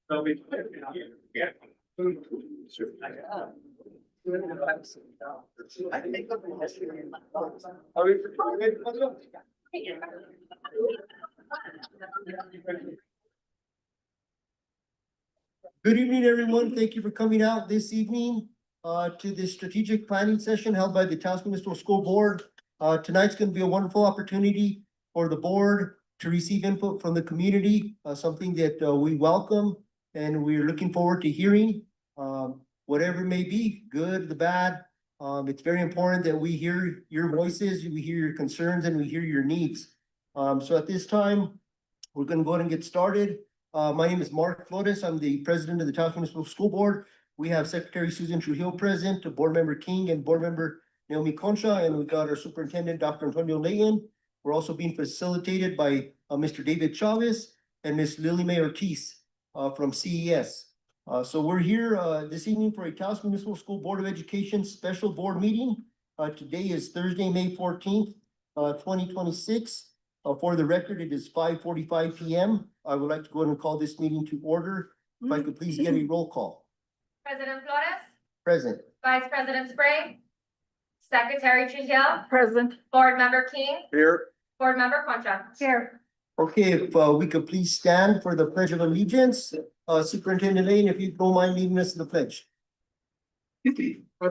Yeah. Good evening, everyone. Thank you for coming out this evening to this strategic planning session held by the Taos Municipal School Board. Tonight's going to be a wonderful opportunity for the board to receive input from the community, something that we welcome and we're looking forward to hearing. Whatever it may be, good, the bad. It's very important that we hear your voices, we hear your concerns, and we hear your needs. So at this time, we're going to go ahead and get started. My name is Mark Flores. I'm the president of the Taos Municipal School Board. We have Secretary Susan Trujillo present, Board Member King, and Board Member Naomi Concha, and we got our Superintendent, Dr. Antonio Layton. We're also being facilitated by Mr. David Chavez and Ms. Lily May Ortiz from CES. So we're here this evening for a Taos Municipal School Board of Education special board meeting. Today is Thursday, May 14th, 2026. For the record, it is 5:45 p.m. I would like to go ahead and call this meeting to order. If I could please get a roll call. President Flores, Present. Vice President Sprague, Secretary Trujillo, Present. Board Member King, Here. Board Member Concha. Here. Okay, if we could please stand for the Pledge of Allegiance. Superintendent Lane, if you don't mind leading us to the pledge. I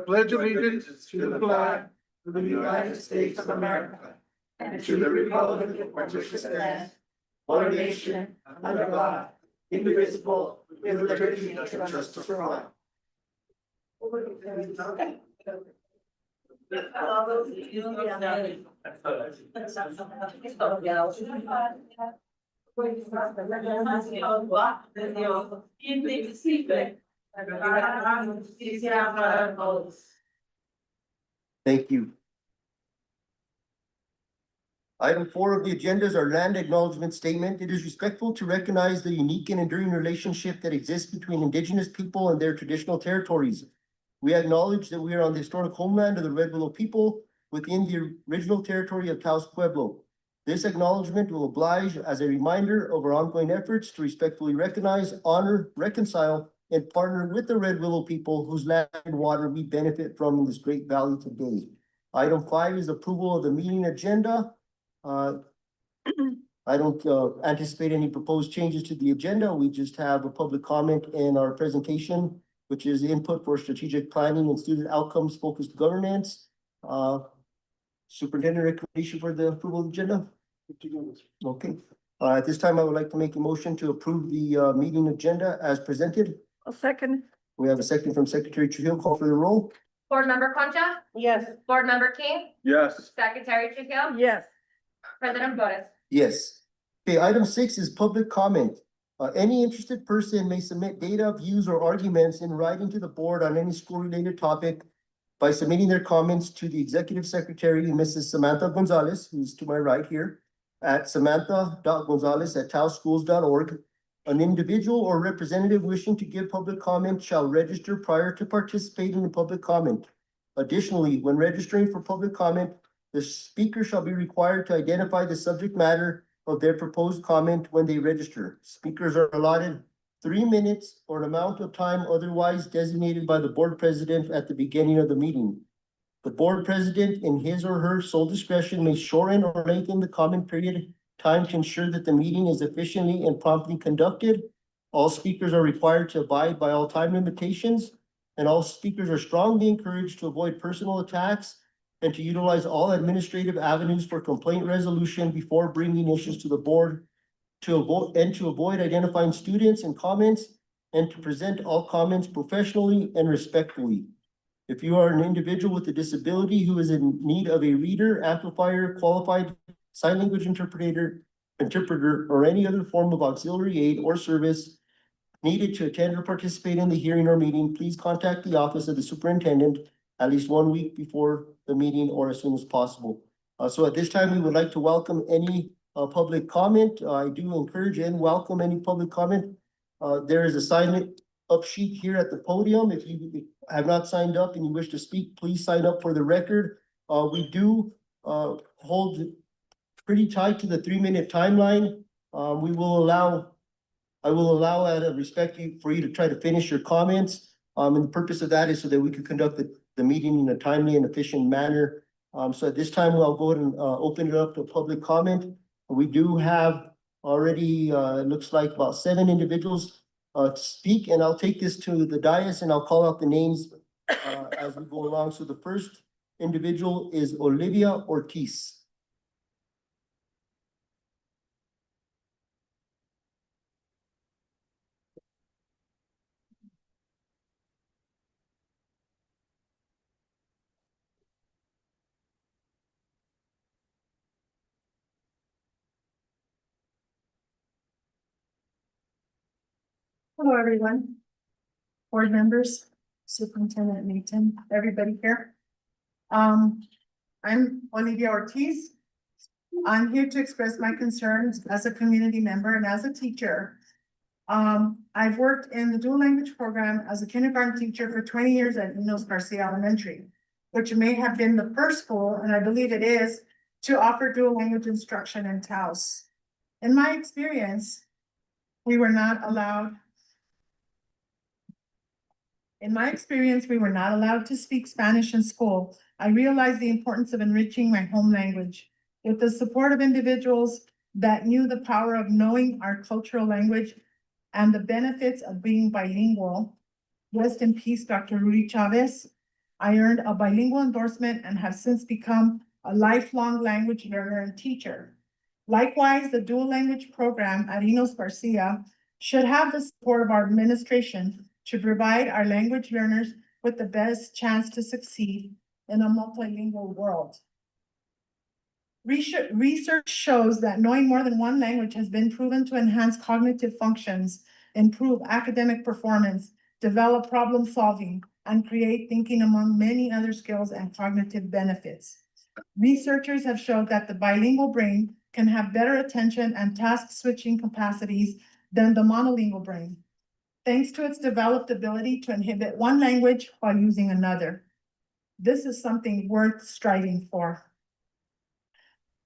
pledge allegiance to the flag of the United States of America and to the republic for which it stands, one nation, under God, indivisible, with liberty and justice for all. Thank you. Item 4 of the agenda is our land acknowledgement statement. It is respectful to recognize the unique and enduring relationship that exists between indigenous people and their traditional territories. We acknowledge that we are on the historic homeland of the Red Willow people within the original territory of Taos Pueblo. This acknowledgement will oblige as a reminder of our ongoing efforts to respectfully recognize, honor, reconcile, and partner with the Red Willow people whose land and water we benefit from in this great valley today. Item 5 is approval of the meeting agenda. I don't anticipate any proposed changes to the agenda. We just have a public comment in our presentation, which is input for strategic planning and student outcomes focused governance. Superintendent, recommendation for the approval of the agenda? Okay. At this time, I would like to make a motion to approve the meeting agenda as presented. A second. We have a second from Secretary Trujillo. Call for the roll. Board Member Concha, Yes. Board Member King, Yes. Secretary Trujillo, Yes. President Flores. Yes. Okay, item 6 is public comment. Any interested person may submit data, views, or arguments in writing to the board on any school-related topic by submitting their comments to the Executive Secretary, Mrs. Samantha Gonzalez, who's to my right here, at samantha.gonzalez@taoschools.org. An individual or representative wishing to give public comment shall register prior to participating in public comment. Additionally, when registering for public comment, the speaker shall be required to identify the subject matter of their proposed comment when they register. Speakers are allotted 3 minutes or an amount of time otherwise designated by the board president at the beginning of the meeting. The board president, in his or her sole discretion, may shorten or lengthen the comment period time to ensure that the meeting is efficiently and promptly conducted. All speakers are required to abide by all time limitations, and all speakers are strongly encouraged to avoid personal attacks and to utilize all administrative avenues for complaint resolution before bringing issues to the board, to avoid identifying students and comments, and to present all comments professionally and respectfully. If you are an individual with a disability who is in need of a reader, amplifier, qualified sign language interpreter, or any other form of auxiliary aid or service needed to attend or participate in the hearing or meeting, please contact the office of the superintendent at least 1 week before the meeting or as soon as possible. So at this time, we would like to welcome any public comment. I do encourage and welcome any public comment. There is a sign up sheet here at the podium. If you have not signed up and you wish to speak, please sign up for the record. We do hold pretty tight to the 3-minute timeline. We will allow I will allow out of respect for you to try to finish your comments. And the purpose of that is so that we could conduct the meeting in a timely and efficient manner. So at this time, I'll go ahead and open it up to public comment. We do have already, it looks like about 7 individuals to speak, and I'll take this to the dais and I'll call out the names as we go along. So the first individual is Olivia Ortiz. Hello, everyone. Board members, Superintendent Newton, everybody here. I'm Olivia Ortiz. I'm here to express my concerns as a community member and as a teacher. I've worked in the dual language program as a kindergarten teacher for 20 years at Enos Garcia Elementary, which may have been the first school, and I believe it is, to offer dual language instruction in Taos. In my experience, we were not allowed to speak Spanish in school. I realized the importance of enriching my home language. With the support of individuals that knew the power of knowing our cultural language and the benefits of being bilingual, rest in peace, Dr. Rudy Chavez, I earned a bilingual endorsement and have since become a lifelong language learner and teacher. Likewise, the dual language program at Enos Garcia should have the support of our administration to provide our language learners with the best chance to succeed in a multilingual world. Research shows that knowing more than one language has been proven to enhance cognitive functions, improve academic performance, develop problem solving, and create thinking, among many other skills and cognitive benefits. Researchers have shown that the bilingual brain can have better attention and task switching capacities than the monolingual brain, thanks to its developed ability to inhibit one language while using another. This is something worth striving for.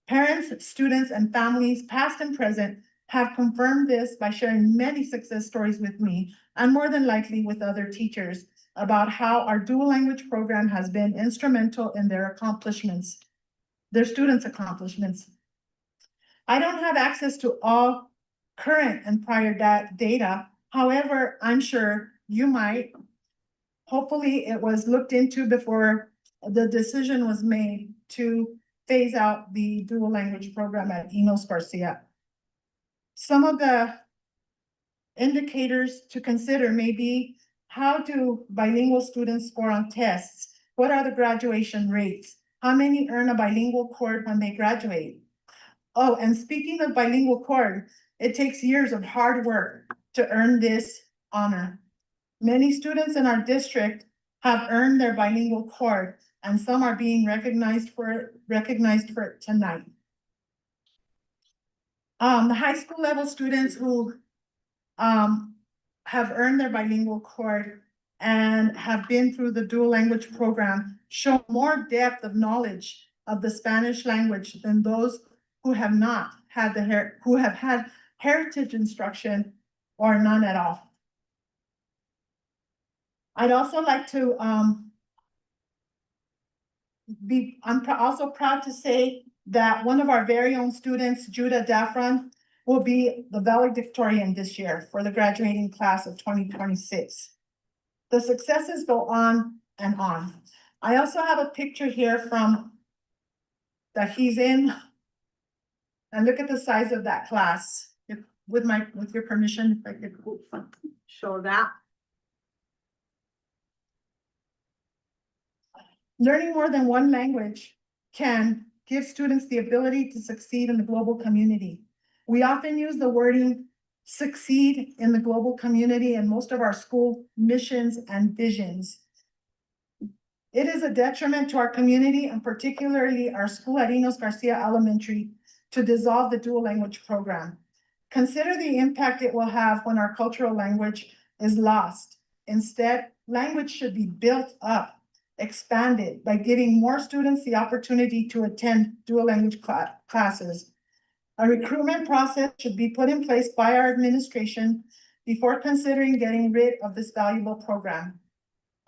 Parents, students, and families, past and present, have confirmed this by sharing many success stories with me, and more than likely with other teachers, about how our dual language program has been instrumental in their accomplishments, their students' accomplishments. I don't have access to all current and prior data. However, I'm sure you might. Hopefully, it was looked into before the decision was made to phase out the dual language program at Enos Garcia. Some of the indicators to consider may be: how do bilingual students score on tests? What are the graduation rates? How many earn a bilingual cord when they graduate? Oh, and speaking of bilingual cord, it takes years of hard work to earn this honor. Many students in our district have earned their bilingual cord, and some are being recognized for it tonight. The high school level students who have earned their bilingual cord and have been through the dual language program show more depth of knowledge of the Spanish language than those who have not had who have had heritage instruction or none at all. I'd also like to I'm also proud to say that one of our very own students, Judah Daffron, will be the valedictorian this year for the graduating class of 2026. The successes go on and on. I also have a picture here from that he's in, and look at the size of that class. With your permission, if I could show that. Learning more than one language can give students the ability to succeed in the global community. We often use the wording succeed in the global community in most of our school missions and visions. It is a detriment to our community, and particularly our school at Enos Garcia Elementary, to dissolve the dual language program. Consider the impact it will have when our cultural language is lost. Instead, language should be built up, expanded, by giving more students the opportunity to attend dual language classes. A recruitment process should be put in place by our administration before considering getting rid of this valuable program.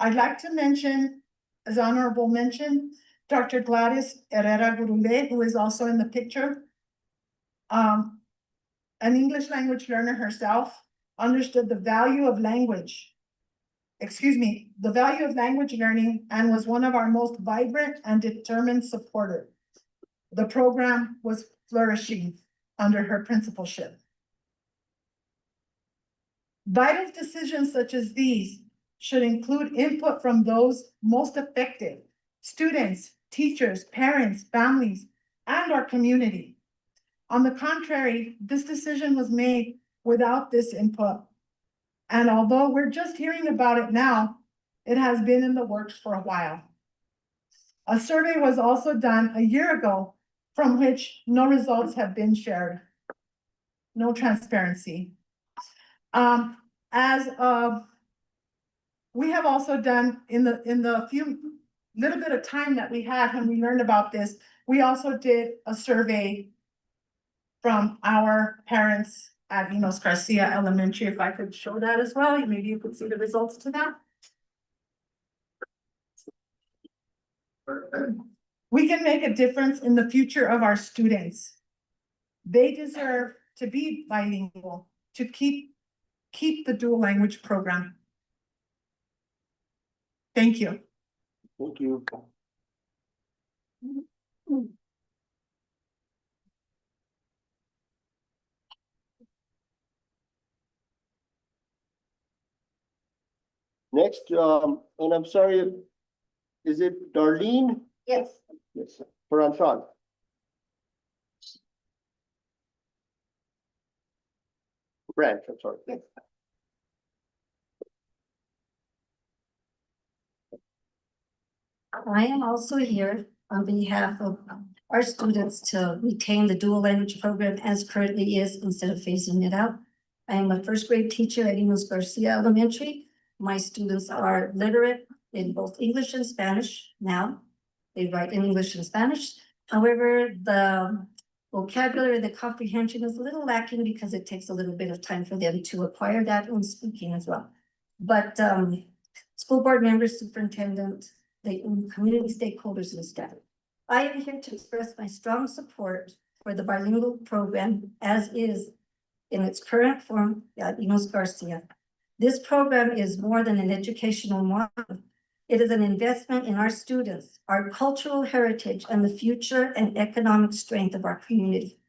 I'd like to mention, as honorable mention, Dr. Gladys Herrera Gurule, who is also in the picture. An English language learner herself, understood the value of language. The value of language learning, and was one of our most vibrant and determined supporters. The program was flourishing under her principalship. Vital decisions such as these should include input from those most affected: students, teachers, parents, families, and our community. On the contrary, this decision was made without this input. And although we're just hearing about it now, it has been in the works for a while. A survey was also done a year ago, from which no results have been shared. No transparency. We have also done in the few little bit of time that we had when we learned about this, we also did a survey from our parents at Enos Garcia Elementary. If I could show that as well, maybe you could see the results to that. We can make a difference in the future of our students. They deserve to be bilingual, to keep the dual language program. Thank you. Thank you. Next, and I'm sorry, is it Darlene? Yes. Yes, Franchon. Branch, I'm sorry. Yes. I am also here on behalf of our students to retain the dual language program as currently is instead of phasing it out. I am a first grade teacher at Enos Garcia Elementary. My students are literate in both English and Spanish now. They write in English and Spanish. However, the vocabulary, the comprehension is a little lacking because it takes a little bit of time for them to acquire that in speaking as well. But school board members, superintendent, the community stakeholders and staff. I am here to express my strong support for the bilingual program as is in its current form at Enos Garcia. This program is more than an educational model. It is an investment in our students, our cultural heritage, and the future and economic strength of our community.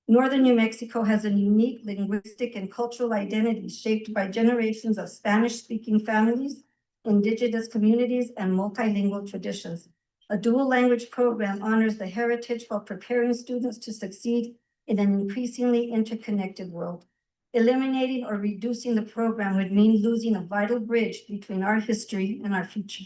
Northern New Mexico has a unique linguistic and cultural identity shaped by generations of Spanish-speaking families, indigenous communities, and multilingual traditions. A dual language program honors the heritage while preparing students to succeed in an increasingly interconnected world. Eliminating or reducing the program would mean losing a vital bridge between our history and our future.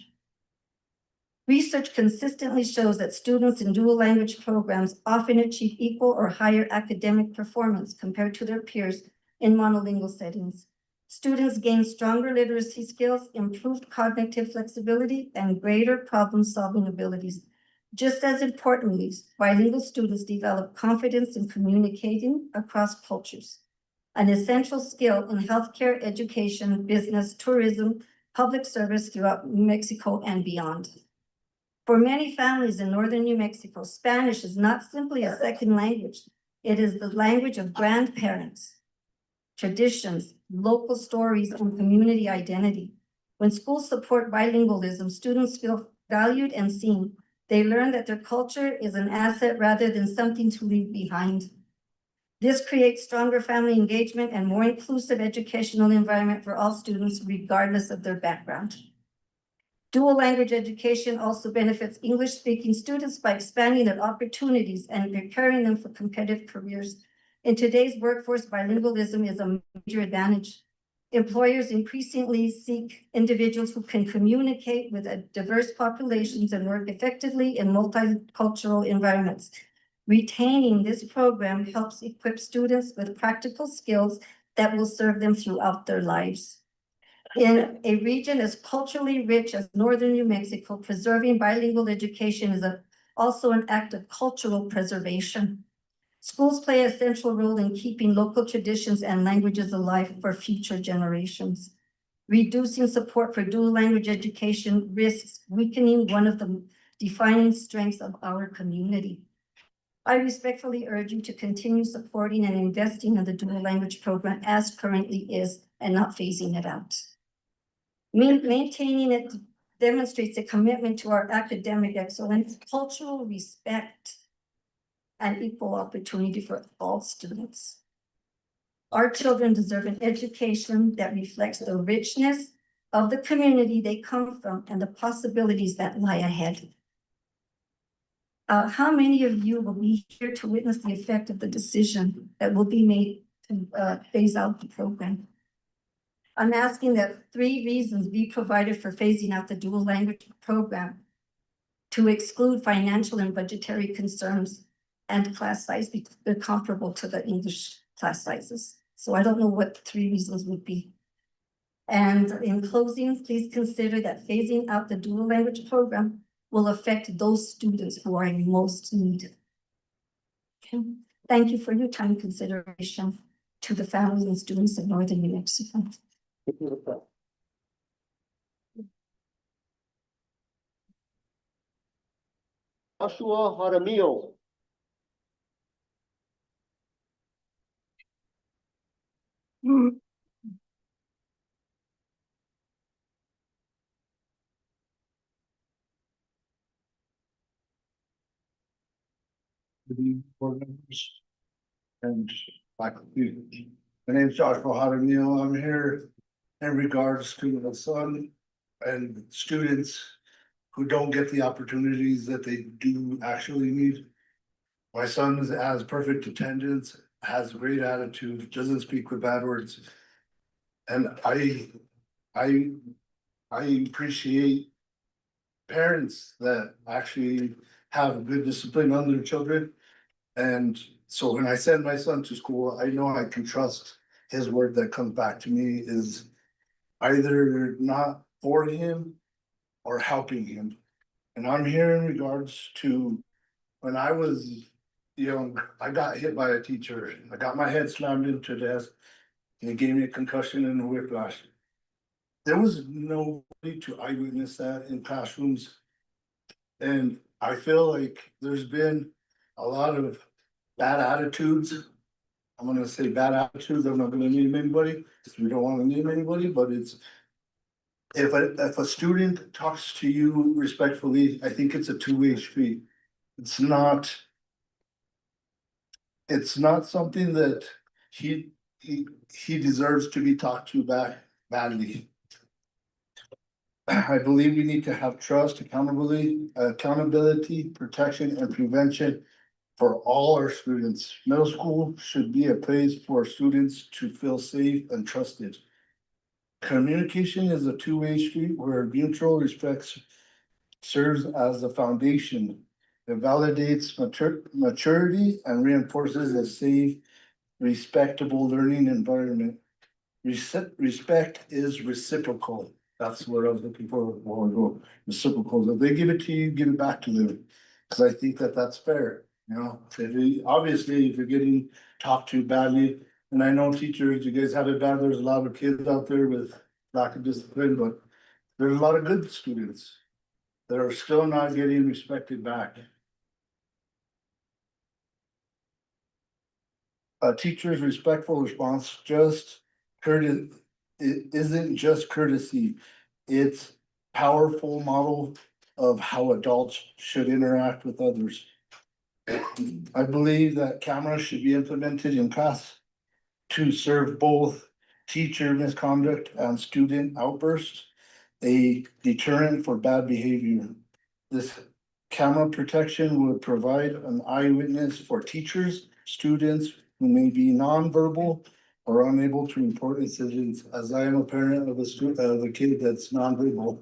Research consistently shows that students in dual language programs often achieve equal or higher academic performance compared to their peers in monolingual settings. Students gain stronger literacy skills, improved cognitive flexibility, and greater problem-solving abilities. Just as importantly, bilingual students develop confidence in communicating across cultures, an essential skill in healthcare, education, business, tourism, public service throughout New Mexico and beyond. For many families in northern New Mexico, Spanish is not simply a second language. It is the language of grandparents, traditions, local stories, and community identity. When schools support bilingualism, students feel valued and seen. They learn that their culture is an asset rather than something to leave behind. This creates stronger family engagement and more inclusive educational environment for all students, regardless of their background. Dual language education also benefits English-speaking students by expanding their opportunities and preparing them for competitive careers. In today's workforce, bilingualism is a major advantage. Employers increasingly seek individuals who can communicate with diverse populations and work effectively in multicultural environments. Retaining this program helps equip students with practical skills that will serve them throughout their lives. In a region as culturally rich as northern New Mexico, preserving bilingual education is also an act of cultural preservation. Schools play a central role in keeping local traditions and languages alive for future generations. Reducing support for dual language education risks weakening one of the defining strengths of our community. I respectfully urge you to continue supporting and investing in the dual language program as currently is and not phasing it out. Maintaining it demonstrates a commitment to our academic excellence, cultural respect, and equal opportunity for all students. Our children deserve an education that reflects the richness of the community they come from and the possibilities that lie ahead. How many of you will be here to witness the effect of the decision that will be made to phase out the program? I'm asking that 3 reasons be provided for phasing out the dual language program to exclude financial and budgetary concerns and class size be comparable to the English class sizes. So I don't know what the 3 reasons would be. And in closing, please consider that phasing out the dual language program will affect those students who are in most need. Okay. Thank you for your time and consideration to the families and students of Northern New Mexico. Joshua Jaramillo. Good evening, board members and faculty. My name is Joshua Jaramillo. I'm here in regards to my son and students who don't get the opportunities that they do actually need. My son has perfect attendance, has great attitude, doesn't speak with bad words. And I appreciate parents that actually have good discipline on their children. And so when I send my son to school, I know I can trust his word that comes back to me is either not for him or helping him. And I'm here in regards to when I was young, I got hit by a teacher. I got my head slammed into a desk and he gave me a concussion and a whiplash. There was nobody to eyewitness that in classrooms. And I feel like there's been a lot of bad attitudes. I'm gonna say bad attitudes. I'm not gonna name anybody, because we don't wanna name anybody, but it's. If a student talks to you respectfully, I think it's a two-way street. It's not. It's not something that he deserves to be talked to back badly. I believe we need to have trust, accountability, protection, and prevention for all our students. Middle school should be a place for students to feel safe and trusted. Communication is a two-way street where mutual respect serves as the foundation. It validates maturity and reinforces a safe, respectable learning environment. Respect is reciprocal. That's what I was looking for a while ago. Reciprocal. If they give it to you, give it back to them. Cause I think that that's fair, you know, obviously if you're getting talked to badly, and I know teachers, you guys have it bad, there's a lot of kids out there with lack of discipline, but there's a lot of good students that are still not getting respected back. A teacher's respectful response it isn't just courtesy, it's powerful model of how adults should interact with others. I believe that cameras should be implemented in class to serve both teacher misconduct and student outbursts, a deterrent for bad behavior. This camera protection would provide an eyewitness for teachers, students who may be nonverbal or unable to report incidents. As I am a parent of a kid that's nonverbal,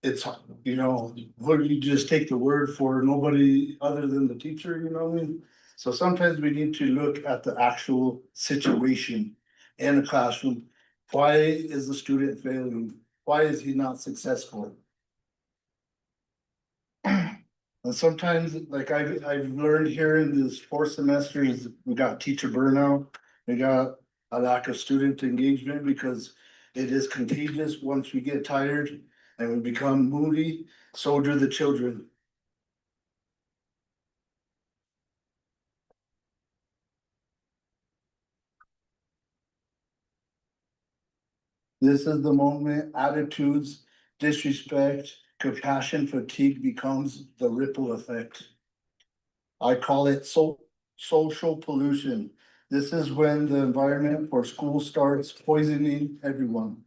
it's, you know, what do you just take the word for nobody other than the teacher, you know what I mean? So sometimes we need to look at the actual situation in the classroom. Why is the student failing? Why is he not successful? And sometimes, like I've learned here in this fourth semester is we got teacher burnout. We got a lack of student engagement because it is contagious. Once we get tired and we become moody, so do the children. This is the moment attitudes, disrespect, compassion fatigue becomes the ripple effect. I call it social pollution. This is when the environment for school starts poisoning everyone.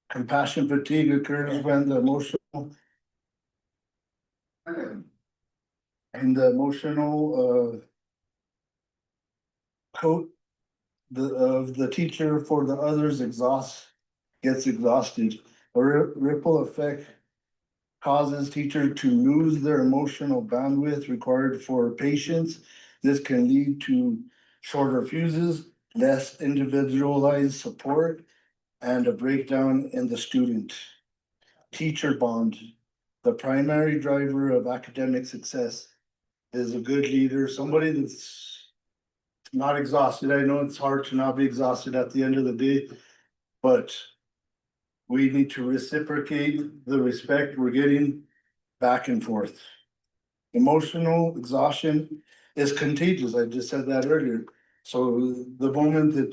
Compassion fatigue occurs when the emotional and the emotional coat of the teacher for the others gets exhausted. A ripple effect causes teachers to lose their emotional bandwidth required for patience. This can lead to shorter fuses, less individualized support, and a breakdown in the student. Teacher bond, the primary driver of academic success, is a good leader, somebody that's not exhausted. I know it's hard to not be exhausted at the end of the day, but we need to reciprocate the respect we're getting back and forth. Emotional exhaustion is contagious. I just said that earlier. So the moment that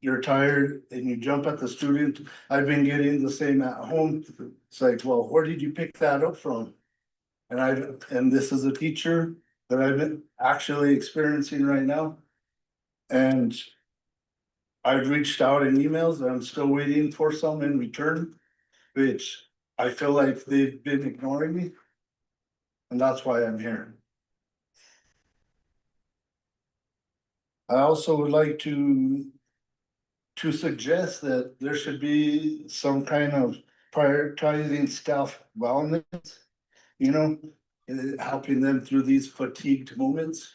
you're tired and you jump at the student, I've been getting the same at home. It's like, well, where did you pick that up from? And this is a teacher that I've been actually experiencing right now. And I've reached out in emails and I'm still waiting for some in return, which I feel like they've been ignoring me. And that's why I'm here. I also would like to suggest that there should be some kind of prioritizing staff wellness, you know, helping them through these fatigued moments.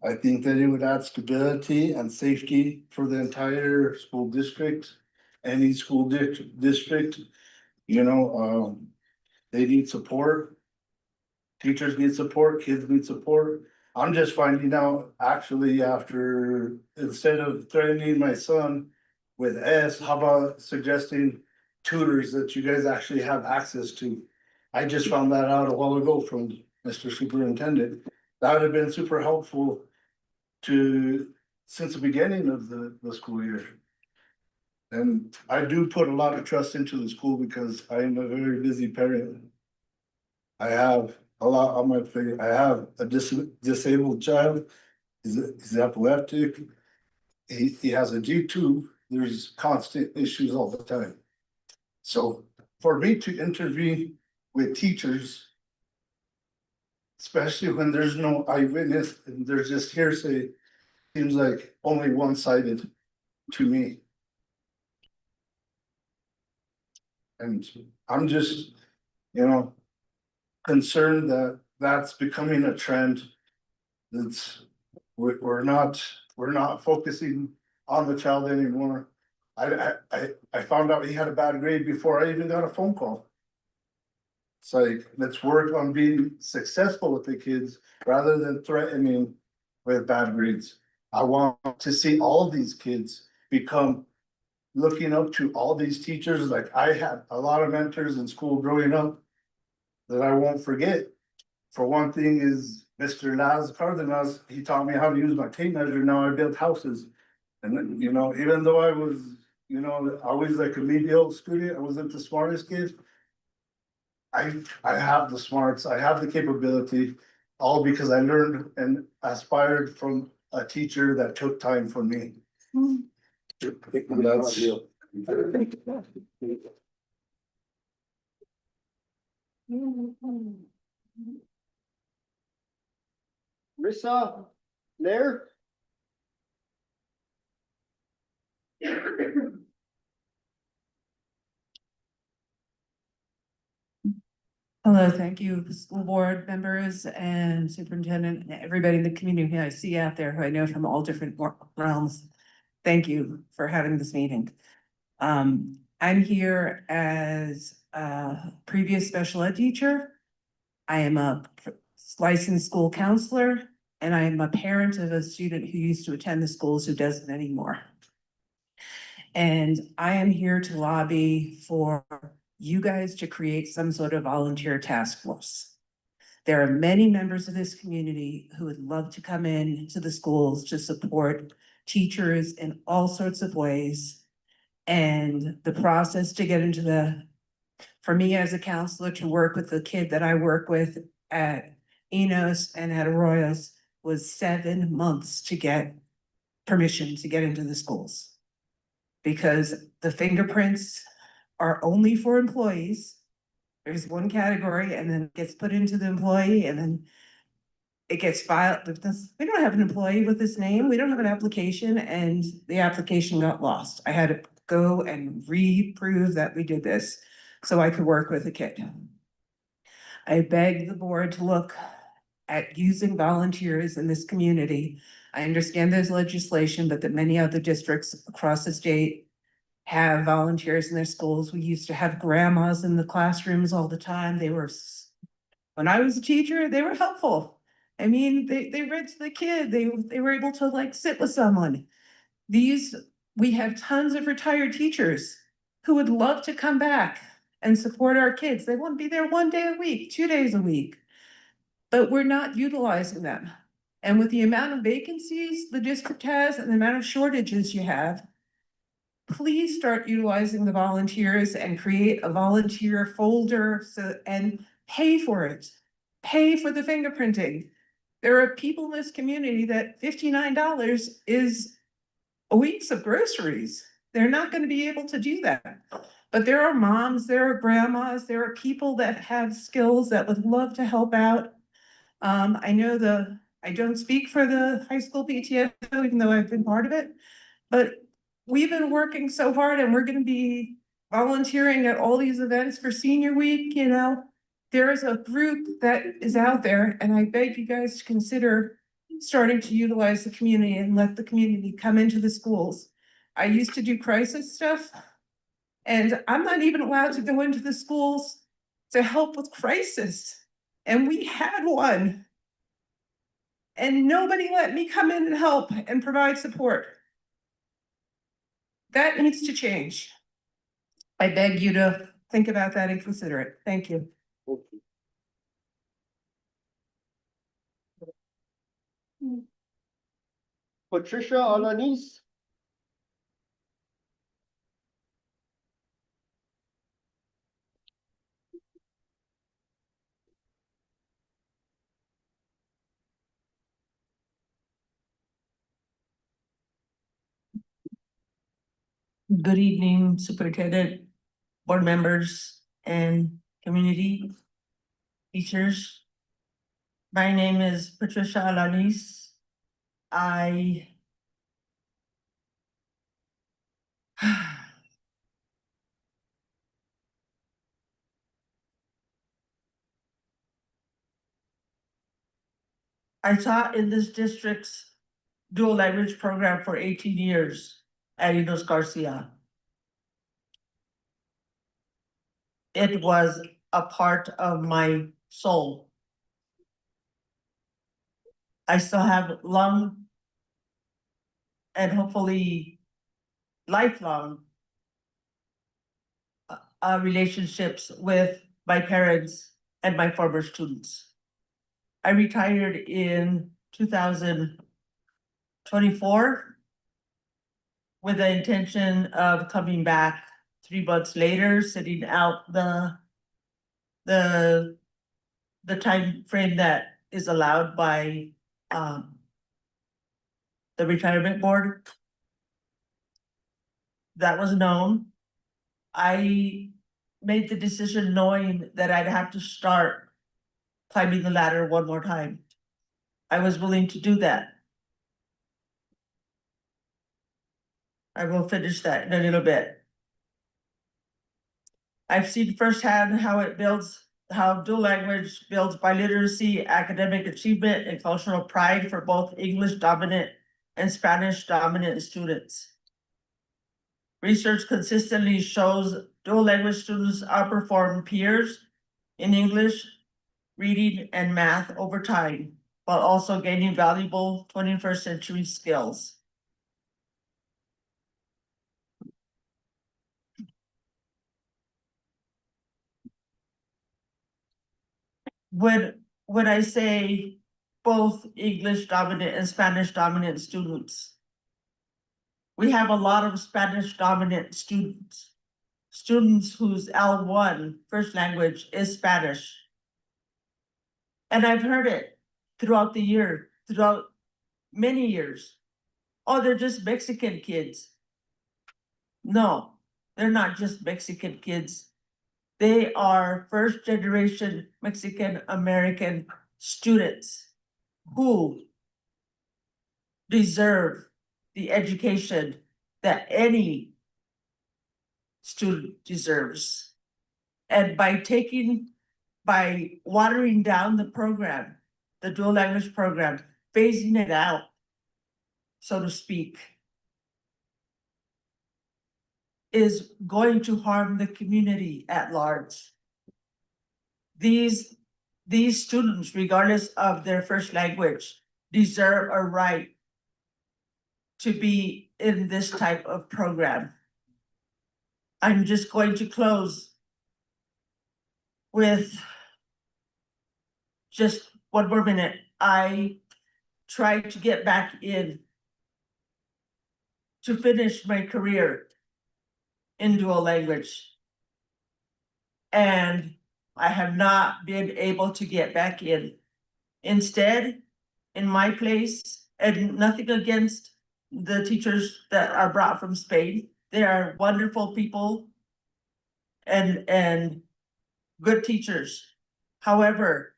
I think that it would add stability and safety for the entire school district, any school district, you know, they need support. Teachers need support, kids need support. I'm just finding out actually after, instead of threatening my son with S, how about suggesting tutors that you guys actually have access to? I just found that out a while ago from Mr. Superintendent. That would have been super helpful since the beginning of the school year. And I do put a lot of trust into the school because I am a very busy parent. I have a lot on my plate. I have a disabled child. He's epileptic. He has a G2. There's constant issues all the time. So for me to intervene with teachers, especially when there's no eyewitness and there's just hearsay, seems like only one-sided to me. And I'm just, you know, concerned that that's becoming a trend. We're not focusing on the child anymore. I found out he had a bad grade before I even got a phone call. It's like, let's work on being successful with the kids rather than threatening with bad grades. I want to see all these kids become looking up to all these teachers. Like I had a lot of mentors in school growing up that I won't forget. For one thing is Mr. Laz Cardenas, he taught me how to use my tape measure. Now I build houses. And you know, even though I was, you know, always like a mediocre student, I wasn't the smartest kid. I have the smarts, I have the capability, all because I learned and aspired from a teacher that took time for me. And that's Rissa, there? Hello, thank you, school board members and superintendent, and everybody in the community I see out there who I know from all different realms. Thank you for having this meeting. I'm here as a previous special ed teacher. I am a licensed school counselor, and I am a parent of a student who used to attend the schools who doesn't anymore. And I am here to lobby for you guys to create some sort of volunteer task force. There are many members of this community who would love to come in to the schools to support teachers in all sorts of ways. And the process to get into for me as a counselor to work with the kid that I work with at Enos and at Arroyos was 7 months to get permission to get into the schools. Because the fingerprints are only for employees. There's one category and then it gets put into the employee and then it gets filed. We don't have an employee with this name. We don't have an application, and the application got lost. I had to go and reprove that we did this so I could work with a kid. I beg the board to look at using volunteers in this community. I understand there's legislation, but that many other districts across the state have volunteers in their schools. We used to have grandmas in the classrooms all the time. When I was a teacher, they were helpful. I mean, they read to the kid. They were able to like sit with someone. We have tons of retired teachers who would love to come back and support our kids. They want to be there 1 day a week, 2 days a week. But we're not utilizing them. And with the amount of vacancies the district has and the amount of shortages you have, please start utilizing the volunteers and create a volunteer folder and pay for it. Pay for the fingerprinting. There are people in this community that $59 is a week's of groceries. They're not going to be able to do that. But there are moms, there are grandmas, there are people that have skills that would love to help out. I know I don't speak for the high school PTSO, even though I've been part of it, but we've been working so hard and we're gonna be volunteering at all these events for senior week, you know. There is a group that is out there, and I beg you guys to consider starting to utilize the community and let the community come into the schools. I used to do crisis stuff, and I'm not even allowed to go into the schools to help with crisis. And we had one. And nobody let me come in and help and provide support. That needs to change. I beg you to think about that and consider it. Thank you. Patricia Alanis. Good evening, Superintendent, board members, and community teachers. My name is Patricia Alanis. I taught in this district's dual language program for 18 years at Enos Garcia. It was a part of my soul. I still have long and hopefully lifelong relationships with my parents and my former students. I retired in 2024 with the intention of coming back 3 months later, sitting out the time frame that is allowed by the retirement board. That was known. I made the decision knowing that I'd have to start climbing the ladder one more time. I was willing to do that. I will finish that in a little bit. I've seen firsthand how dual language builds biliteracy, academic achievement, and cultural pride for both English dominant and Spanish dominant students. Research consistently shows dual language students outperform peers in English, reading, and math over time, while also gaining valuable 21st century skills. When I say both English dominant and Spanish dominant students, we have a lot of Spanish dominant students. Students whose L1 first language is Spanish. And I've heard it throughout the year, throughout many years. Oh, they're just Mexican kids. No, they're not just Mexican kids. They are first generation Mexican American students who deserve the education that any student deserves. And by watering down the program, the dual language program, phasing it out, so to speak, is going to harm the community at large. These students, regardless of their first language, deserve a right to be in this type of program. I'm just going to close with just one more minute. I tried to get back in to finish my career in dual language. And I have not been able to get back in. Instead, in my place, and nothing against the teachers that are brought from Spain, they are wonderful people and good teachers. However,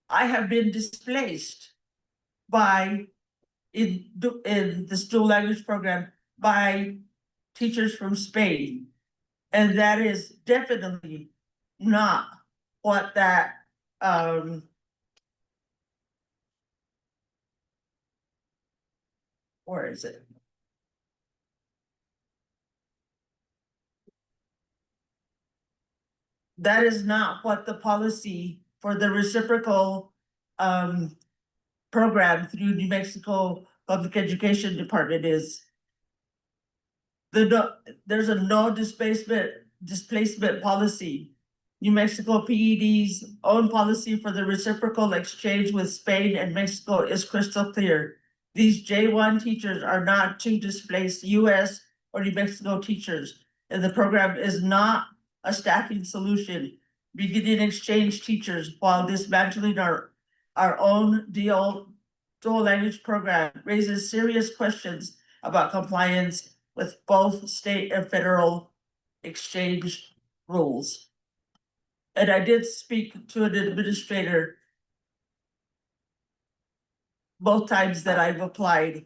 I have been displaced by in this dual language program by teachers from Spain. And that is definitely not what that where is it? That is not what the policy for the reciprocal program through New Mexico Public Education Department is. There's a no displacement policy. New Mexico PED's own policy for the reciprocal exchange with Spain and Mexico is crystal clear. These J1 teachers are not to displace US or New Mexico teachers, and the program is not a staffing solution. Beginning exchange teachers while dismantling our own dual language program raises serious questions about compliance with both state and federal exchange rules. And I did speak to an administrator both times that I've applied.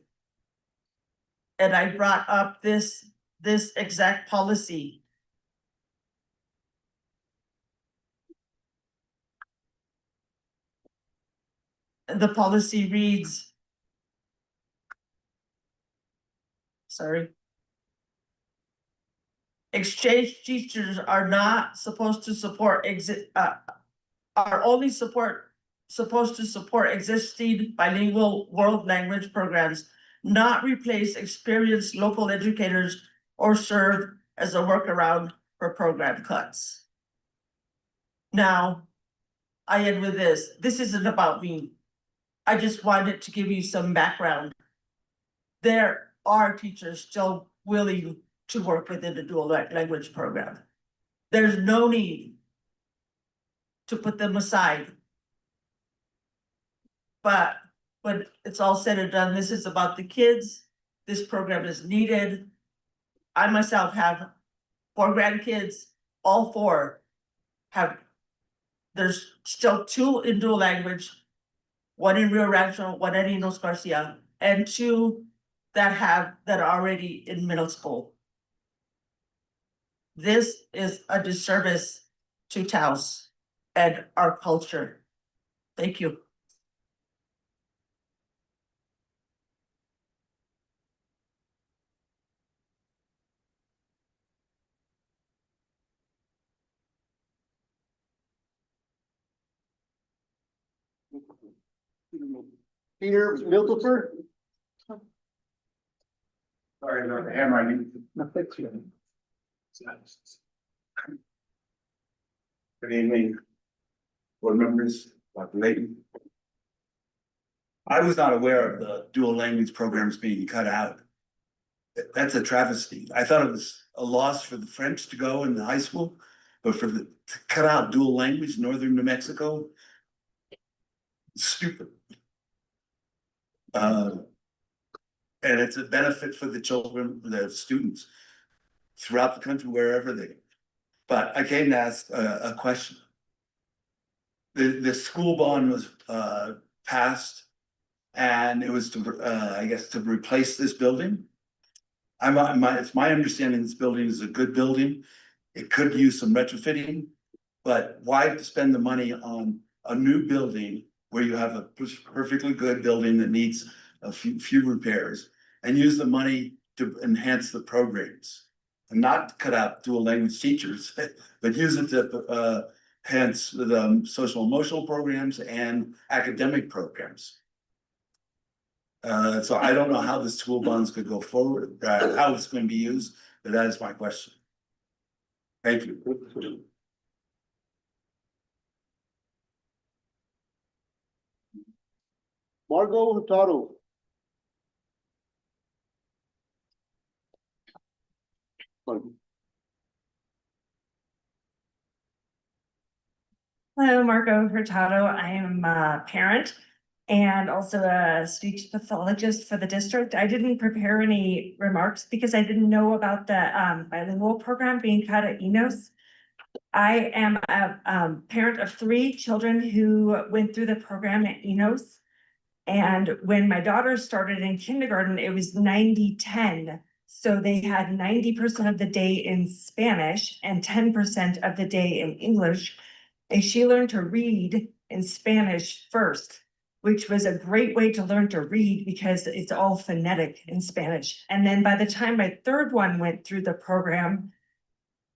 And I brought up this exact policy. The policy reads, sorry. Exchange teachers are not supposed to support are only supposed to support existing bilingual world language programs, not replace experienced local educators or serve as a workaround for program cuts. Now, I end with this. This isn't about me. I just wanted to give you some background. There are teachers still willing to work within the dual language program. There's no need to put them aside. But when it's all said and done, this is about the kids. This program is needed. I myself have 4 grandkids. All 4 have, there's still 2 in dual language, 1 in Rio Rancho, 1 at Enos Garcia, and 2 that are already in middle school. This is a disservice to Taos and our culture. Thank you. Peter Miltopher. Sorry about the handwriting. Good evening, board members, Dr. Layton. I was not aware of the dual language programs being cut out. That's a travesty. I thought it was a loss for the French to go in the high school, but to cut out dual language, northern New Mexico. Stupid. And it's a benefit for the children, the students throughout the country, wherever they. But I came to ask a question. The school bond was passed, and it was to I guess to replace this building. It's my understanding this building is a good building. It could use some retrofitting, but why spend the money on a new building where you have a perfectly good building that needs a few repairs, and use the money to enhance the programs and not cut out dual language teachers, but use it to enhance the social emotional programs and academic programs. So I don't know how the school bonds could go forward, how it's going to be used, but that is my question. Thank you. Margot Hurtado. Hello, Margot Hurtado. I am a parent and also a speech pathologist for the district. I didn't prepare any remarks because I didn't know about the bilingual program being cut at Enos. I am a parent of 3 children who went through the program at Enos. And when my daughter started in kindergarten, it was 90-10. So they had 90% of the day in Spanish and 10% of the day in English. And she learned to read in Spanish first, which was a great way to learn to read because it's all phonetic in Spanish. And then by the time my 3rd one went through the program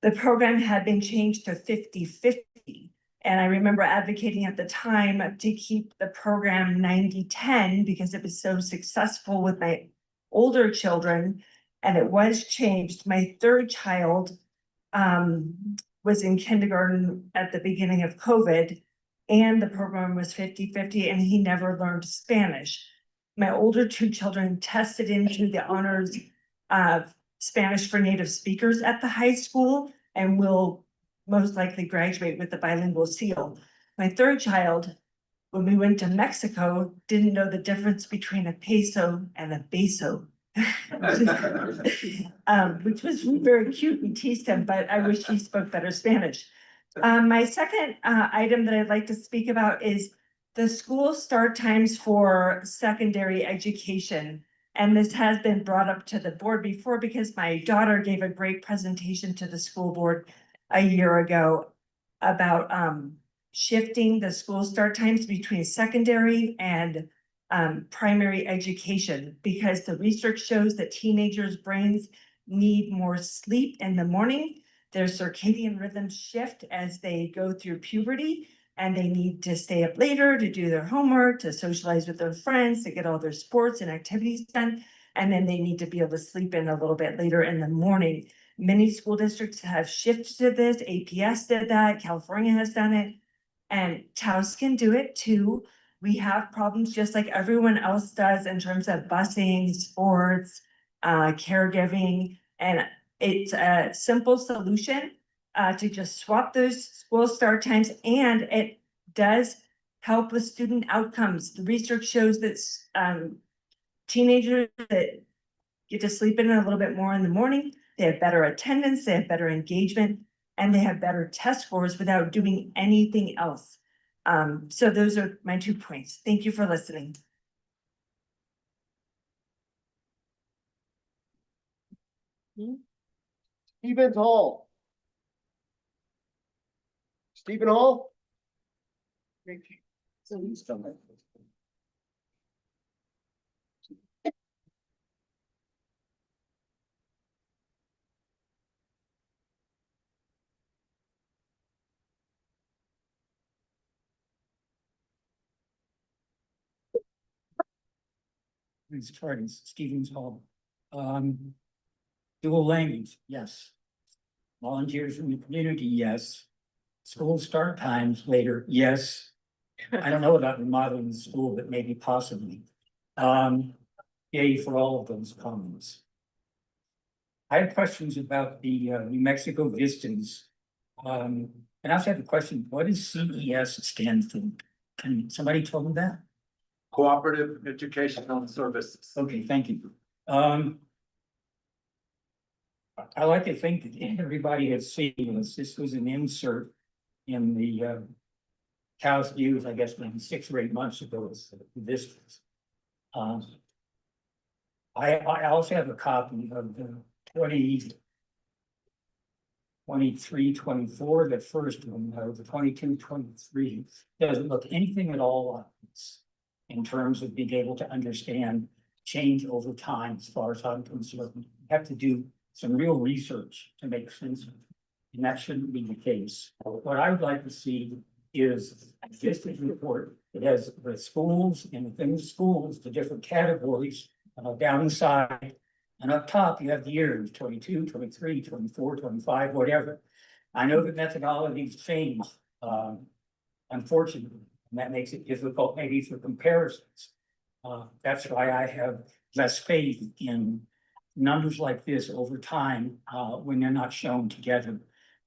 had been changed to 50-50. And I remember advocating at the time to keep the program 90-10 because it was so successful with my older children. And it was changed. My 3rd child was in kindergarten at the beginning of COVID, and the program was 50-50, and he never learned Spanish. My older 2 children tested into the honors of Spanish for native speakers at the high school and will most likely graduate with the bilingual seal. My 3rd child, when we went to Mexico, didn't know the difference between a peso and a beso. Which was very cute. We teased him, but I wish he spoke better Spanish. My second item that I'd like to speak about is the school start times for secondary education. And this has been brought up to the board before because my daughter gave a great presentation to the school board a year ago about shifting the school start times between secondary and primary education, because the research shows that teenagers' brains need more sleep in the morning. Their circadian rhythms shift as they go through puberty, and they need to stay up later to do their homework, to socialize with their friends, to get all their sports and activities done. And then they need to be able to sleep in a little bit later in the morning. Many school districts have shifted to this. APS did that. California has done it. And Taos can do it too. We have problems just like everyone else does in terms of busing, sports, caregiving, and it's a simple solution to just swap those school start times, and it does help with student outcomes. The research shows that teenagers that get to sleep in a little bit more in the morning, they have better attendance, they have better engagement, and they have better test scores without doing anything else. So those are my 2 points. Thank you for listening. Stevens Hall. Stephen Hall. It's Charles Stevens Hall. Dual language, yes. Volunteers from the community, yes. School start times later, yes. I don't know about remodeling the school, but maybe possibly. Yay for all of those comments. I have questions about the New Mexico Vistas. And I also have a question, what does CES stand for? Can somebody tell me that? Cooperative Educational Services. Okay, thank you. I like to think that everybody has seen this. This was an insert in the House News, I guess, maybe 6 or 8 months ago. This. I also have a copy of the 23-24, the first one, the 22-23 doesn't look anything at all like this in terms of being able to understand change over time as far as I'm concerned. You have to do some real research to make sense of it, and that shouldn't be the case. What I would like to see is a district report that has the schools and within the schools, the different categories down the side. And up top, you have the years 22, 23, 24, 25, whatever. I know that methodologies change, unfortunately, and that makes it difficult maybe for comparisons. That's why I have less faith in numbers like this over time when they're not shown together.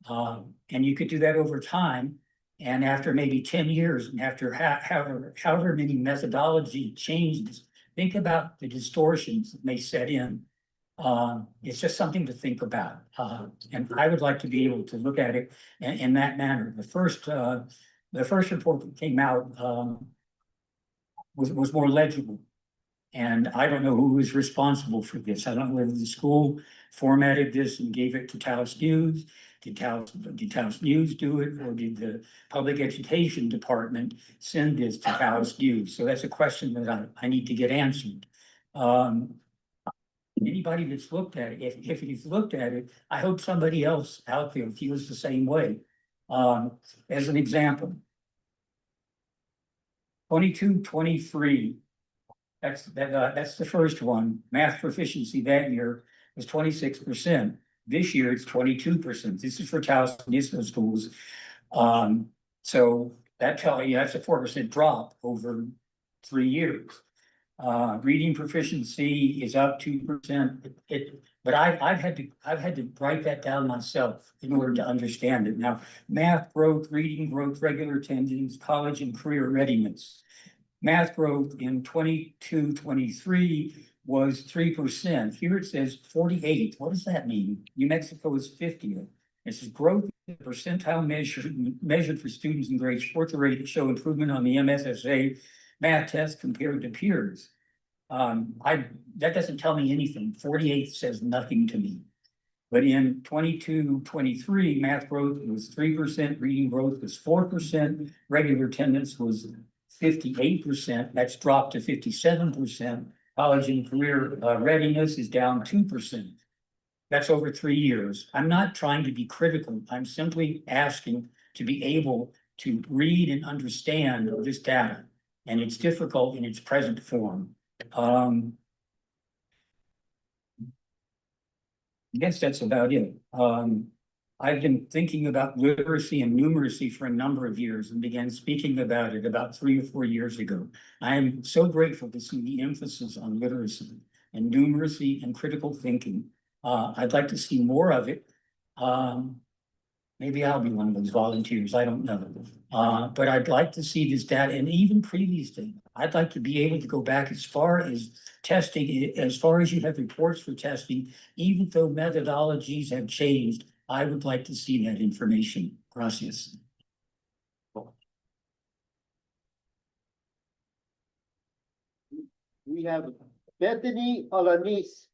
And you could do that over time. And after maybe 10 years, and after however many methodology changes, think about the distortions that may set in. It's just something to think about. And I would like to be able to look at it in that manner. The first report that came out was more legible. And I don't know who was responsible for this. I don't know whether the school formatted this and gave it to Taos News. Did Taos News do it, or did the public education department send this to Taos News? So that's a question that I need to get answered. Anybody that's looked at it, if you've looked at it, I hope somebody else out there feels the same way. As an example, 22-23. That's the first one. Math proficiency that year was 26%. This year it's 22%. This is for Taos Municipal Schools. So that tells you that's a 4% drop over 3 years. Reading proficiency is up 2%. But I've had to write that down myself in order to understand it. Now, math growth, reading growth, regular attendance, college and career readiness. Math growth in 22-23 was 3%. Here it says 48. What does that mean? New Mexico is 50th. This is growth percentile measured for students in grades 4 to 8 that show improvement on the MSSA math test compared to peers. That doesn't tell me anything. 48 says nothing to me. But in 22-23, math growth was 3%, reading growth was 4%, regular attendance was 58%. That's dropped to 57%. College and career readiness is down 2%. That's over 3 years. I'm not trying to be critical. I'm simply asking to be able to read and understand this data. And it's difficult in its present form. I guess that's about it. I've been thinking about literacy and numeracy for a number of years and began speaking about it about 3 or 4 years ago. I am so grateful to see the emphasis on literacy and numeracy and critical thinking. I'd like to see more of it. Maybe I'll be one of those volunteers, I don't know. But I'd like to see this data, and even previous data. I'd like to be able to go back as far as testing, as far as you have reports for testing, even though methodologies have changed. I would like to see that information. Gracias. We have Bethany Alanis.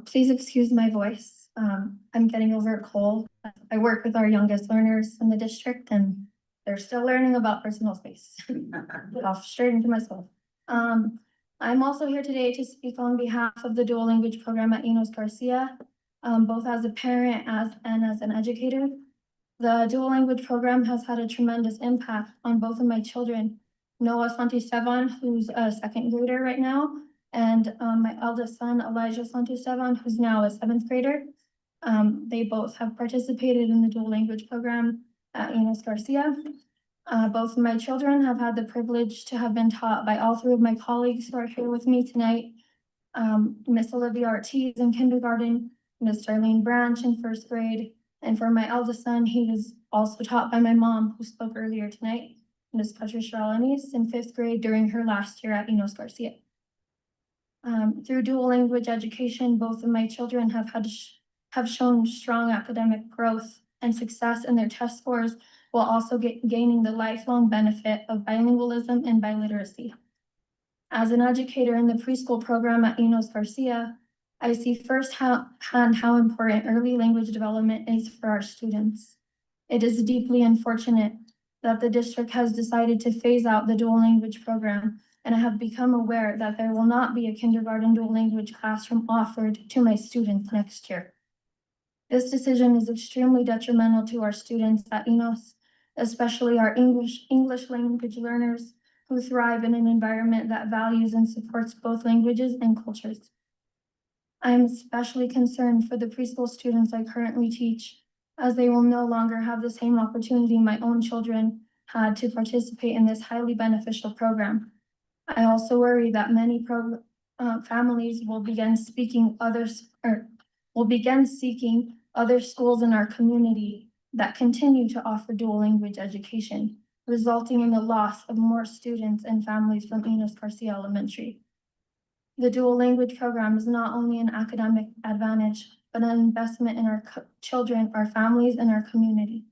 Please excuse my voice. I'm getting over a cold. I work with our youngest learners in the district and they're still learning about personal space. Off straight into my soul. I'm also here today to speak on behalf of the dual language program at Enos Garcia, both as a parent and as an educator. The dual language program has had a tremendous impact on both of my children. Noah Santisteban, who's a second grader right now, and my eldest son, Elijah Santisteban, who's now a seventh grader. They both have participated in the dual language program at Enos Garcia. Both of my children have had the privilege to have been taught by all three of my colleagues who are here with me tonight. Miss Olivia Ortiz in kindergarten, Miss Darlene Branch in first grade, and for my eldest son, he was also taught by my mom, who spoke earlier tonight, Miss Patricia Alanis in fifth grade during her last year at Enos Garcia. Through dual language education, both of my children have shown strong academic growth and success in their test scores, while also gaining the lifelong benefit of bilingualism and biliteracy. As an educator in the preschool program at Enos Garcia, I see firsthand how important early language development is for our students. It is deeply unfortunate that the district has decided to phase out the dual language program, and I have become aware that there will not be a kindergarten dual language classroom offered to my students next year. This decision is extremely detrimental to our students at Enos, especially our English language learners who thrive in an environment that values and supports both languages and cultures. I am especially concerned for the preschool students I currently teach, as they will no longer have the same opportunity my own children had to participate in this highly beneficial program. I also worry that many families will begin seeking other schools in our community that continue to offer dual language education, resulting in the loss of more students and families from Enos Garcia Elementary. The dual language program is not only an academic advantage, but an investment in our children, our families, and our community.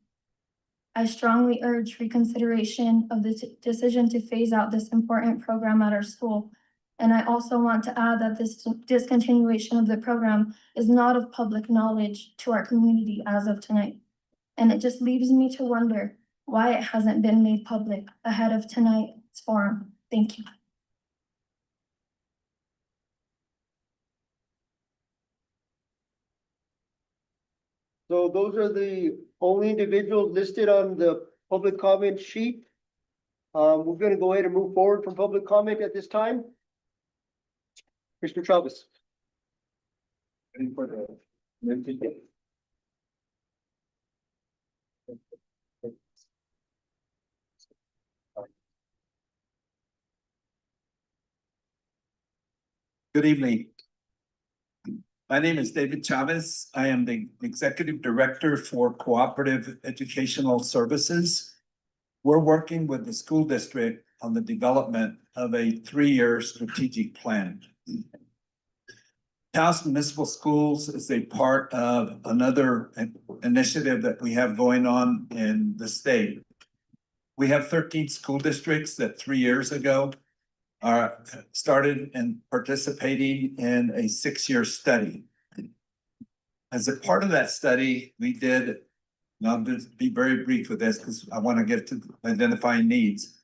I strongly urge reconsideration of the decision to phase out this important program at our school. And I also want to add that this discontinuation of the program is not of public knowledge to our community as of tonight. And it just leaves me to wonder why it hasn't been made public ahead of tonight's forum. Thank you. So those are the only individuals listed on the public comment sheet. We're gonna go ahead and move forward from public comment at this time. Mr. Travis. Good evening. My name is David Chavez. I am the Executive Director for Cooperative Educational Services. We're working with the school district on the development of a 3-year strategic plan. Taos Municipal Schools is a part of another initiative that we have going on in the state. We have 13 school districts that 3 years ago started and participating in a 6-year study. As a part of that study, we did, and I'll just be very brief with this because I want to get to identifying needs.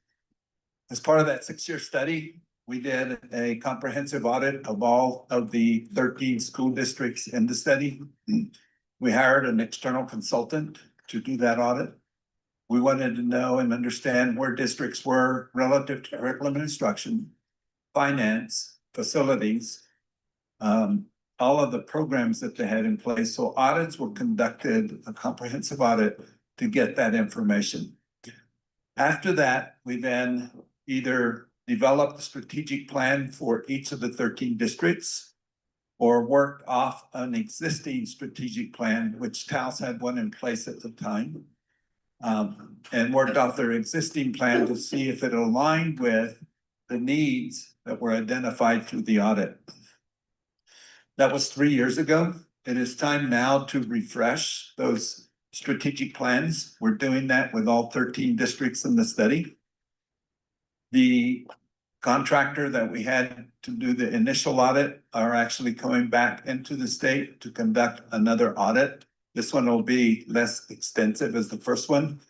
As part of that 6-year study, we did a comprehensive audit of all of the 13 school districts in the study. We hired an external consultant to do that audit. We wanted to know and understand where districts were relative to curriculum and instruction, finance, facilities, all of the programs that they had in place. So audits were conducted, a comprehensive audit to get that information. After that, we then either developed a strategic plan for each of the 13 districts or worked off an existing strategic plan, which Taos had one in place at the time. And worked off their existing plan to see if it aligned with the needs that were identified through the audit. That was 3 years ago. It is time now to refresh those strategic plans. We're doing that with all 13 districts in the study. The contractor that we had to do the initial audit are actually coming back into the state to conduct another audit. This one will be less extensive as the first one.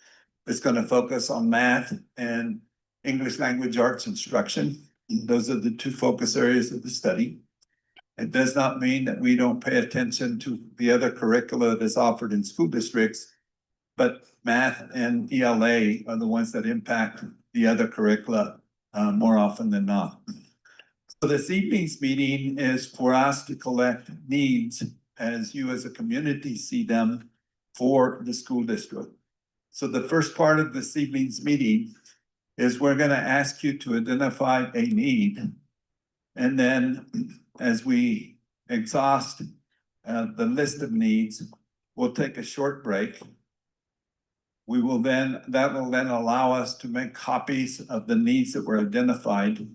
It's going to focus on math and English language arts instruction. Those are the two focus areas of the study. It does not mean that we don't pay attention to the other curricula that's offered in school districts, but math and ELA are the ones that impact the other curricula more often than not. So this evening's meeting is for us to collect needs as you as a community see them for the school district. So the first part of this evening's meeting is we're gonna ask you to identify a need. And then as we exhaust the list of needs, we'll take a short break. That will then allow us to make copies of the needs that were identified.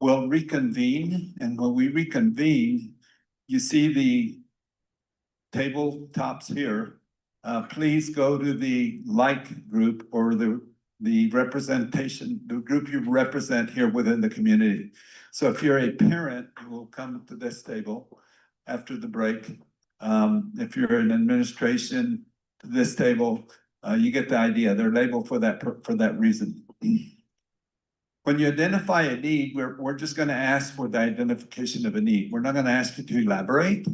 We'll reconvene, and when we reconvene, you see the tabletops here. Please go to the like group or the representation, the group you represent here within the community. So if you're a parent, you will come to this table after the break. If you're in administration, to this table, you get the idea. They're labeled for that reason. When you identify a need, we're just gonna ask for the identification of a need. We're not gonna ask you to elaborate.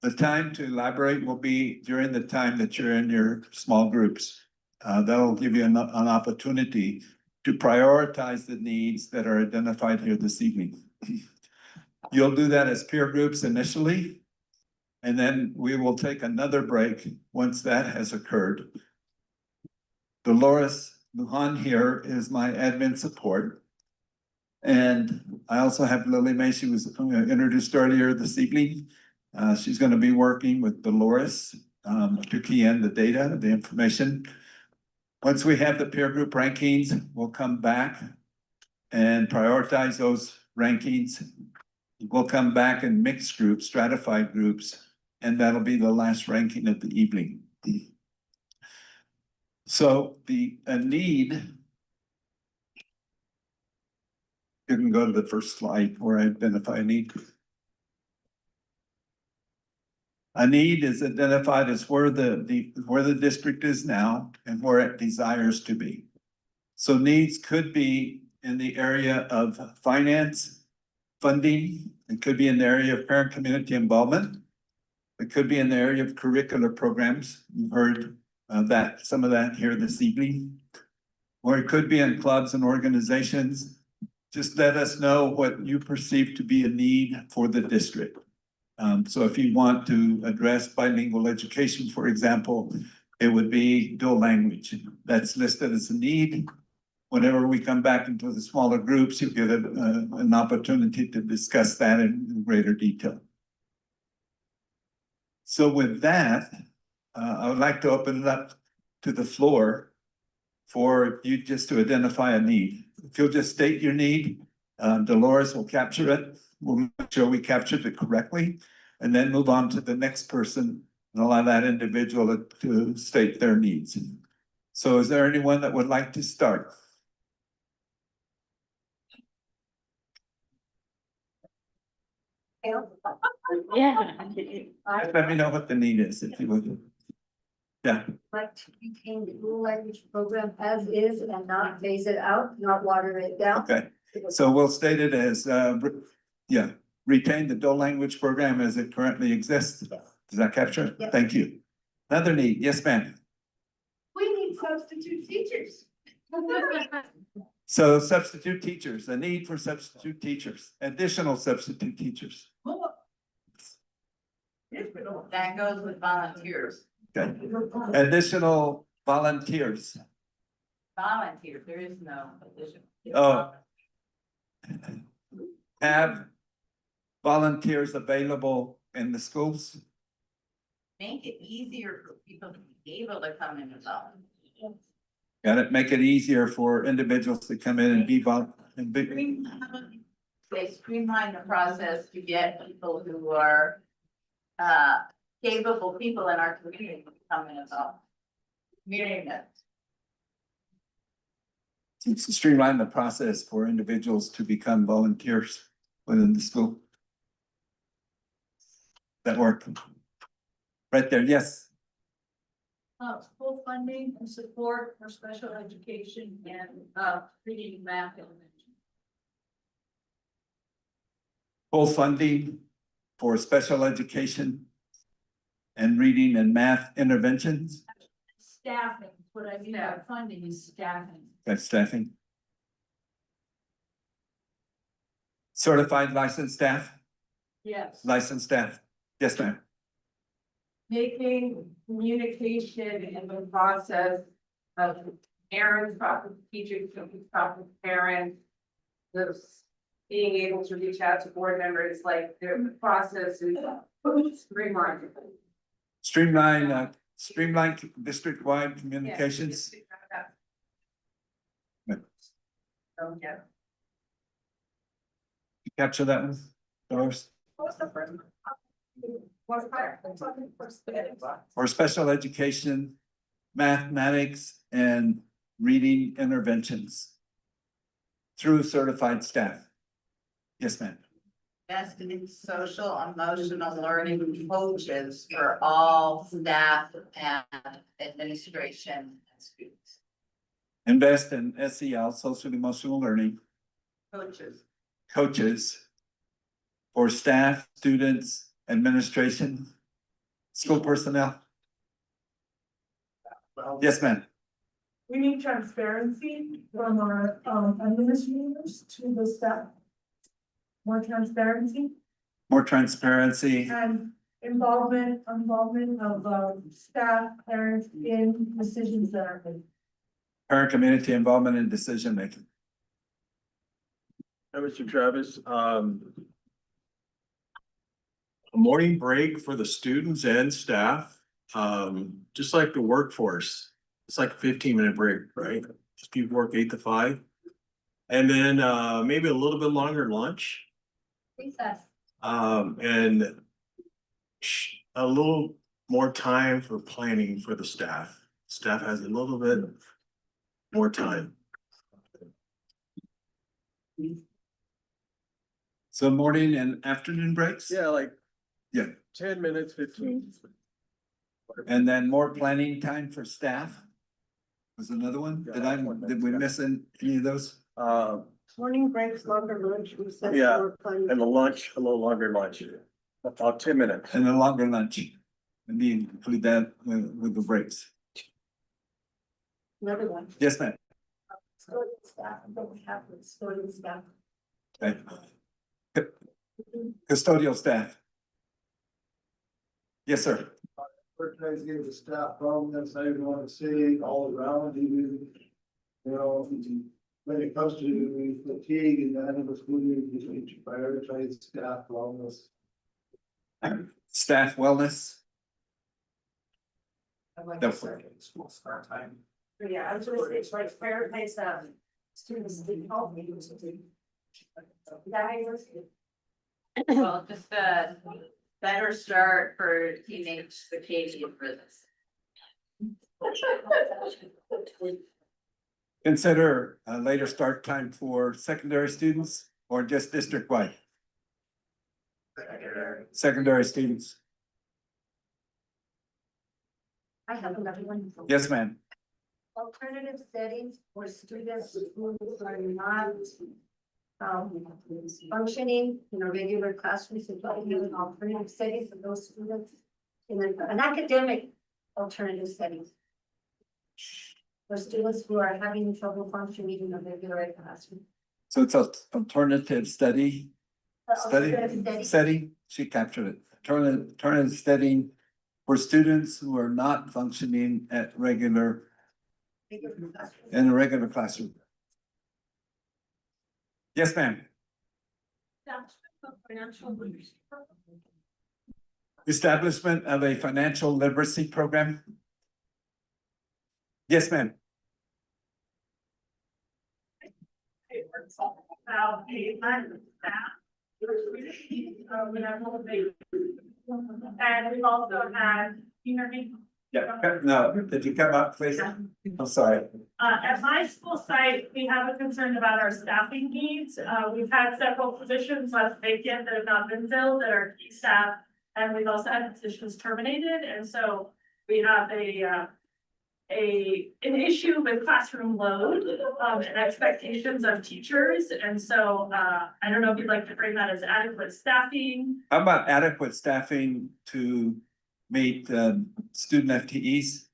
The time to elaborate will be during the time that you're in your small groups. That'll give you an opportunity to prioritize the needs that are identified here this evening. You'll do that as peer groups initially, and then we will take another break once that has occurred. Dolores Lujan here is my admin support. And I also have Lily May, she was introduced earlier this evening. She's gonna be working with Dolores to key in the data, the information. Once we have the peer group rankings, we'll come back and prioritize those rankings. We'll come back in mixed groups, stratified groups, and that'll be the last ranking of the evening. So a need, you can go to the first slide where I identify a need. A need is identified as where the district is now and where it desires to be. So needs could be in the area of finance, funding. It could be in the area of parent community involvement. It could be in the area of curricular programs. You heard some of that here this evening. Or it could be in clubs and organizations. Just let us know what you perceive to be a need for the district. So if you want to address bilingual education, for example, it would be dual language. That's listed as a need. Whenever we come back into the smaller groups, you get an opportunity to discuss that in greater detail. So with that, I would like to open it up to the floor for you just to identify a need. If you'll just state your need, Dolores will capture it. We'll make sure we captured it correctly, and then move on to the next person and allow that individual to state their needs. So is there anyone that would like to start? Yeah. Let me know what the need is, if you would. Yeah, Like to retain the dual language program as is and not phase it out, not water it down. okay. So we'll state it as, retain the dual language program as it currently exists. Does that capture it? Yes. Thank you. Another need, yes, ma'am. We need substitute teachers. So substitute teachers, a need for substitute teachers, additional substitute teachers. That goes with volunteers. Okay, additional volunteers. Volunteers, there is no addition. Oh. Have volunteers available in the schools? Make it easier for people to be able to come in and out. Got it, make it easier for individuals to come in and be They streamline the process to get people who are capable people in our community to come in and out. streamline the process for individuals to become volunteers within the school. That work? Right there, yes. School funding and support for special education and reading, math, elementary. full funding for special education and reading and math interventions. Staffing, what I mean by funding is staffing. That's staffing. Certified licensed staff, Yes. licensed staff. Yes, ma'am. Making communication in the process of parents, proper teachers, proper parents. Those being able to reach out to board members, like the process is streamlined. Streamline district-wide communications. So, yeah. Capture that one, Doris? What's the first? What's that? For special education, mathematics, and reading interventions through certified staff. Yes, ma'am. Invest in social emotional learning coaches for all staff and administration and students. Invest in SEL, social emotional learning coaches for staff, students, administration, school personnel. Yes, ma'am. We need transparency from our administrators to the staff. More transparency More transparency, and involvement of staff, parents in decisions that are made. parent community involvement in decision making. Hi, Mr. Travis, a morning break for the students and staff, just like the workforce. It's like a 15-minute break, right? Just people work 8 to 5. And then, maybe a little bit longer lunch. Recess. And a little more time for planning for the staff. Staff has a little bit more time. So morning and afternoon breaks? Yeah, like. Yeah. 10 minutes, 15. And then more planning time for staff? Was another one? Did we miss any of those? Morning breaks, longer lunch. Yeah, and the lunch, a little longer lunch, about 10 minutes. And a longer lunch? And we include that with the breaks? Another one. Yes, ma'am. Custodial staff, don't we have custodial staff? Okay. Custodial staff. Yes, sir. First guys give the staff problem, that's how you want to see all around you. You know, when it comes to fatigue and the end of the school year, you just need to prioritize staff wellness. Staff wellness. I like No. the second school start time. Yeah, I was gonna say, it's like prioritize students to help me. Well, just a better start for teenage circadian rhythms. Consider a later start time for secondary students or just district-wide? Secondary students. I have another one. Yes, ma'am. Alternative settings for students who are not functioning in a regular classroom, so probably an alternative setting for those students in an academic alternative setting. For students who are having trouble functioning in a regular classroom. So it's an alternative study Alternative setting. setting, she captured it. Alternative setting for students who are not functioning at in a regular classroom. Yes, ma'am. Establishment of a financial literacy program. Yes, ma'am. And we've also had, you hear me? Yeah, no, did you come up, please? I'm sorry. At my school site, we have a concern about our staffing needs. We've had several positions left vacant that have not been filled that are key staff. And we've also had positions terminated, and so we have a an issue with classroom load, and expectations of teachers. And so, I don't know if you'd like to bring that as adequate staffing. How about adequate staffing to meet student FTEs,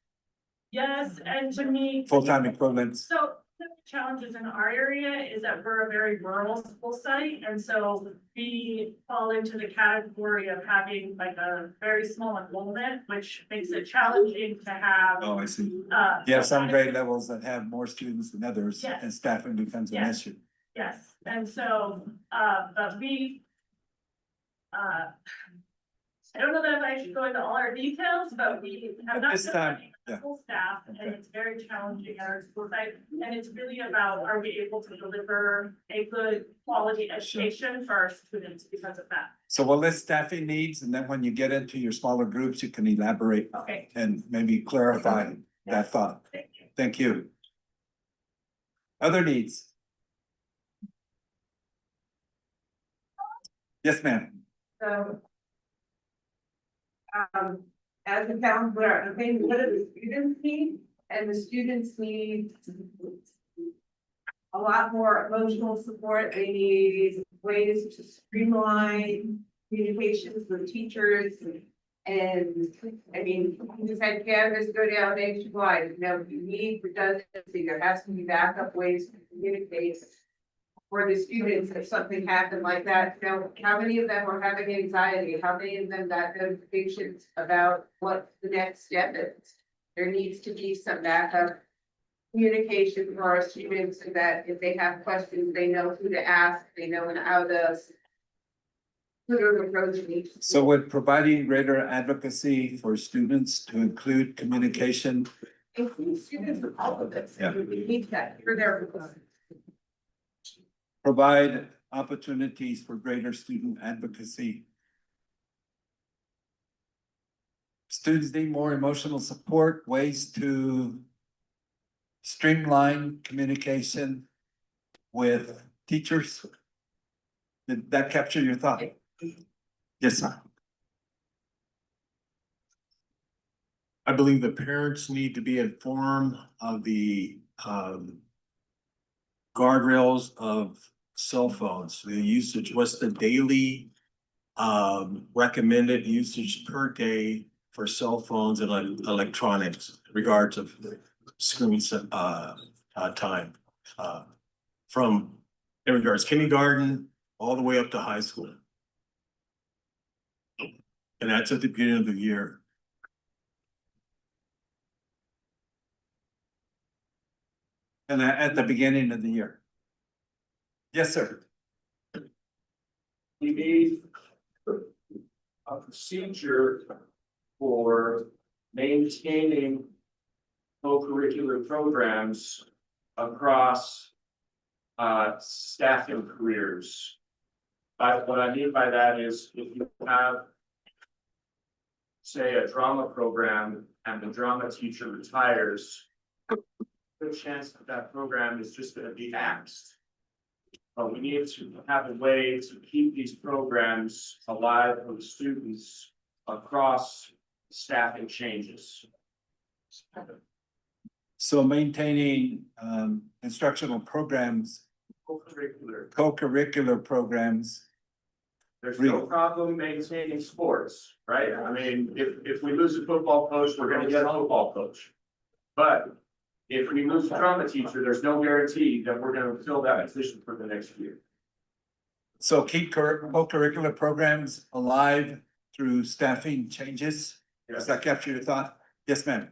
Yes, and to me. full-time equivalents? So the challenges in our area is that we're a very rural school site, and so we fall into the category of having like a very small enrollment, which makes it challenging to have. Oh, I see. Yeah, Some grade levels that have more students than others, Yes. and staffing becomes an Yes. issue. Yes, and so, but we. I don't know that I should go into all our details, but we have At not. this been time, running yeah. Full staff, and it's very challenging at our school site, and it's really about, are we able to deliver a good quality education for our students because of that? So we'll list staffing needs, and then when you get into your smaller groups, you can elaborate Okay, and maybe clarify that thought. thank you. Thank you. Other needs? Yes, ma'am. So. As a counselor, I'm thinking, what do the students need? And the students need. A lot more emotional support. They need ways to streamline communications with teachers. And, I mean, we just had Canvas go down nationwide, you know, you need redundancy, there has to be backup ways to communicate. For the students, if something happened like that, you know, how many of them are having anxiety, how many of them got notifications about what the next step is? There needs to be some backup communication for our students so that if they have questions, they know who to ask, they know how to. Who to approach each. So with providing greater advocacy for students to include communication, Include students with all of this, Yeah. we need that, you're there. provide opportunities for greater student advocacy. Students need more emotional support, ways to streamline communication with teachers. Did that capture your thought? Yes, sir. I believe the parents need to be informed of the guardrails of cell phones, the usage, what's the daily recommended usage per day for cell phones and electronics, regards of screen time. From in regards kindergarten all the way up to high school. And that's at the beginning of the year. And at the beginning of the year. Yes, sir. We need a procedure for maintaining co-curricular programs across staffing careers. What I mean by that is if you have, say, a drama program and the drama teacher retires, good chance that that program is just going to be axed. But we need to have a way to keep these programs alive for the students across staffing changes. So maintaining instructional programs, co-curricular programs. There's no problem maintaining sports, right? I mean, if we lose a football coach, we're gonna get a football coach. But if we lose a drama teacher, there's no guarantee that we're gonna fill that position for the next year. So keep co-curricular programs alive through staffing changes. Does that capture your thought? Yes, ma'am.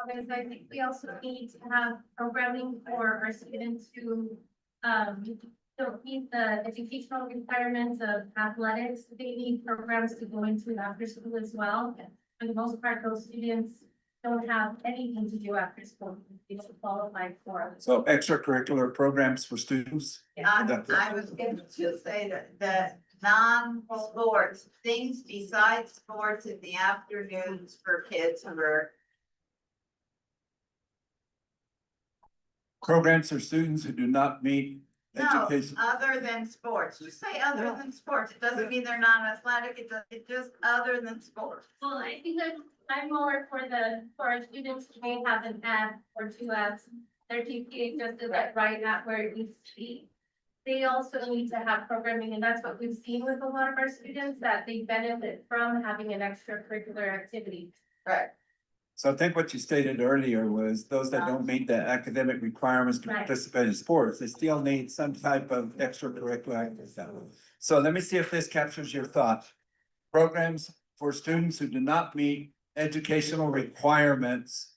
Okay, so I think we also need to have programming for our students who don't meet the educational requirements of athletics. They need programs to go into after school as well. For the most part, those students don't have anything to do after school. They should qualify for it. So extracurricular programs for students. I was going to say that non-sports, things besides sports in the afternoons for kids for. Programs for students who do not meet No, education. other than sports, just say other than sports, it doesn't mean they're not athletic, it's just other than sports. Well, I think that I'm more for our students who may have an F or two Fs, their GPA just isn't right at where it needs to be. They also need to have programming, and that's what we've seen with a lot of our students, that they benefit from having an extracurricular activity. Right. So I think what you stated earlier was those that don't meet the academic requirements to Right. participate in sports, they still need some type of extracurricular activity. So let me see if this captures your thought. Programs for students who do not meet educational requirements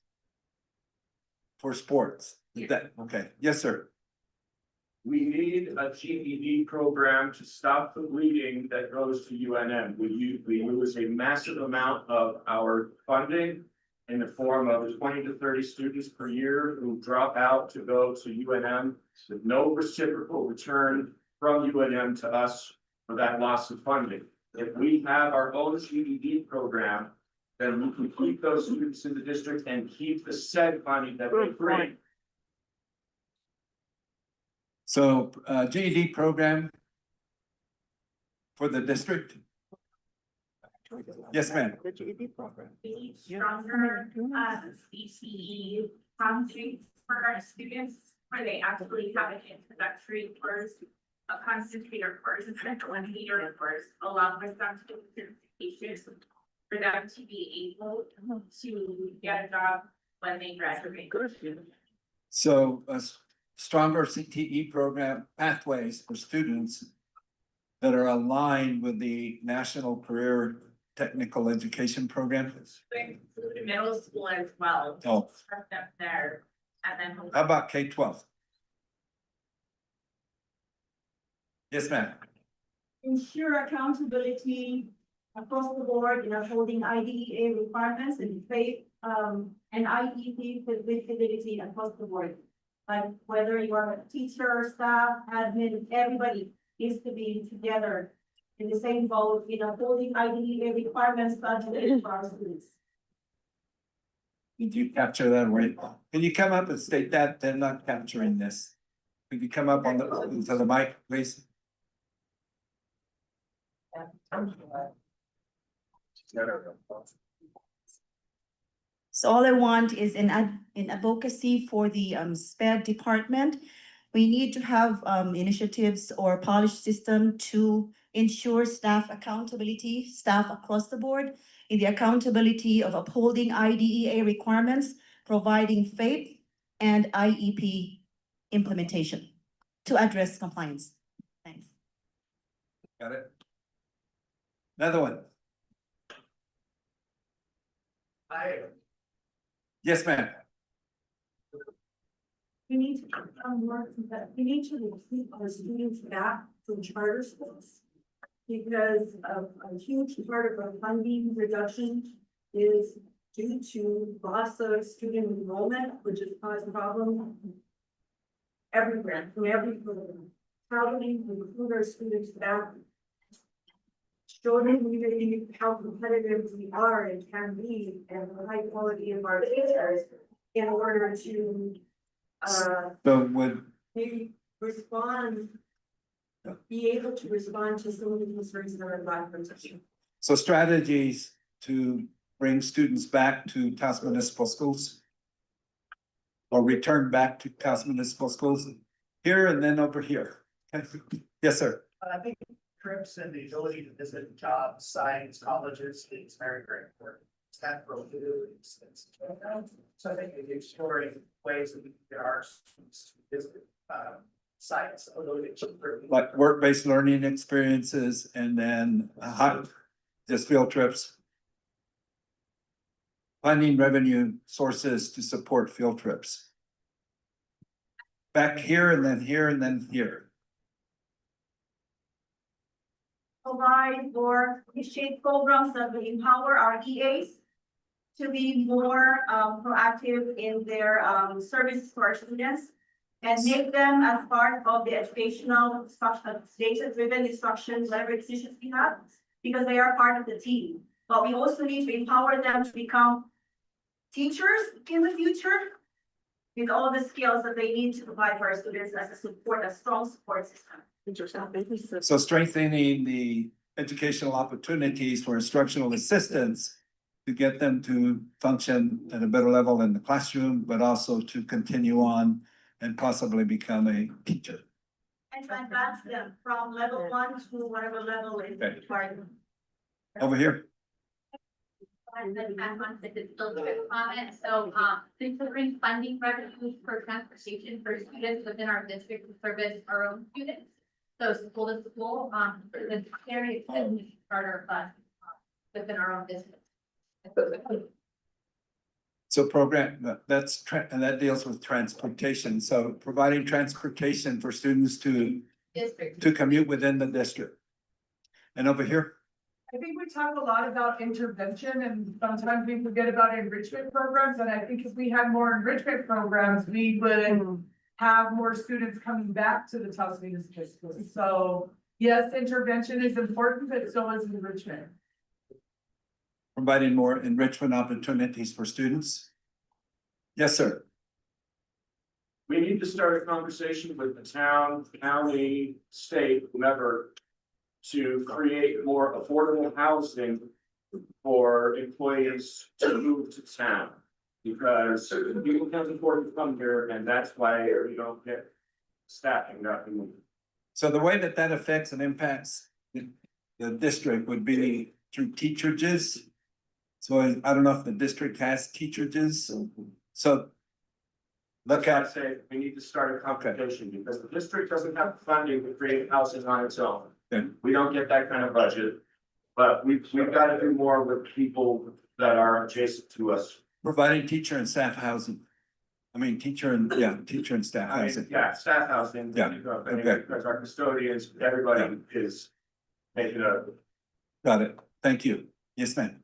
for sports. Is that, okay, yes, sir. We need a GED program to stop the bleeding that goes to UNM. We lose a massive amount of our funding in the form of 20 to 30 students per year who drop out to go to UNM with no reciprocal return from UNM to us for that loss of funding. If we have our own GED program, then we can keep those students in the district and keep the said money that they bring. So GED program for the district? Yes, ma'am. The GED program. We need stronger, CCE concrete for our students, where they actually have an introductory course, a concentrator course, instead of 1 year course, along with some certifications for them to be able to get a job when they graduate. So a stronger CTE program pathways for students that are aligned with the National Career Technical Education Program. They include middle school as well. Oh. Start them there, and then. How about K-12? Yes, ma'am. Ensure accountability across the board in upholding IDEA requirements and faith, and IEP visibility across the board. Like whether you are a teacher, staff, admin, everybody needs to be together in the same boat, in upholding IDEA requirements for our students. Did you capture that word? Can you come up and state that? They're not capturing this. Could you come up on to the mic, please? So all I want is in advocacy for the SPED department. We need to have initiatives or polished system to ensure staff accountability, staff across the board, in the accountability of upholding IDEA requirements, providing FAPE and IEP implementation to address compliance. Thanks. Got it? Another one. Yes, ma'am. We need to we need to recruit our students back from charter schools. Because a huge part of our funding reduction is due to loss of student enrollment, which has caused problems everywhere, from every program. How do we recruit our students back? Show them really how competitive we are and can be, and the high quality of our teachers in order to So would, maybe respond, be able to respond to some of the concerns that are about protection. so strategies to bring students back to Taos Municipal Schools? Or return back to Taos Municipal Schools here and then over here. Okay. Yes, sir. I think trips and the ability to visit jobs, sites, colleges is very, very important. It's that growth to do. So I think exploring ways that we can get our students to visit sites a little bit cheaper. Like work-based learning experiences and then just field trips. Finding revenue sources to support field trips. Back here and then here and then here. Provide or initiate programs that will empower our EAs to be more proactive in their services to our students. And make them as part of the educational instruction, data-driven instruction, whatever decisions we have, because they are part of the team. But we also need to empower them to become teachers in the future with all the skills that they need to provide for our students as a strong support system. So strengthening the educational opportunities for instructional assistants to get them to function at a better level in the classroom, but also to continue on and possibly become a teacher. And to advance them from level 1 to whatever level is Okay. required. Over here. Comment, so, considering funding revenues for transportation for students within our district to service our own students. So school to school, the very expensive charter bus within our own district. So and that deals with transportation. So providing transportation for students District. to commute within the district. And over here, I think we talk a lot about intervention and sometimes we forget about enrichment programs. And I think if we had more enrichment programs, we would have more students coming back to the Taos Municipal Schools. So yes, intervention is important, but so is enrichment. providing more enrichment opportunities for students. Yes, sir. We need to start a conversation with the town, county, state, whomever, to create more affordable housing for employees to move to town. Because people can't afford to come here, and that's why you don't get staffing that we need. So the way that affects and impacts the district would be through teacherages. So I don't know if the district has teacherages, so. Look That's why I at, say we need to start a conversation, because the district doesn't have funding to create housing on its own. Okay. We don't get that kind of budget, but we've got to do more with people that are adjacent to us. providing teacher and staff housing. I mean, teacher and staff I mean, housing. yeah, staff housing. Yeah, okay. Because our custodians, everybody is making a. Got it. Thank you. Yes, ma'am.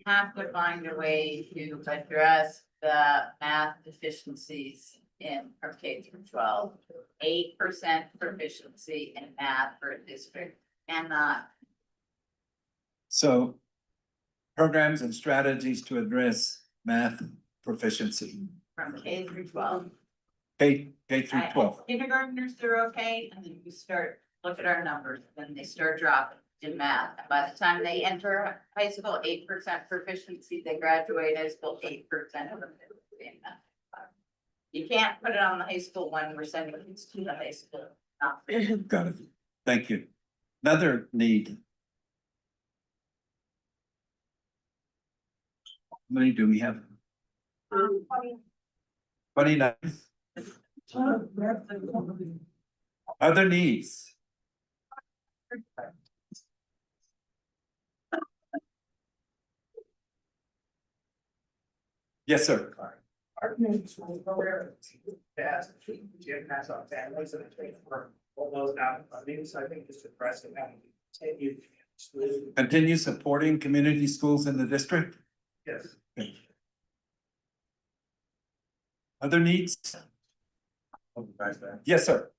Have to find a way to address the math deficiencies in our K through 12. 8% proficiency in math for a district cannot. So programs and strategies to address math proficiency, From K through 12. K through 12. Kindergartners, they're okay, and then we start, look at our numbers, then they start dropping in math. And by the time they enter high school, 8% proficiency, they graduate high school, 8% of them in math. You can't put it on the high school when we're sending kids to the high school. Got it. Thank you. Another need. How many do we have? 29. Other needs. Yes, sir. Our community school program, that's, Jim has on families and for all those out of funding, so I think just addressing that. Continue supporting community schools in the district. Yes. Other needs? Yes, sir.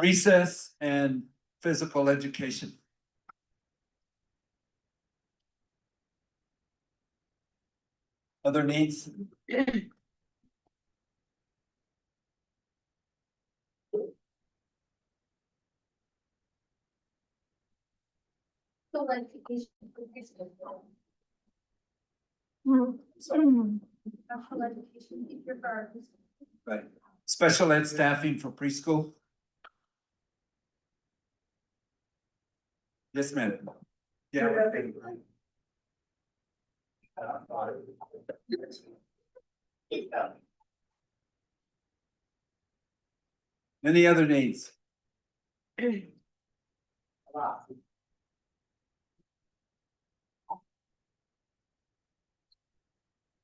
Recess and physical education. Other needs? So education for preschool. Special education teacher for our preschool. Right. Special ed staffing for preschool? Yes, ma'am. Yeah. Any other needs?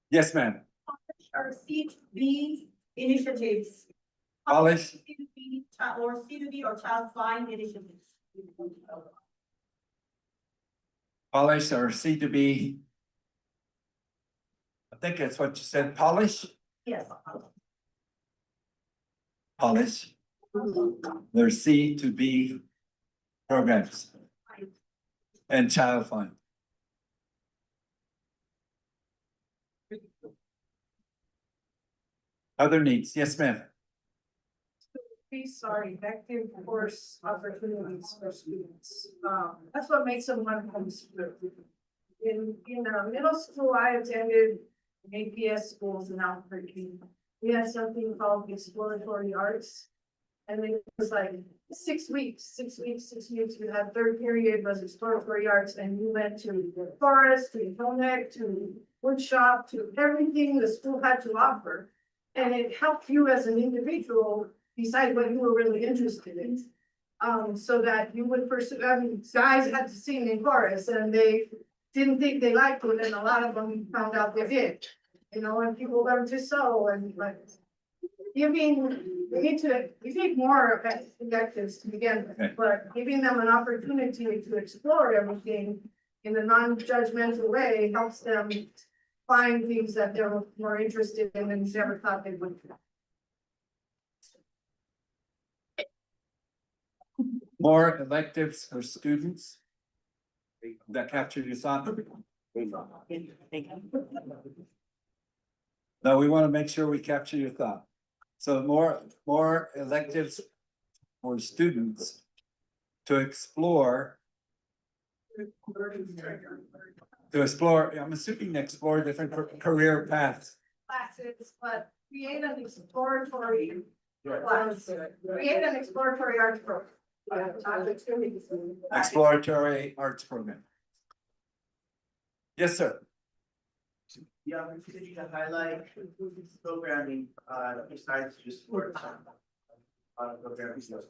Yes, ma'am. Or C2B initiatives. Polish? C2B or C2B or child find initiatives. Polish or C to B? I think that's what you said, polish? Yes. Polish. There's C to B programs. And child find. Other needs, yes, ma'am. These are effective course opportunities for students. That's what makes them want to come to school. In middle school, I attended APS schools in Albuquerque. We had something called exploratory arts. And it was like 6 weeks. We had third period was exploratory arts, and you went to the forest, to Hillneck, to woodshop, to everything the school had to offer. And it helped you as an individual decide what you were really interested in. So that you would pursue, I mean, guys had to sing in chorus and they didn't think they liked it, and a lot of them found out they did. You know, and people learned to sew and like. You need more electives to begin with, but giving them an opportunity to explore everything in a non-judgmental way helps them find things that they're more interested in and never thought they would. More electives for students. That captured your thought? No, we want to make sure we capture your thought. So more electives for students to explore. I'm assuming explore different career paths. Classes, but create an exploratory arts program. Exploratory arts program. Yes, sir. Yeah, I'm continuing to highlight programming, besides just sports. Programming stuff.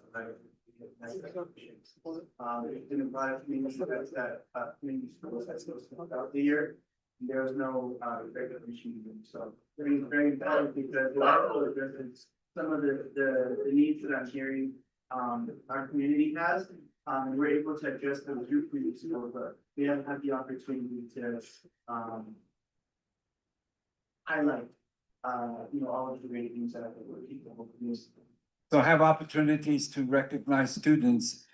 It's been a lot of community events that, community schools that's supposed to come out the year. There was no, regular machine, so very, very important because a lot of those residents, some of the needs that I'm hearing, our community has. And we're able to address those through community schools, but we haven't had the opportunity to, highlight, all of the great things that we're people use. So have opportunities to recognize students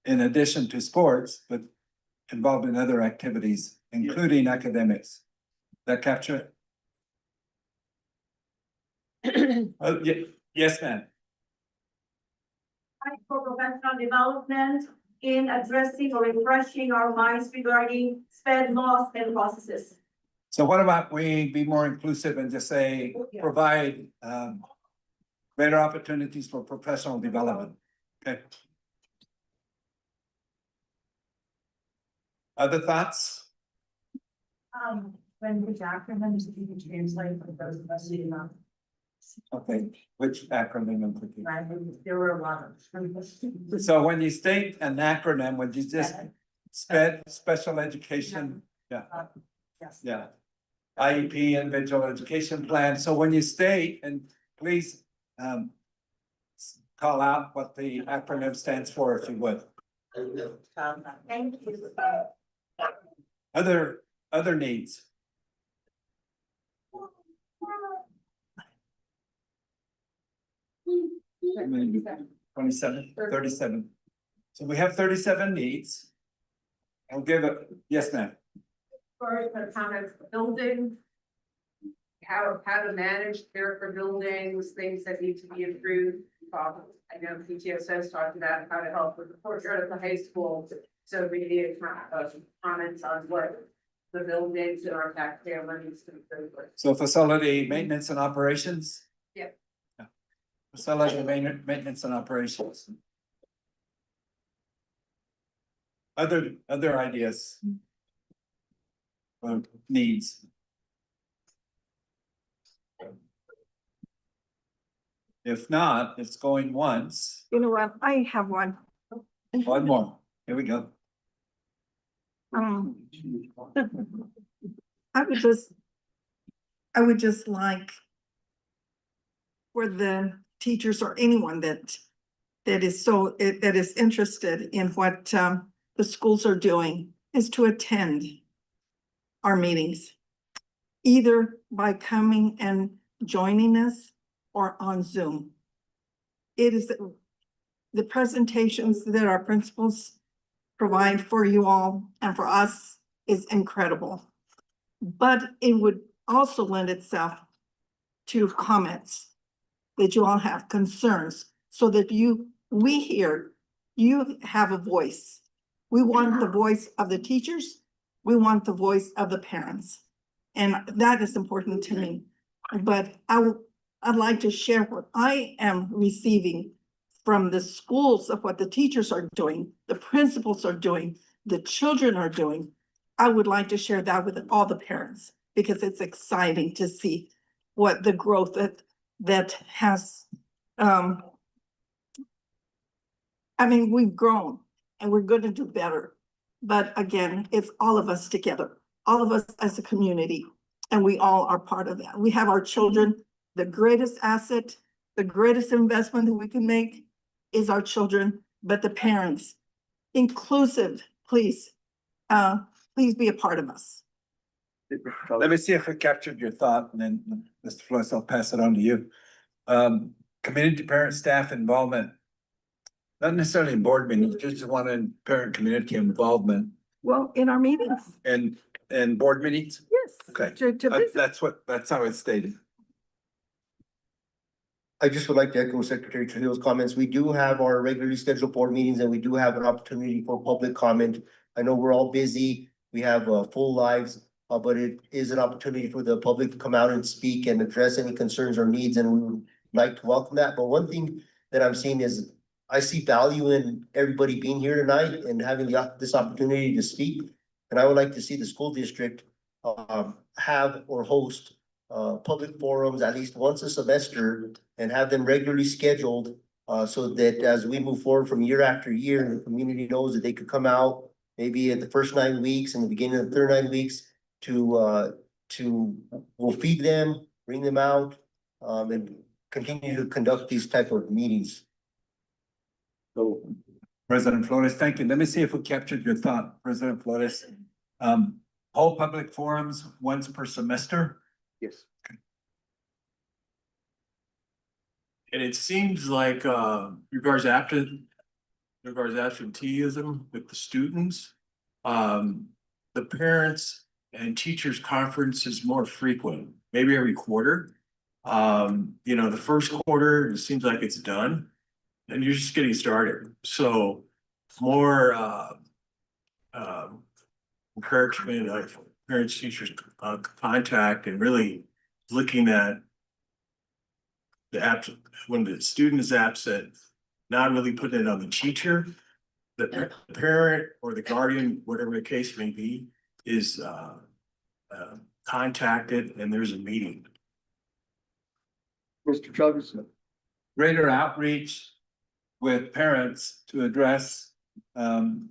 in addition to sports, but involved in other activities, including academics. That capture it? Yes, ma'am. For professional development in addressing or refreshing our minds regarding SPED laws and processes. So what about we be more inclusive and just say, provide greater opportunities for professional development? Okay. Other thoughts? When the acronyms, if you can translate for those of us who know. Okay, which acronym in particular? There were a lot of. So when you state an acronym, would you just special education? Yeah. Yes. Yeah. IEP, individual education plan. So when you state, and please call out what the acronym stands for, if you would. Thank you. Other needs. How many? 27, 37. So we have 37 needs. I'll give it, yes, ma'am. For the kind of building. How to manage care for buildings, things that need to be improved. I know PTSS talked about how to help with the courtyard of the high school. So we need comments on what the buildings and our taxpayer money is to improve. So facility maintenance and operations? Yep. Yeah. Facility maintenance and operations. Other ideas? Or needs? If not, it's going once. You know what? I have one. One more. Here we go. I would just like for the teachers or anyone that is interested in what the schools are doing is to attend our meetings, either by coming and joining us or on Zoom. It is the presentations that our principals provide for you all and for us is incredible. But it would also lend itself to comments that you all have, concerns, so that we hear, you have a voice. We want the voice of the teachers. We want the voice of the parents. And that is important to me. But I'd like to share what I am receiving from the schools of what the teachers are doing, the principals are doing, the children are doing. I would like to share that with all the parents because it's exciting to see what the growth that has, I mean, we've grown and we're going to do better. But again, it's all of us together, all of us as a community, and we all are part of that. We have our children. The greatest asset, the greatest investment that we can make is our children, but the parents, inclusive, please, please be a part of us. Let me see if I captured your thought, and then, Mr. Flores, I'll pass it on to you. Community parent staff involvement. Not necessarily in board meetings, just wanted parent community involvement Well, in our meetings, and board meetings. yes. Okay. To visit. That's how it's stated. I just would like to echo Secretary Trujillo's comments. We do have our regularly scheduled board meetings and we do have an opportunity for public comment. I know we're all busy. We have full lives, but it is an opportunity for the public to come out and speak and address any concerns or needs, and we would like to welcome that. But one thing that I'm seeing is I see value in everybody being here tonight and having this opportunity to speak. And I would like to see the school district have or host public forums at least once a semester and have them regularly scheduled so that as we move forward from year after year, the community knows that they could come out maybe at the first 9 weeks and the beginning of the third 9 weeks we'll feed them, bring them out, and continue to conduct these type of meetings. So, President Flores, thank you. Let me see if we captured your thought, President Flores. All public forums once per semester. Yes. And it seems like regards absenteeism with the students, the parents and teachers conference is more frequent, maybe every quarter. You know, the first quarter, it seems like it's done and you're just getting started. So more encouragement of parents, teachers contact and really looking at when the student is absent, not really putting it on the teacher. The parent or the guardian, whatever the case may be, is contacted and there's a meeting. Mr. Travis. Greater outreach with parents to address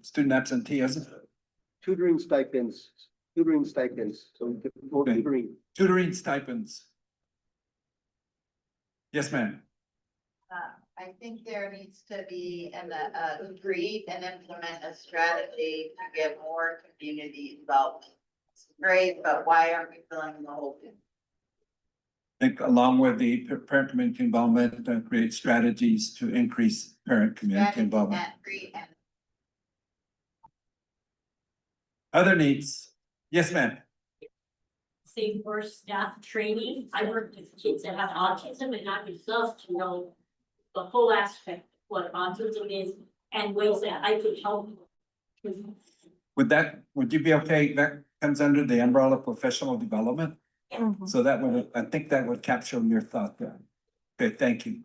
student absenteeism. Tutoring stipends, so more Okay. tutoring. Tutoring stipends. Yes, ma'am. I think there needs to be an agreed and implement a strategy to get more community involvement. It's great, but why aren't we filling the whole thing? I think along with the parent community involvement, create strategies to increase parent community involvement. Other needs? Yes, ma'am. Say for staff training, I work with kids that have autism and I would love to know the whole aspect, of what autism is and ways that I could help. Would you be okay? That comes under the umbrella of professional development. So that would, I think that would capture your thought there. Okay, thank you.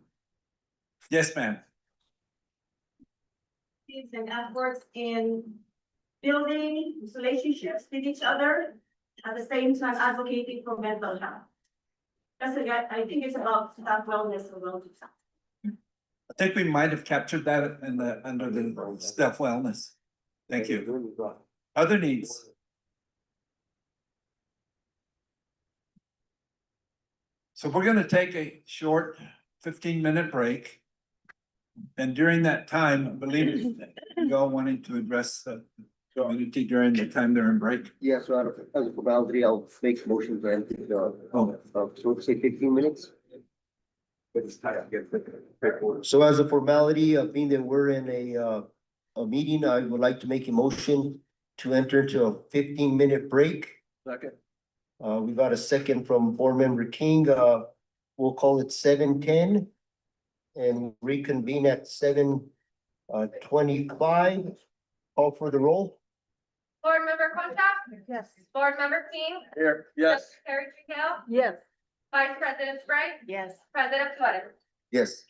Yes, ma'am. And efforts in building relationships with each other, at the same time advocating for mental health. That's again, I think it's about staff wellness and well-being. I think we might have captured that in under the staff wellness. Thank you. Other needs? So we're gonna take a short 15-minute break. And during that time, I believe you all wanting to address the community during the time they're in break. Yeah, so as a formality, I'll make motions and so say 15 minutes. So as a formality, being that we're in a meeting, I would like to make a motion to enter into a 15-minute break. Second. We got a second from board member King. We'll call it 7:10. and reconvene at 7:25. Call for the roll. Board Member Concha? Yes. Board Member King? Here, yes. Secretary Trekell? Yes. Vice President Spright? Yes. President Suarez? Yes.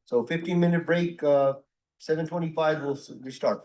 So 15-minute break, 7:25 will restart.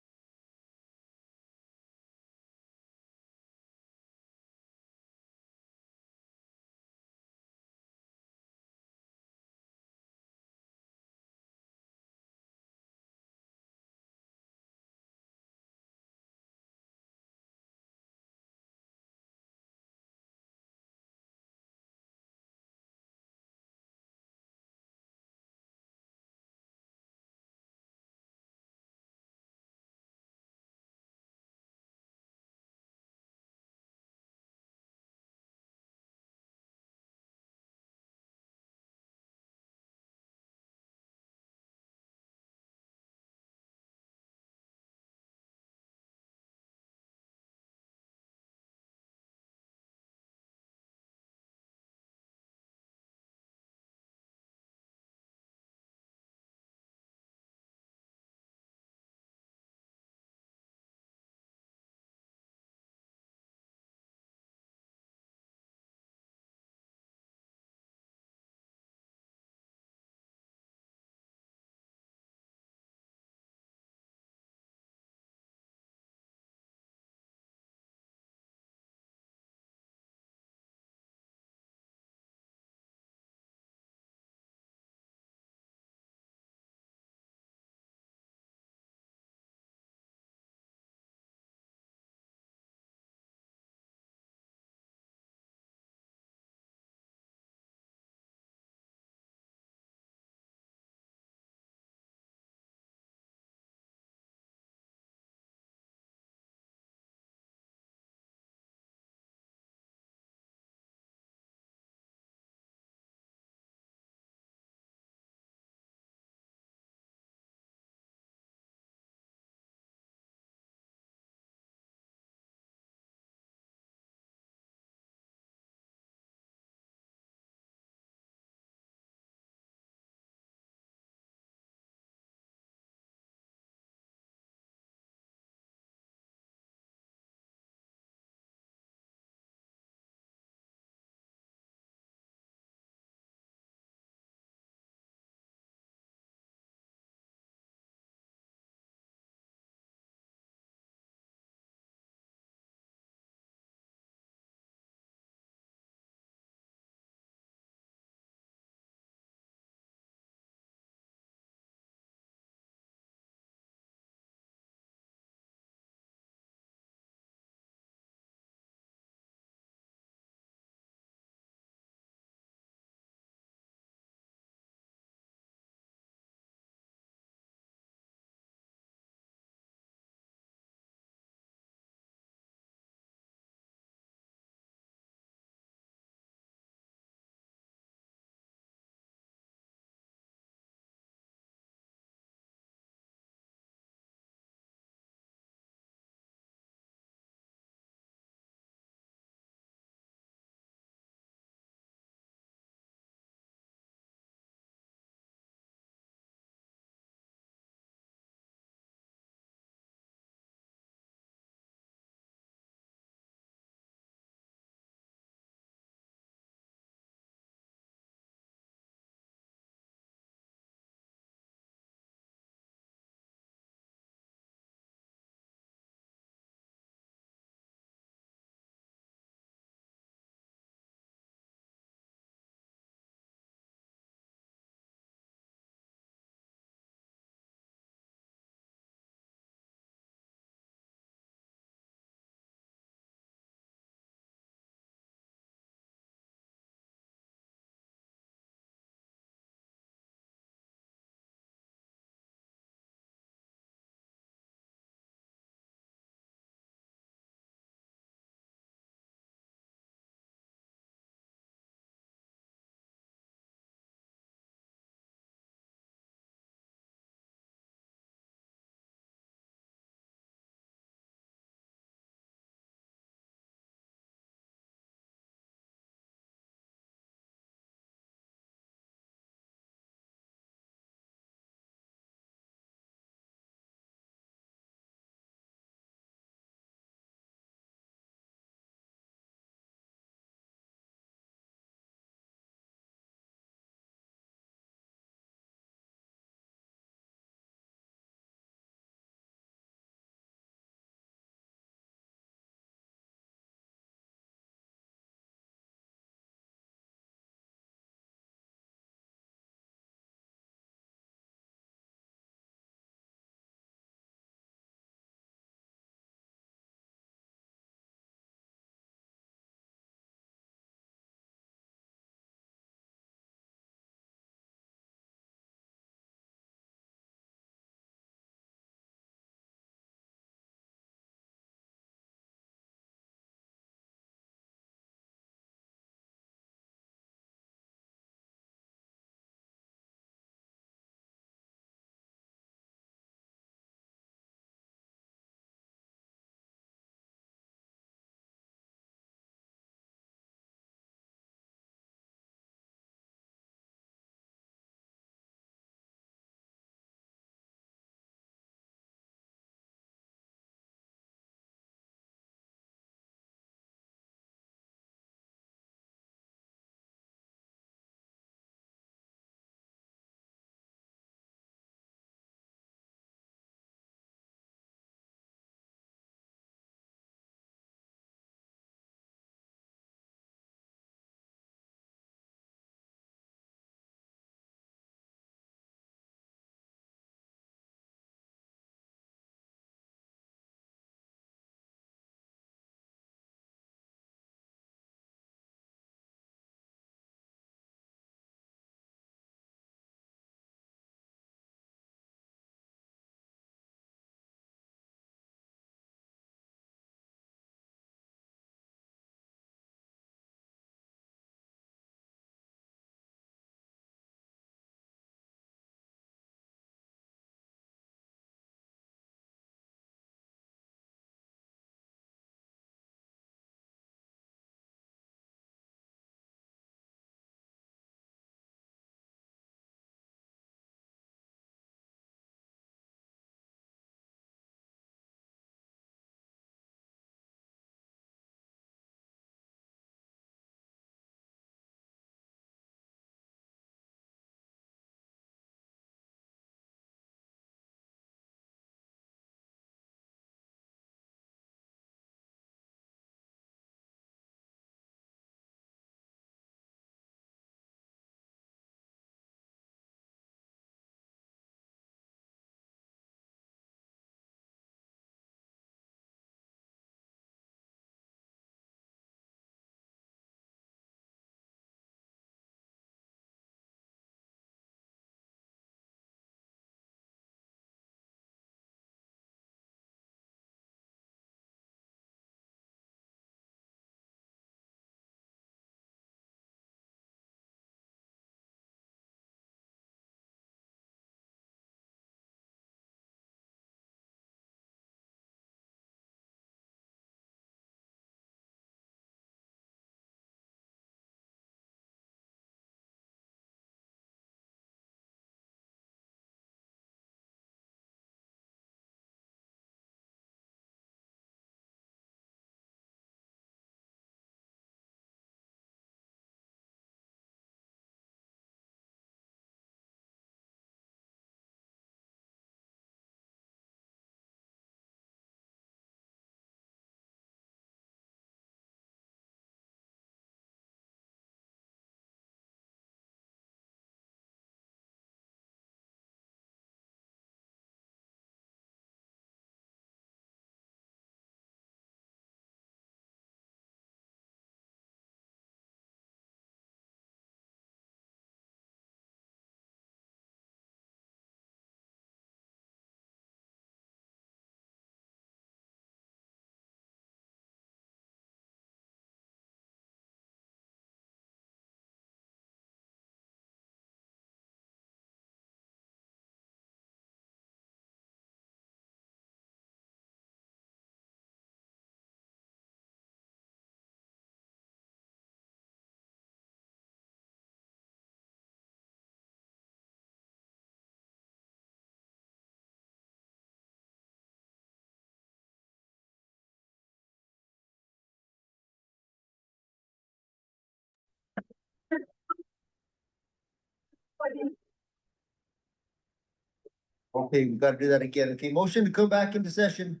Okay, we gotta do that again. Okay, motion to come back into session.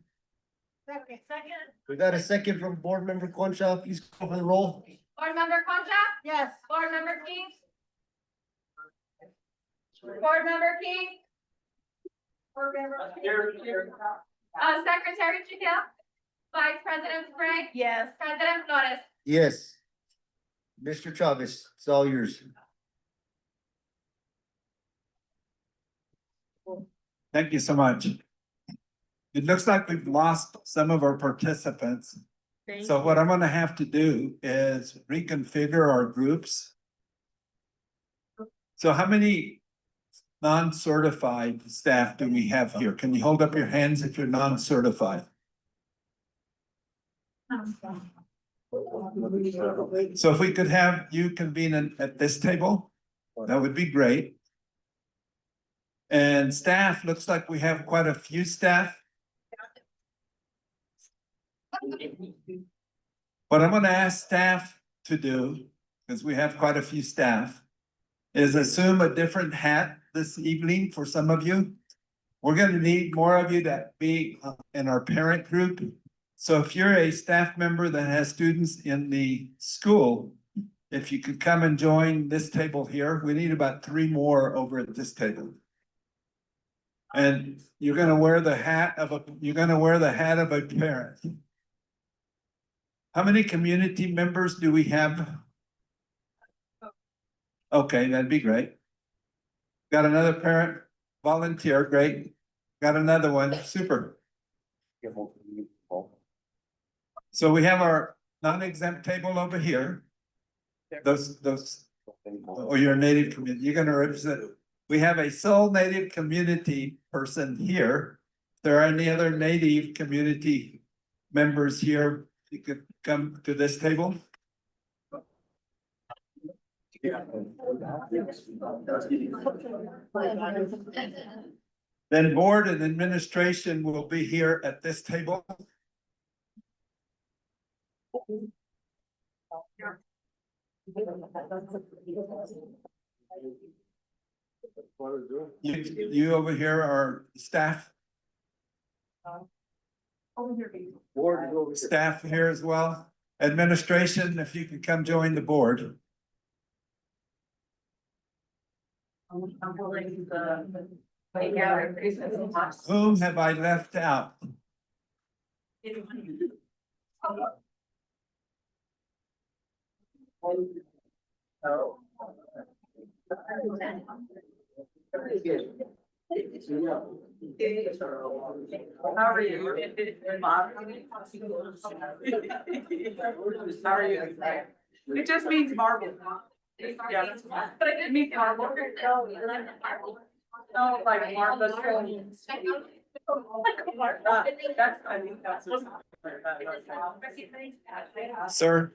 Second. We got a second from board member Concha. Please call the roll. Board member Concha? Yes. Board member King? Board member King? Board member. Secretary Trillo? Vice President Sprague? Yes. President Flores? Yes. Mr. Chavez, it's all yours. Thank you so much. It looks like we've lost some of our participants. So what I'm gonna have to do is reconfigure our groups. So how many non-certified staff do we have here? Can you hold up your hands if you're non-certified? So if we could have you convene at this table, that would be great. And staff, looks like we have quite a few staff. What I'm gonna ask staff to do, because we have quite a few staff, is assume a different hat this evening for some of you. We're gonna need more of you to be in our parent group. So if you're a staff member that has students in the school, if you could come and join this table here, we need about 3 more over at this table. And you're gonna wear the hat of a parent. How many community members do we have? Okay, that'd be great. Got another parent volunteer, great. Got another one, super. So we have our non-exempt table over here. Those, or your native community, you're gonna represent. We have a sole native community person here. If there are any other native community members here, you could come to this table. Then board and administration will be here at this table. You over here are staff. Staff here as well. Administration, if you could come join the board. Whom have I left out? How are you? It just means marble. Yeah, but it didn't mean marble. No, like marble. That's, I mean, that's. Sir.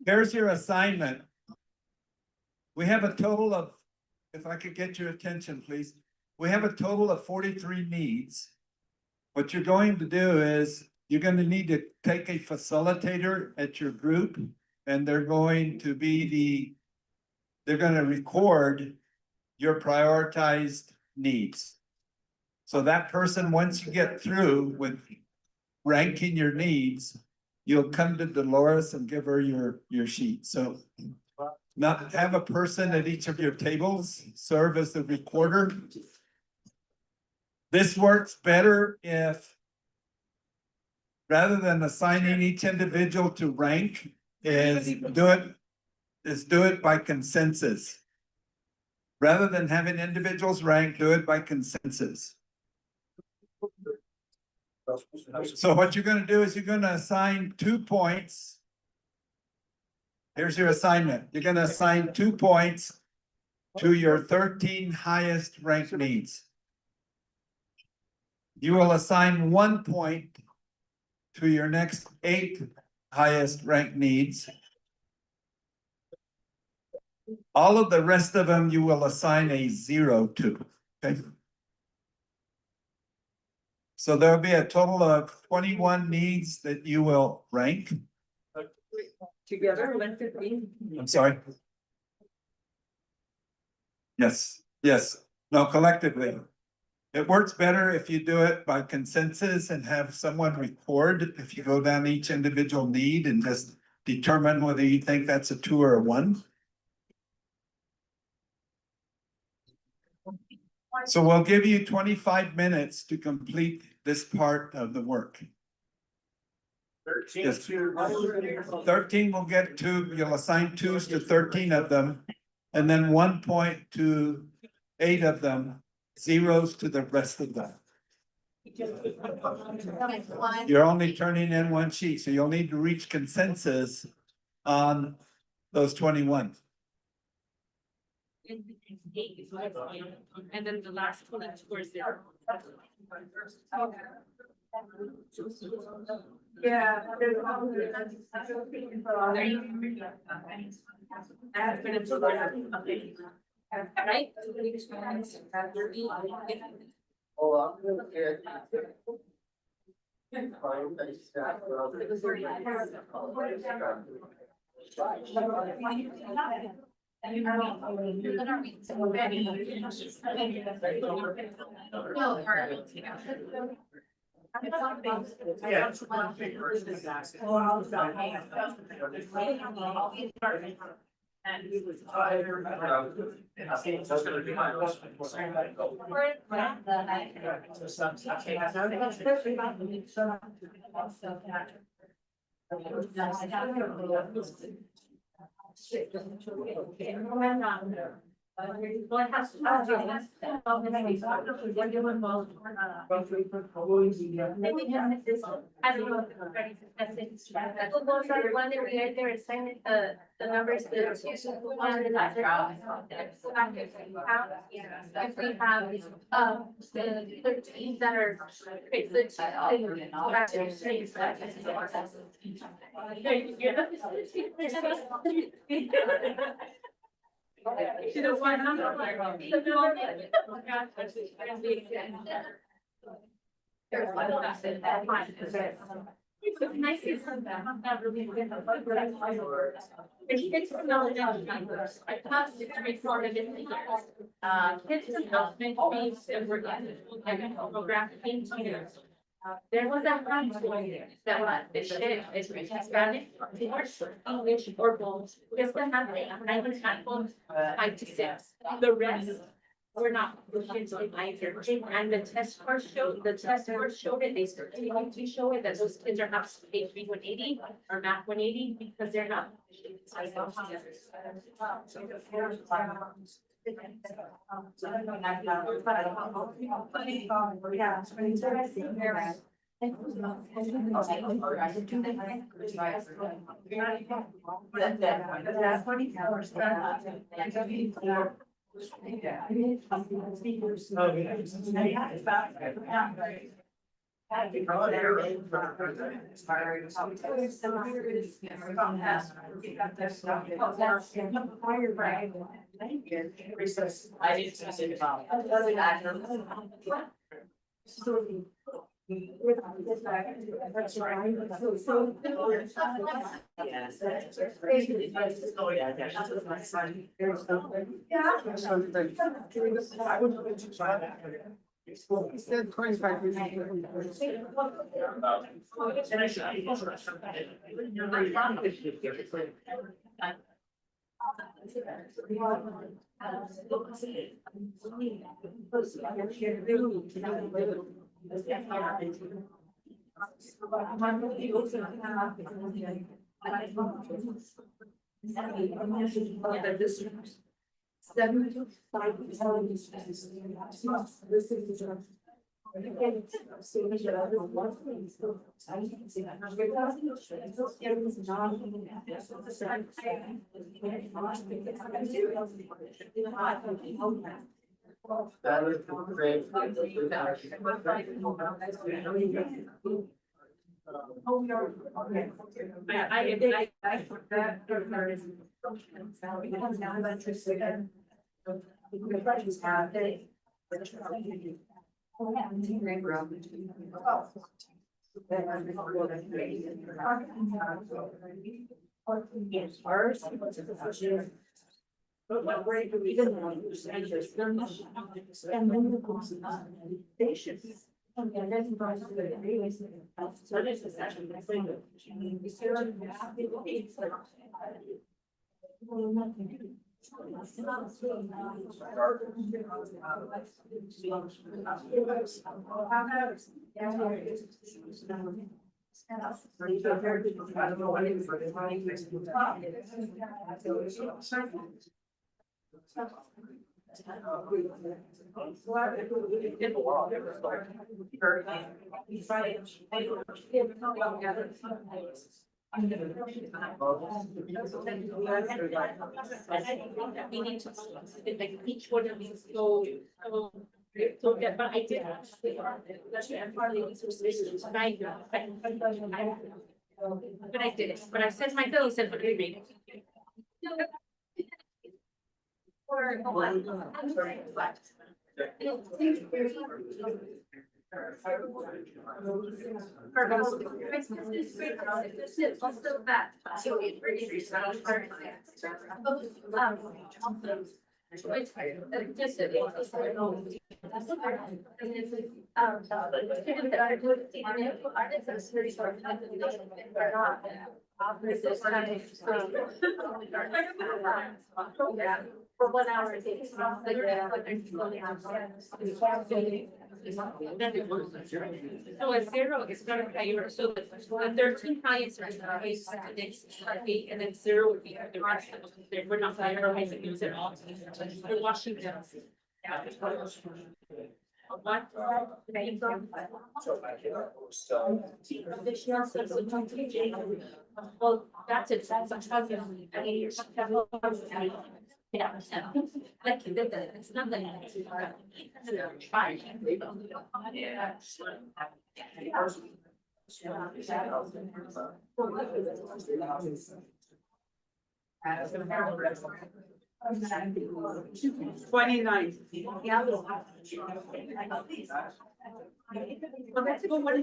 Here's your assignment. We have a total of, if I could get your attention, please. We have a total of 43 needs. What you're going to do is you're going to need to take a facilitator at your group, and they're going to record your prioritized needs. So that person, once you get through with ranking your needs, you'll come to Dolores and give her your sheet. So not have a person at each of your tables serve as the recorder. This works better if, rather than assigning each individual to rank, is do it by consensus. Rather than having individuals rank, do it by consensus. So what you're gonna do is you're gonna assign 2 points. Here's your assignment. You're gonna assign 2 points to your 13 highest ranked needs. You will assign 1 point to your next 8 highest ranked needs. All of the rest of them you will assign a 0 to, okay? So there'll be a total of 21 needs that you will rank. Together, 115. I'm sorry. Yes, yes, no, collectively. It works better if you do it by consensus and have someone record, if you go down each individual need and just determine whether you think that's a 2 or a 1. So we'll give you 25 minutes to complete this part of the work. 13. Yes. 13 will get 2, you'll assign 2s to 13 of them, and then 1 point to 8 of them, 0s to the rest of them. You're only turning in 1 sheet, so you'll need to reach consensus on those 21. And then the last 22 are 0. Yeah. Right? The numbers, the one is that if we have, the 13 that are. Kids from elementary that were in the school technical program came to us. There was a handful that was the shit is Hispanic, English, or both. Just the handful, 5 to 6. The rest were not the kids in either. And the test score showed it, they continued to show it that those kids are not AP 180 or Math 180 because they're not. He said 25%. That is great. Yes, first. But what grade do we? And then the course. They should. And then. So this is actually my thing. We need to, like, each one of these go, so that, but I did actually, I'm partly resources, but I did it, but I said my bill said, what do you mean? For 1 hour, it's not like so a zero is not a priority, so the 13 clients are the next and then zero would be the rest of them. We're not prioritizing those at all. We're watching them. What? Well, that's it. Yeah, like it's not like. Twenty-nine. Yeah. Well, that's a good one.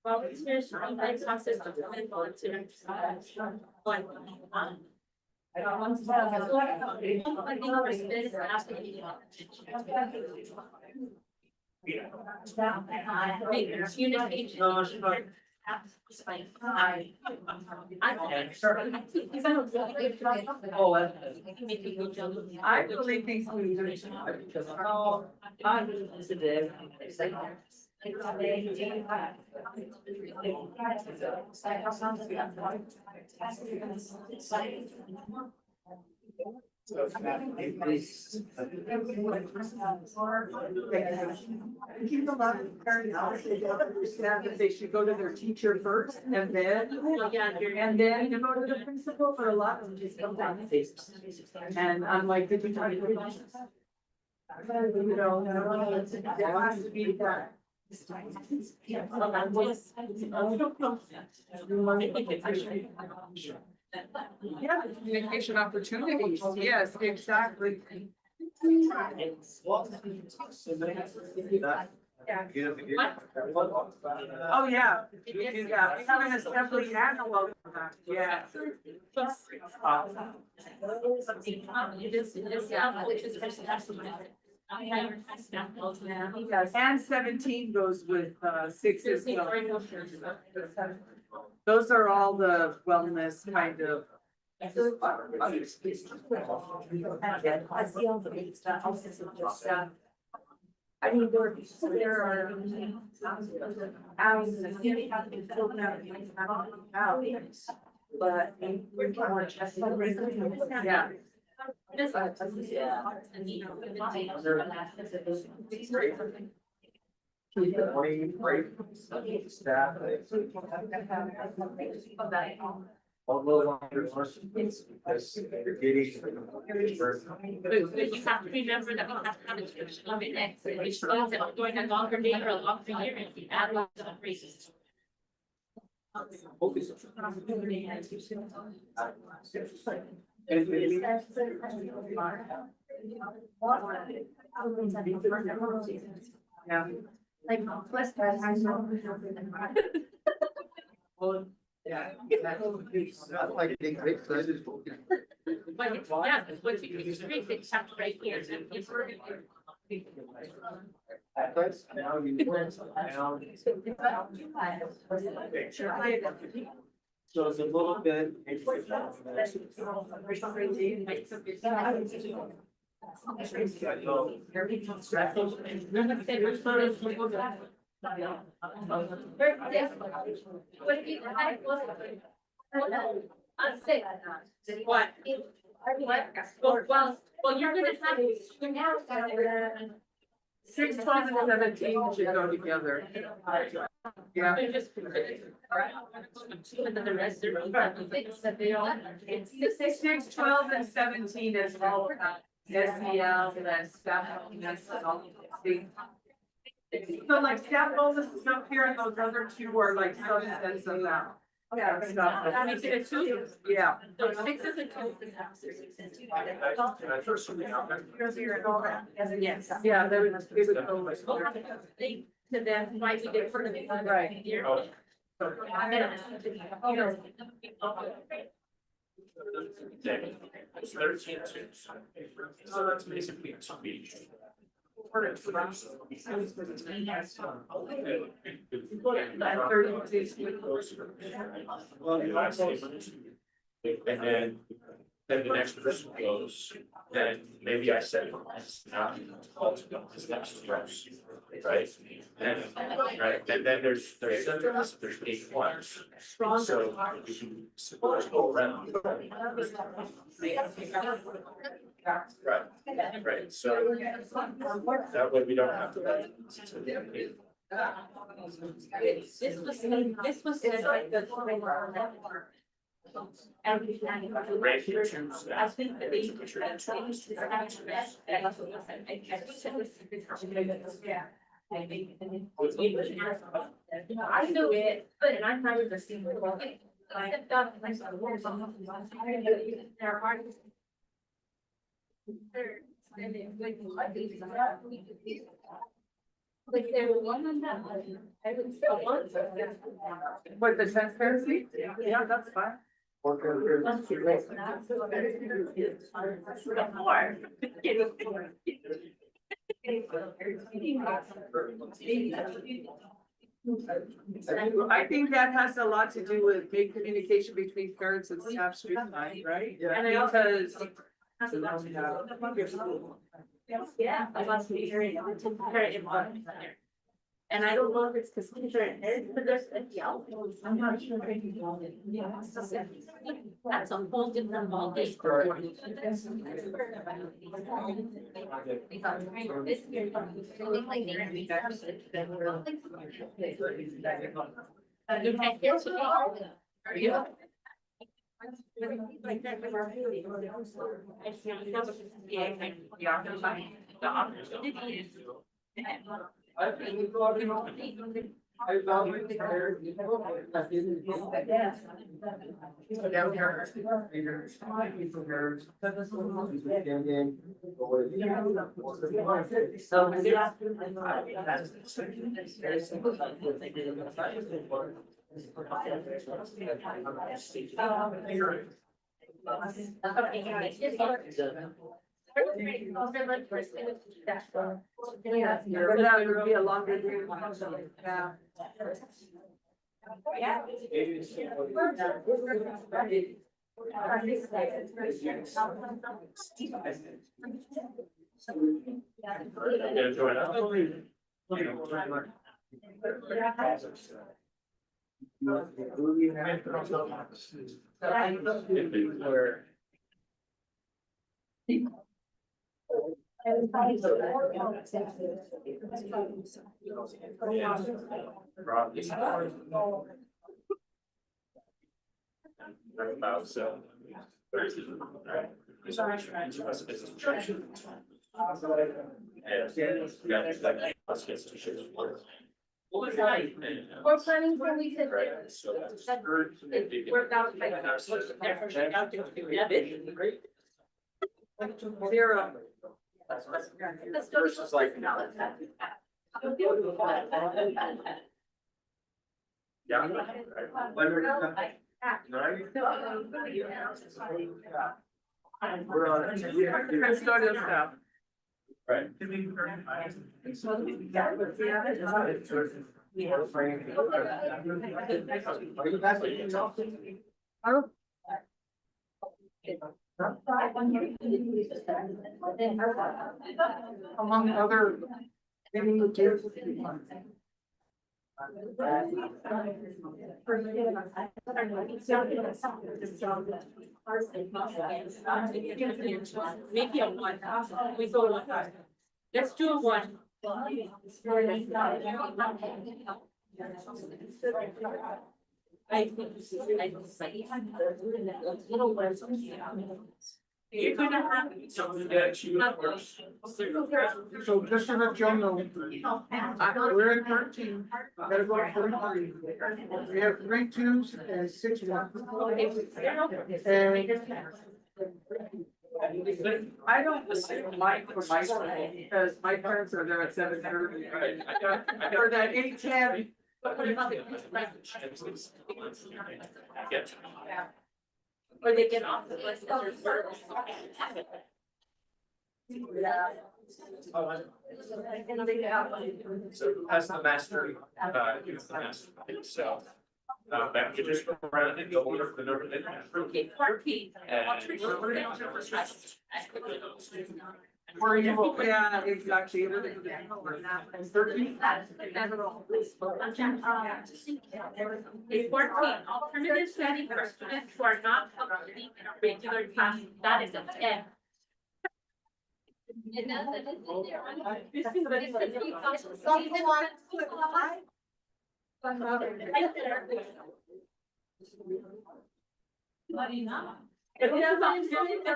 Well, it's finished, I processed the volunteer. I really think we do. I'm sensitive. Keep a lot of parents understand that they should go to their teacher first and then go to the principal, but a lot of them just come down. And I'm like, did you try to? You know, there has to be that. Yeah, communication opportunities, yes, exactly. Oh, yeah, we do that. We have an assembly annual. Yeah. And 17 goes with 6 as well. Those are all the wellness kind of. I see all the big stuff. I mean, there are. But. Yeah. Although. But you have to remember that we have to have a description of it next, which means that we're going a longer day or a longer year if you add lots of raises. Yeah. Like, West Side High School. Yeah. That's like big great sizes. But it's, yeah, it's what you can read, it's have to right here. So if we're So it's a little bit. What? Well, you're gonna have. You're now. 6, 12, and 17 should go together. Yeah. They're just. And then the rest are things that they all. 6, 12, and 17 is all SEL, and staff, that's all. So like staff bonus is up here and those other two are like substance of that. Yeah. I mean, it's two. Yeah. So 6 is a two. Yes. Yeah, they would go with. To them, why we did for the. Right. So that's basically a speech. And then the next person goes, then maybe I said, right? And then there's centers, there's 8 ones. So you can suppose go around. Right, so that way we don't have to. This was said like the. I think that they. I know it, but I'm not even seeing it. I stepped up and I saw the words on their heart. Like there were one on that one. I would still want to. What, the transparency? Yeah, that's fine. I think that has a lot to do with big communication between parents and staff streamline, right? Yeah. And because. Yeah, I must be very important there. And I don't know if it's because kids are in, but there's a yell. I'm not sure. That's a whole different ballgame. You can't get to me. Are you? The opportunity That would be a longer period. Yeah. About so. We're planning for we could. Worked out. Zero. Versus like. Yeah. We're on. Custodial staff. Right. Among other. Maybe a one, we go like that. Let's do a one. You're gonna have. So just to let y'all know, we're at 13, gotta go to 43. We have 3 twos and 6 ones. I don't assume Mike for my school, because my parents are there at 7:30. For that 8:10. Or they get off the bus. So as the master, use the master, so. That you just go around and go over the number that. Okay, 14. Where are you? Yeah, exactly. And 13. It's 14, alternative study for students who are not completing in a regular class, that is a 10.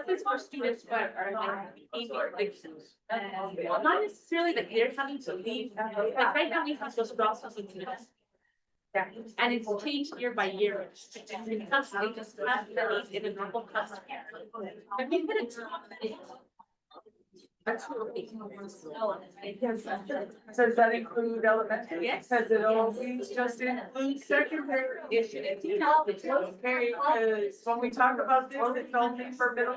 It's for students, but are like, well, not necessarily that they're having to leave, like right now we have those processes. Yeah, and it's changed year by year. Because they just have those in a normal customer. If we put it. Does that include elementary? Yes. Does it always just include secondary? Okay, because when we talk about this, it's only for middle.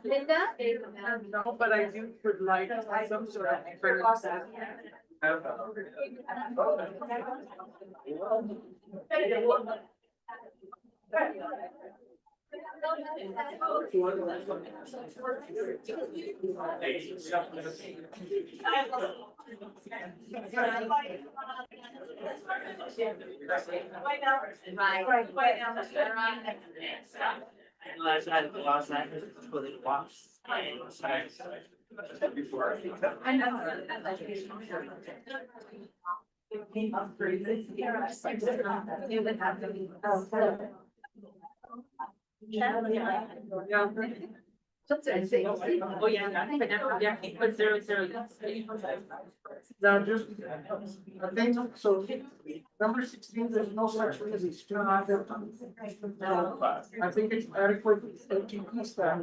Linda? No, but I do would like some sort of process. Oh, yeah, but 0, 0. Now, just, I think, so, number 16, there's no such thing as a student. I think it's adequate, 13 staff.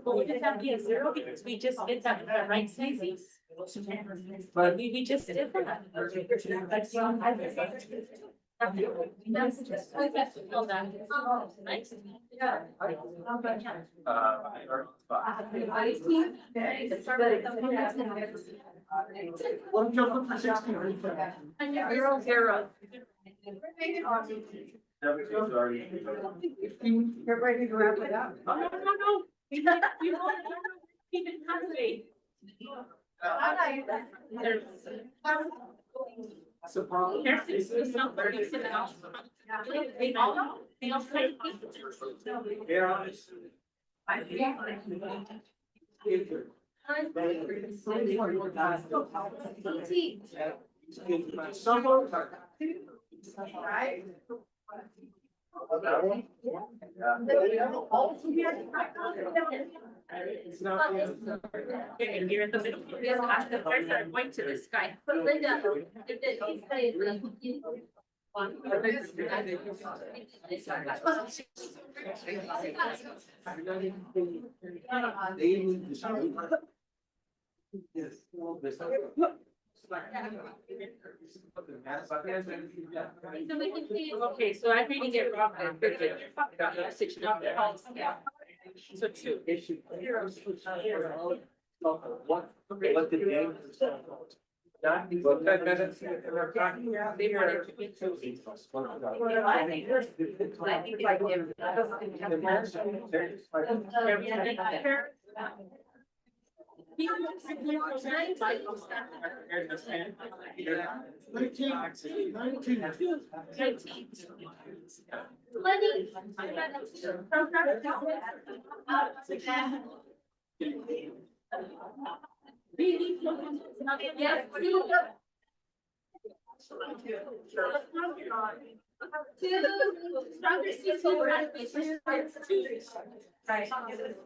But we didn't have to be a 0 because we just did that with the right sizing. But we just did that. That's nice. Yeah. One jump for 16. You're on 0. Get ready to wrap it up. No. You don't even have to be. There's no 36 hours. They all say. And you're in the middle. I'm the first that point to this guy. But Linda, okay, so I'm reading it wrong. So two. What did they?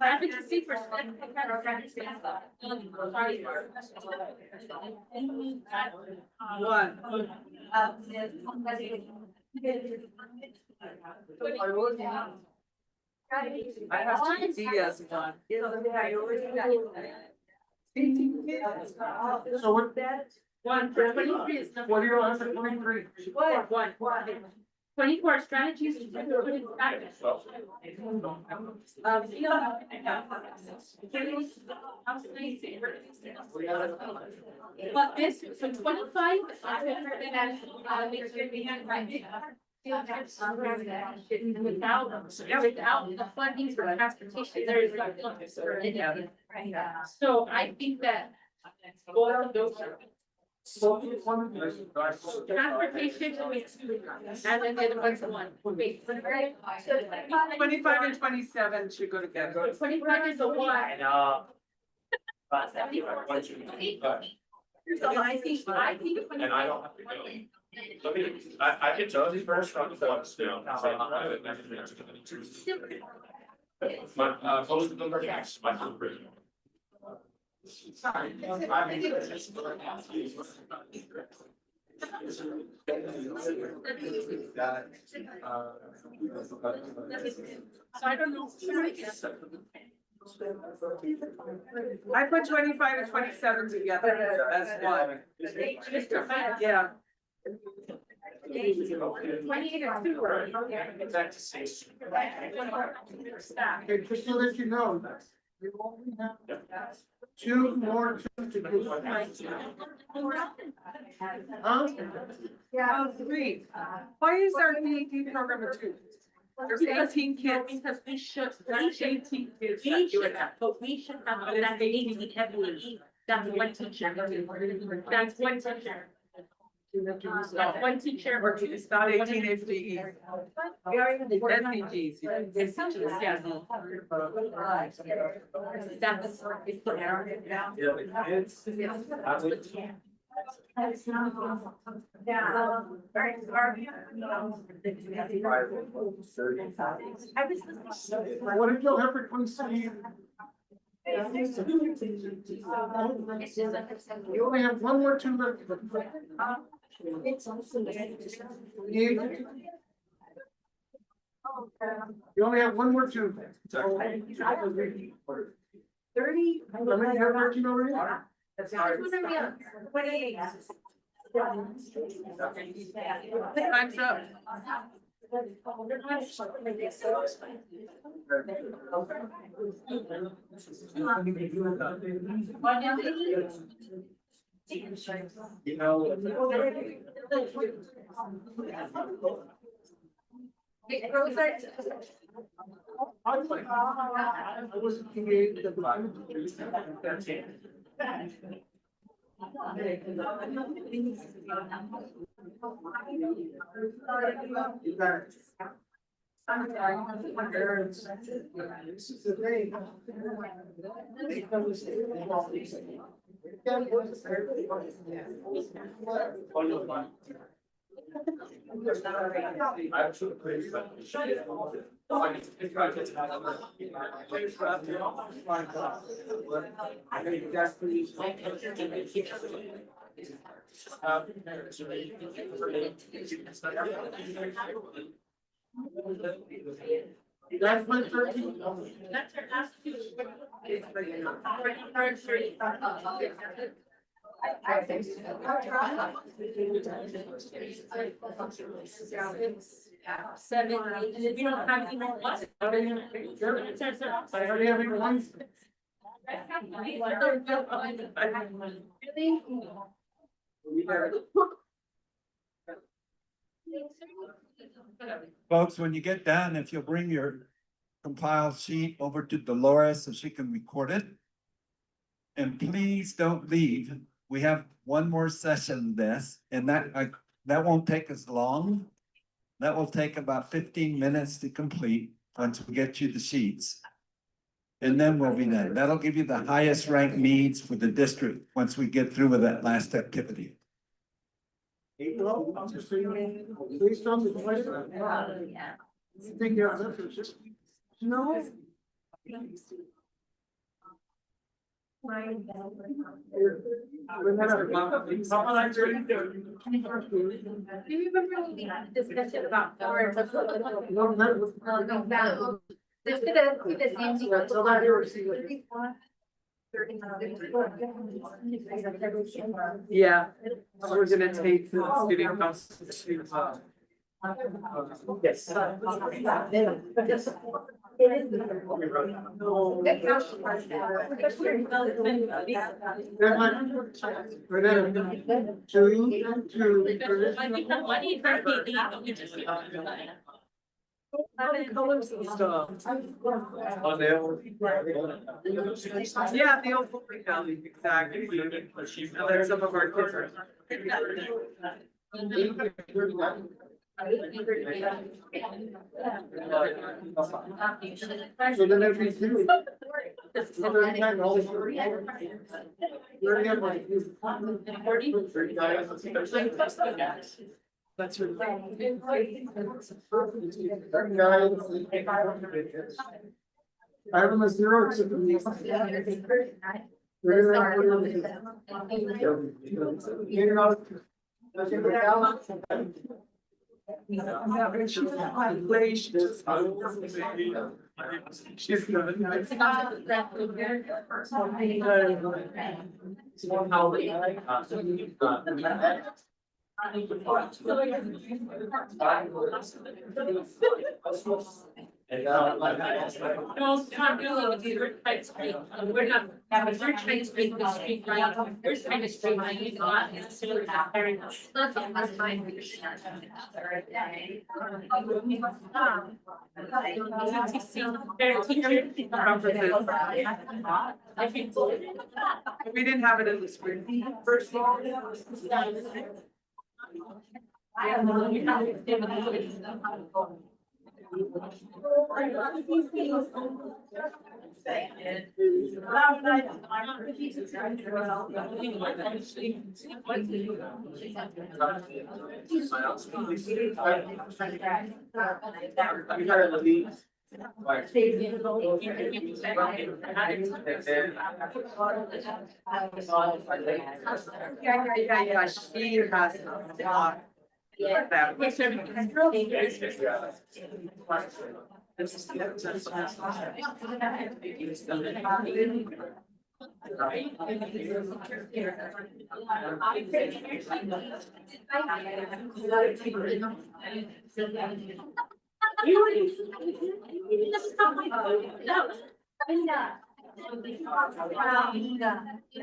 Advocacy for I have two ideas, one. So what? One for 23 is number. What do you have for 23? One. 24 strategies to put in practice. But this, so 25. Without the funding for transportation, there is no. So I think that both of those are. Transportation, and then the other one's one. Wait, 25 and 27 should go together. 25 is the one. So I think. And I don't have to go. Let me, I can tell you first, I'm the one still. My, close the number, yes, my number. So I don't know. I put 25 and 27 together as one. Yeah. 28 or 2. Okay, just to let you know, we only have two more to do. Huh? Yeah, 3. Why is our PhD program a 2? There's 18 kids. Because we should, 18 kids. we should have, but we should have, that's 18 heavily. That's one teacher. That's one teacher. That's one teacher or two. It's not 18 FTE. SDGs. It's teachers, yes. That's. What did you have for 26? You only have one more two left. You only have one more two. 30. How many have 13 already? Time's up. You know. I was created the climate. That's it. That's my 13. That's our last two. Seven, eight, and if you don't have any more left. I already have it once. Folks, when you get done, if you'll bring your compiled sheet over to Dolores so she can record it. And please don't leave. We have one more session of this, and that won't take as long. That will take about 15 minutes to complete once we get you the sheets. And then we'll be done. That'll give you the highest ranked needs for the district once we get through with that last activity. April, I'm just saying, please come to the question. Take care of this. No. Do you remember we had a discussion about boards? This could have been the same thing. Yeah, we're gonna take the student council to. Yes. Colors and stuff. Yeah, the old bowling alley, exactly. And then some of our kids are. So then if we do. That's really. I have a zero. She's good. No, not really with the rich type street, we're not, we're trying to make the street right, we're trying to streamline it, not necessarily very much. That's all, that's fine. We didn't have it in the spring. First of all. Yeah, she has a lot. Yeah.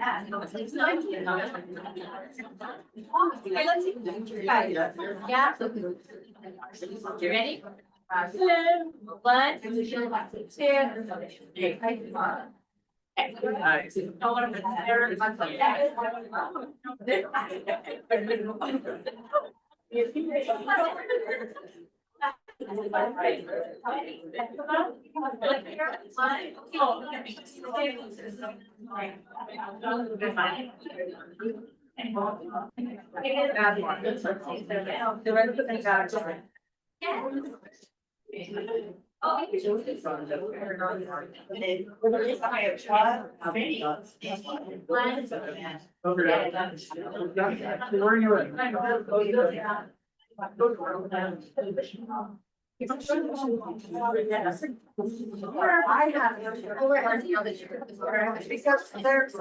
Yeah. You ready? One, two, I have. Because there's.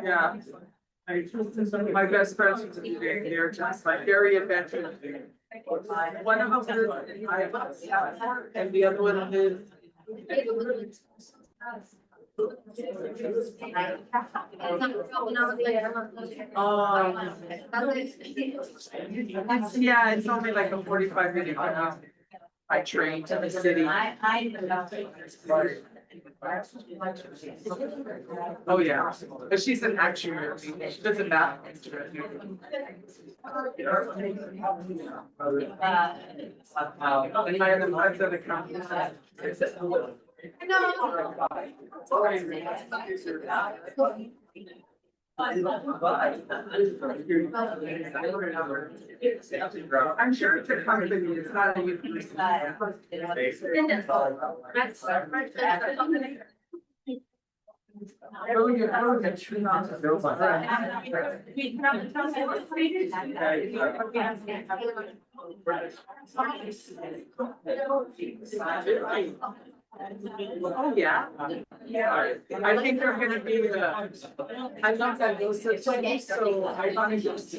Yeah. My best friends used to be there, they're just like very adventurous. One of them lives in Iowa, and the other one lives. Yeah, it's only like a 45-minute drive by train to the city. Oh, yeah, but she's an actuary, she does a math. And my other friends are the accountants. I'm sure it's a company, it's not a university. Oh, yeah. Yeah, I think they're gonna be I love that those place, so I want to just.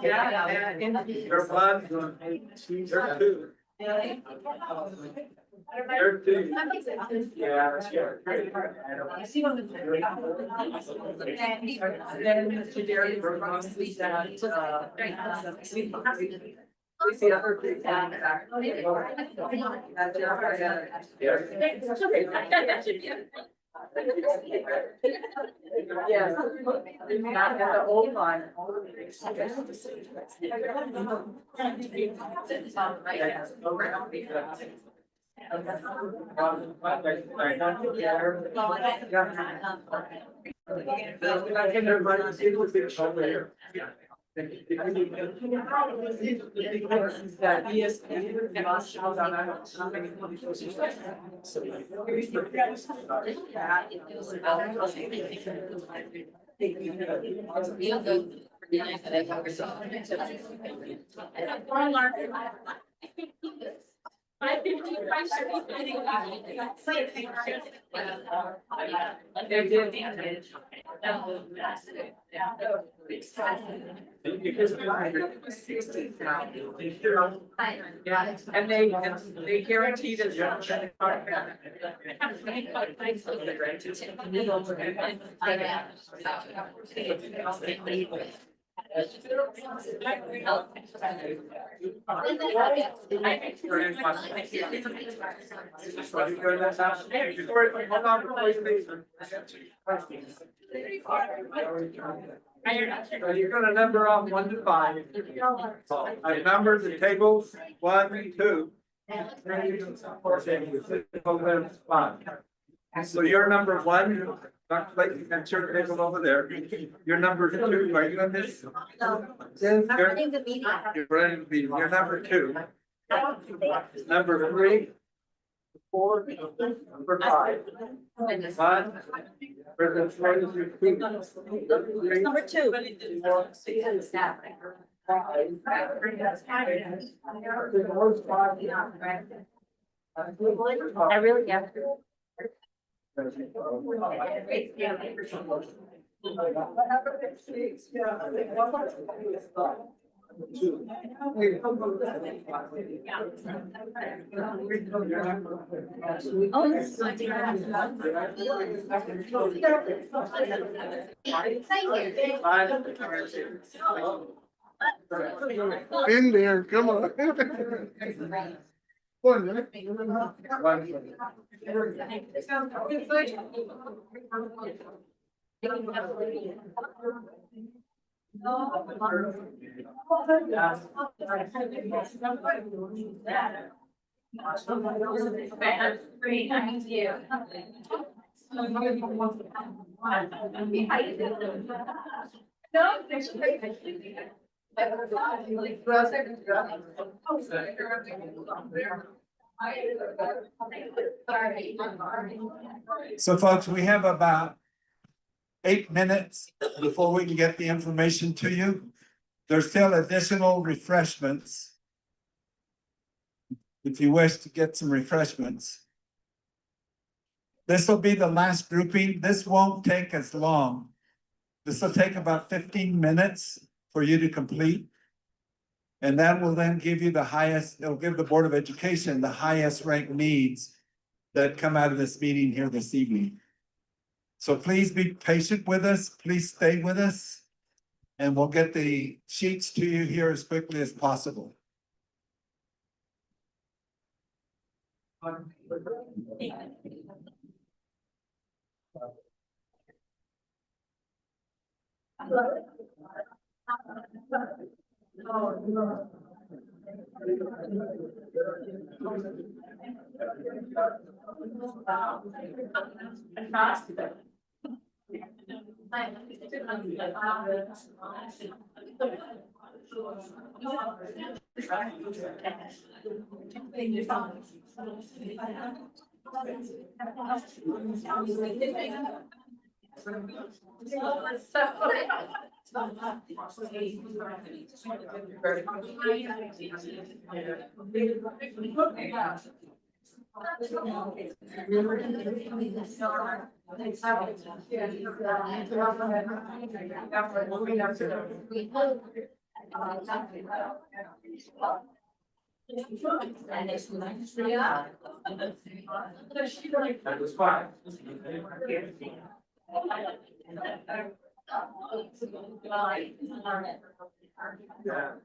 Yeah, and your blood. Yeah, then Mr. Derry promises that, we see other big things. Yes, not the old line. That ESPN lost out on yeah, and they guaranteed us. You're gonna number off 1 to 5. I numbered the tables 1, 2. 5. So you're number 1, Dr. Blake, you can turn the table over there. You're number 2, are you in this? You're running the meeting. You're number 2. Number 3. 4. Number 5. 5. Number 2. I really have to. In there, come on. So folks, we have about 8 minutes before we can get the information to you. There's still additional refreshments. If you wish to get some refreshments. This will be the last grouping. This won't take as long. This will take about 15 minutes for you to complete. And that will then give you the highest, it'll give the Board of Education the highest ranked needs that come out of this meeting here this evening. So please be patient with us, please stay with us, and we'll get the sheets to you here as quickly as possible. That was fine. Yeah. Yeah.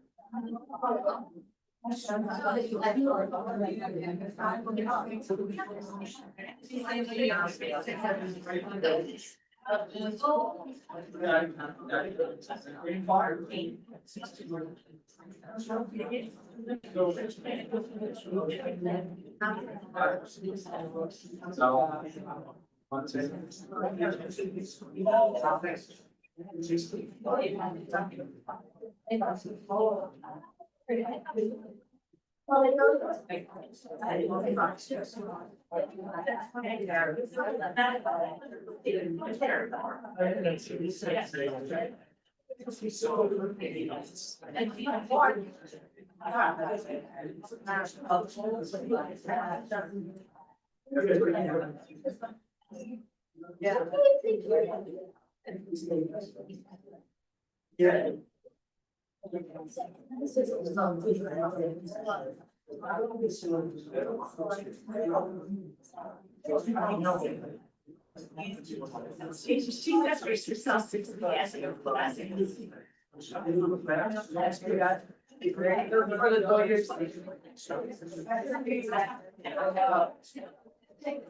Oh,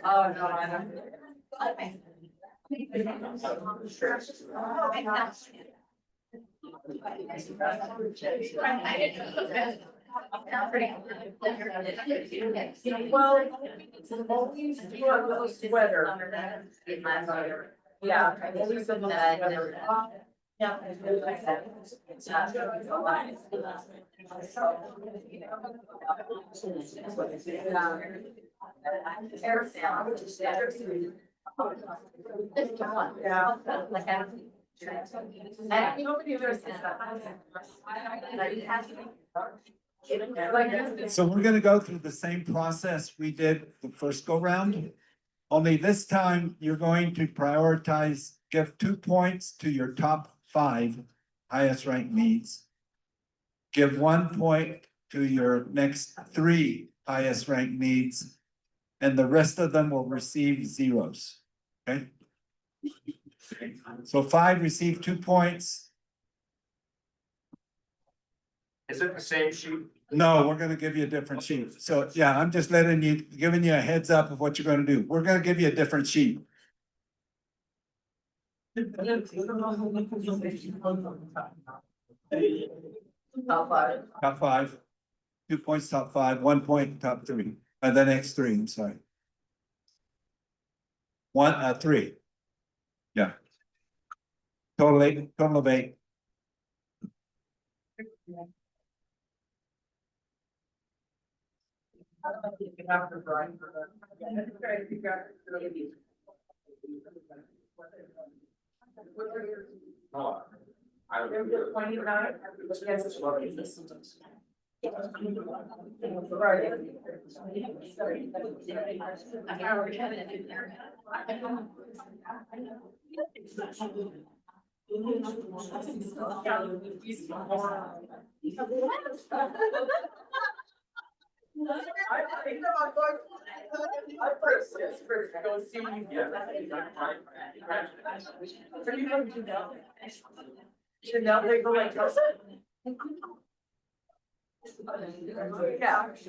no, I don't. Well, always do a little sweater. Yeah, I always a little sweater. Yeah. So we're gonna go through the same process we did the first go round. Only this time, you're going to prioritize, give 2 points to your top 5 highest ranked needs. Give 1 point to your next 3 highest ranked needs. And the rest of them will receive zeros, okay? So 5 receive 2 points. Is it the same sheet? No, we're gonna give you a different sheet. So, yeah, I'm just giving you a heads up of what you're gonna do. We're gonna give you a different sheet. Top 5. 2 points, top 5, 1 point, top 3, the next 3, I'm sorry. 3. Yeah. Total of 8.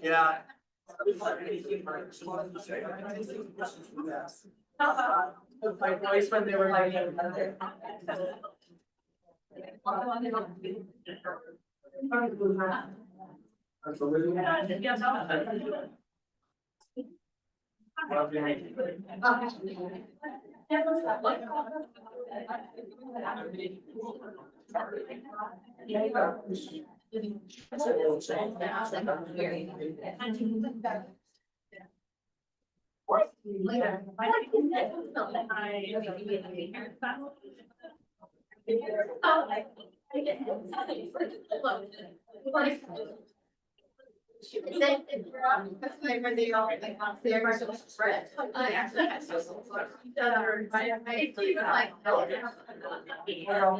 Yeah. My voice when they were like.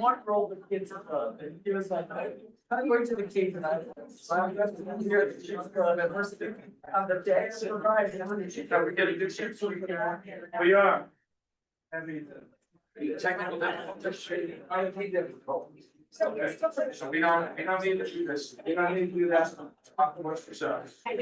One roll the kids up, and he was like, I'm going to the cave and I'm going to hear the kids go to university on the deck, so right, and I'm gonna get a good shape so we can. We are. Having the technical difficulties, I think that. Okay, so we don't need to do this, we don't need to do that, talk amongst yourselves. I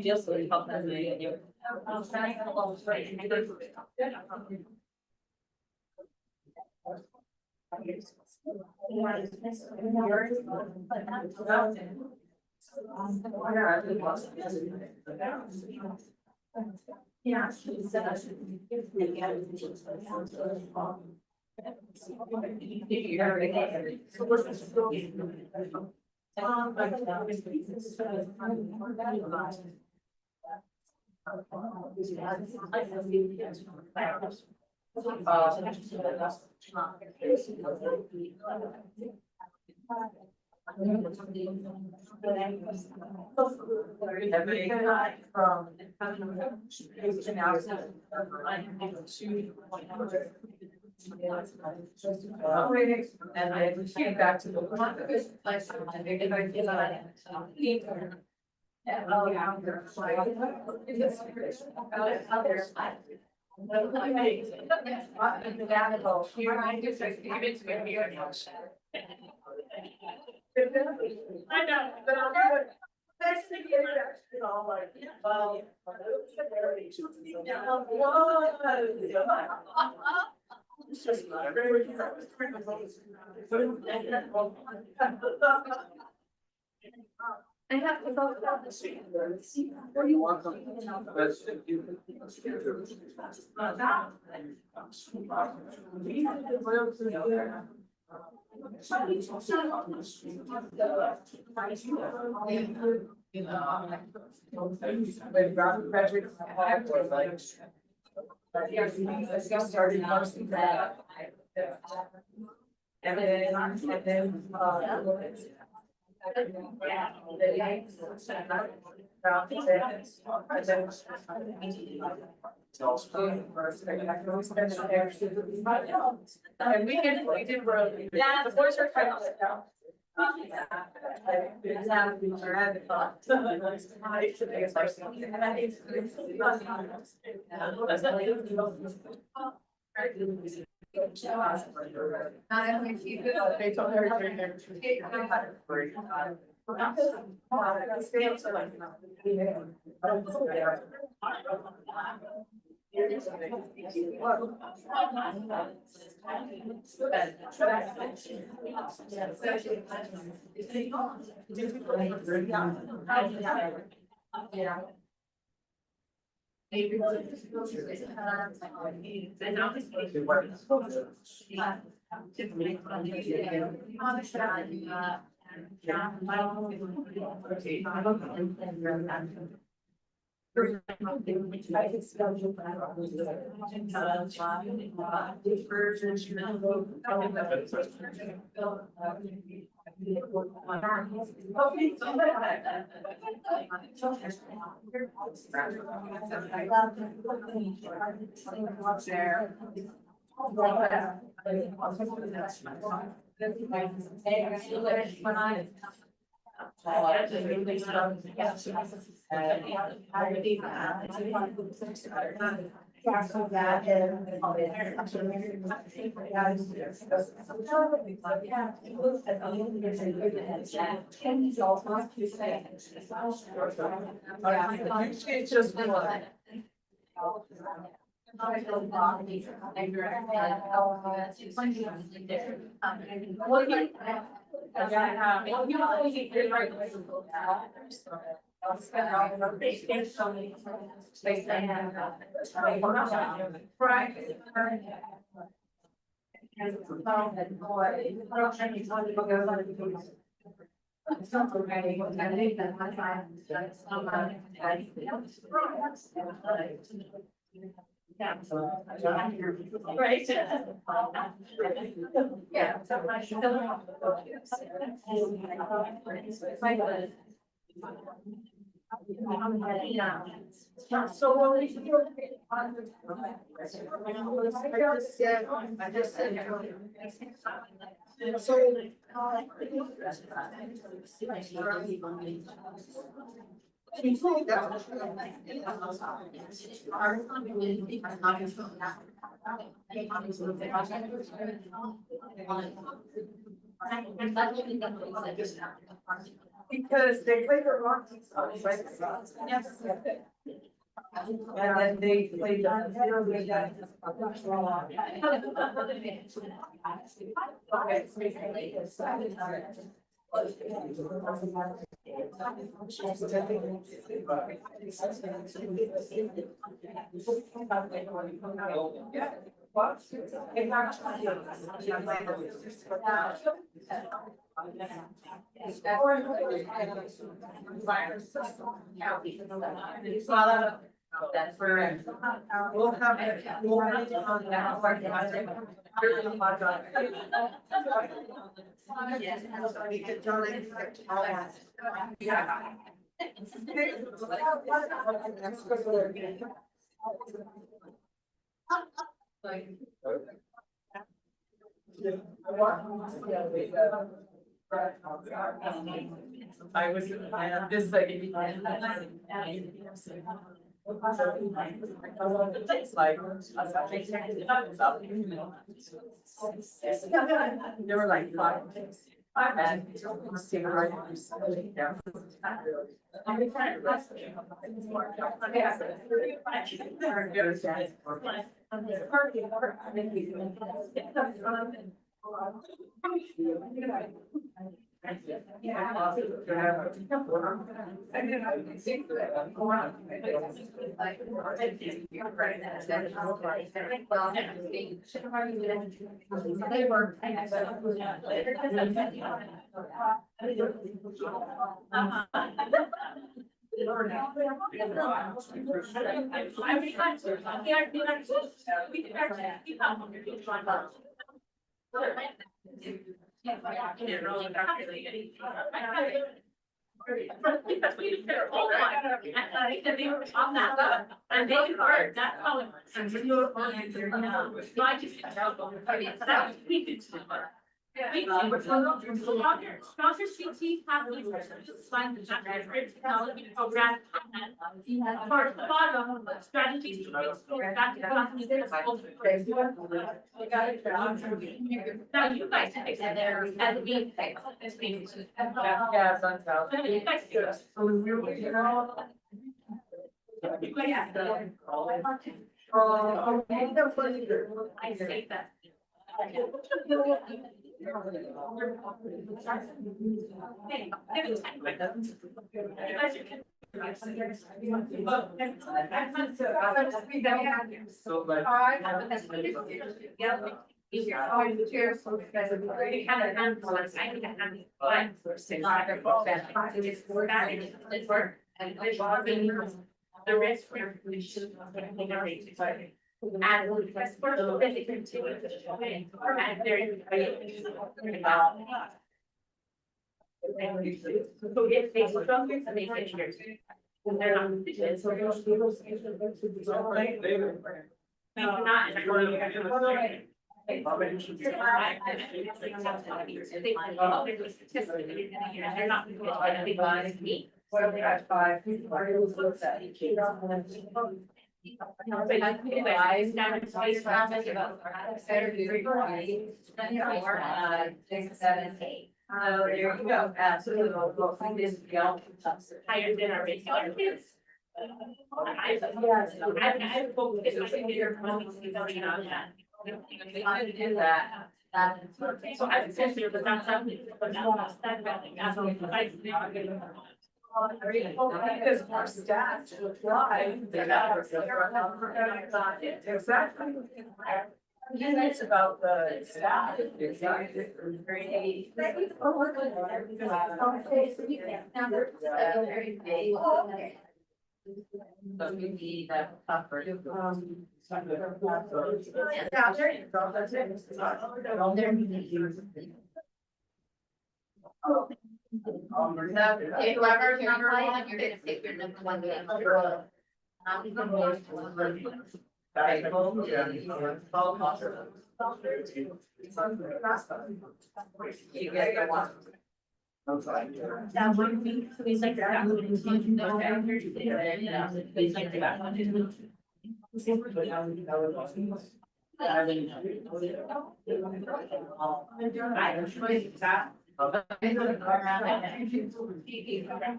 just really help them. Yeah. And I came back to the. I know, but I'll do it. That's the year that's, you know, like, well. It's just not very. I have to go down the street. Where you want them? Started posting that. And then. And we did really. Yeah, the boys are trying to sit down. Yeah. It's just one. Right. So what did you do? I just said. Because they play the rock songs, right? Yes. And then they play the. That's where. We'll have it. I was, just like. There were like five. And they were. And they are, that's how. Sponsor CT technology program. Towards the bottom, strategies to restore back to now you guys have it there as a being. Yeah, sun's out. You guys do it. I say that. The rest and that's for the they continue to show it, and so if they struggle to make it here, they're not. So they're not me. Well, we got five. Oh, there you go, absolutely. Higher than our regular kids. I do that. So I would say, but that's something, but now because more staff to apply. Exactly. And it's about the staff. But we need that tougher. If whoever's number one, you're gonna take your number one. You guys go on. That would be, please like that. Please like that.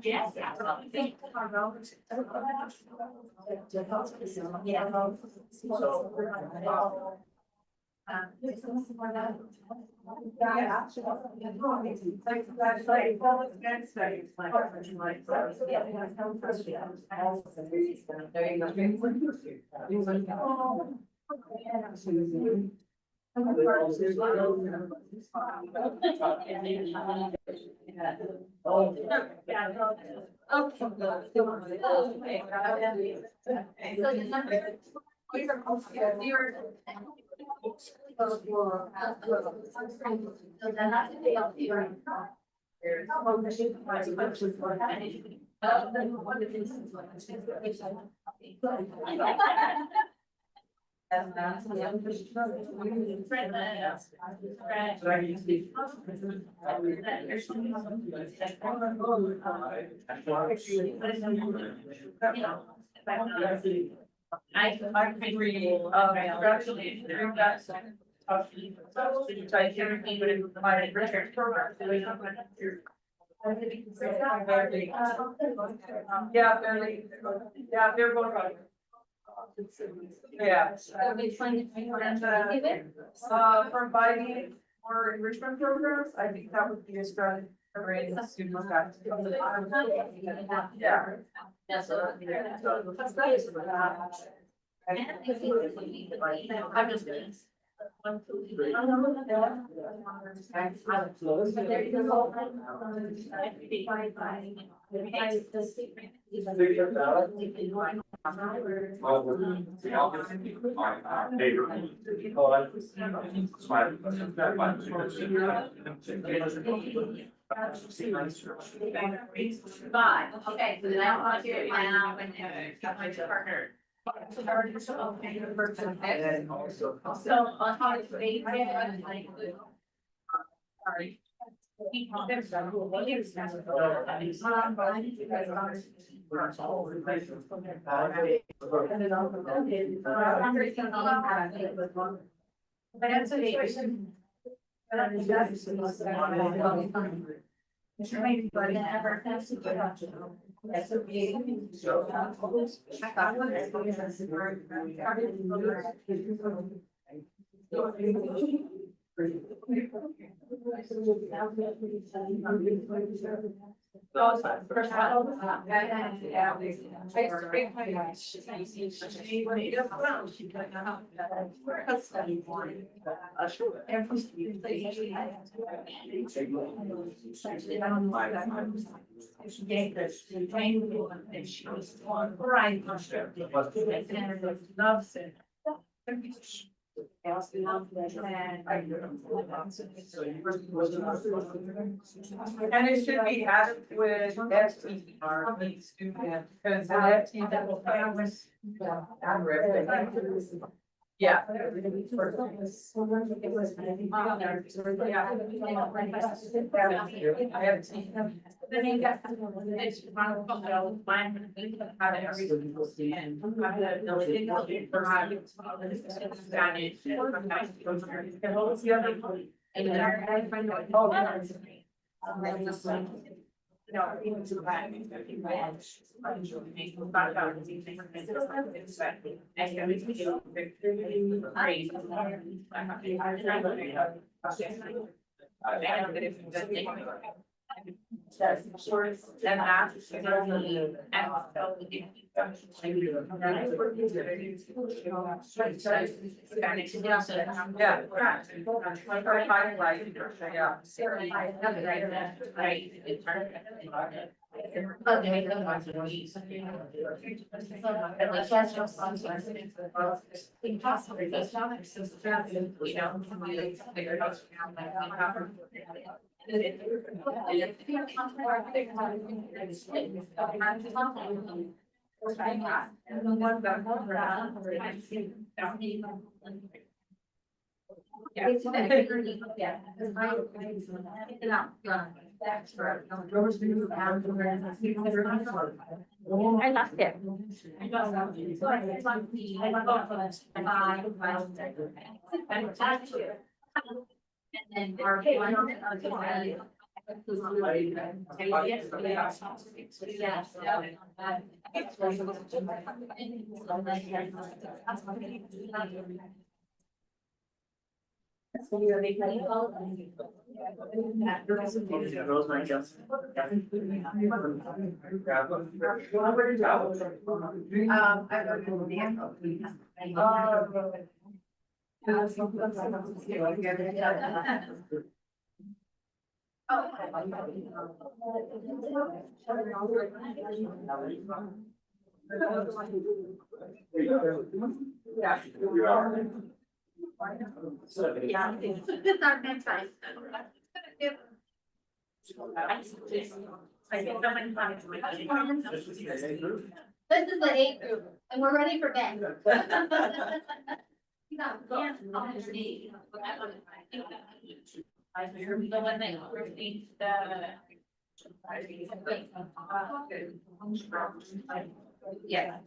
Yes, absolutely. I'm reading, congratulations. My research program. Yeah, they're both right. Yeah. Providing more enrichment programs, I think that would be a strategy for bringing the students back to. Yeah. That's I'm just kidding. Fine, okay, so then I want to do it now and my partner. So on how it's made, sorry. Loves it. And it should be added with FTR, student, because the FT will play with. Yeah. I have seen them. Then you got. It's mine. How to every single student. How to ability for how to. Spanish. And what was the other? And then I find out. Oh, that's. No, even to the back. I lost it. And then our. This is the eighth group, and we're ready for bed. Yeah.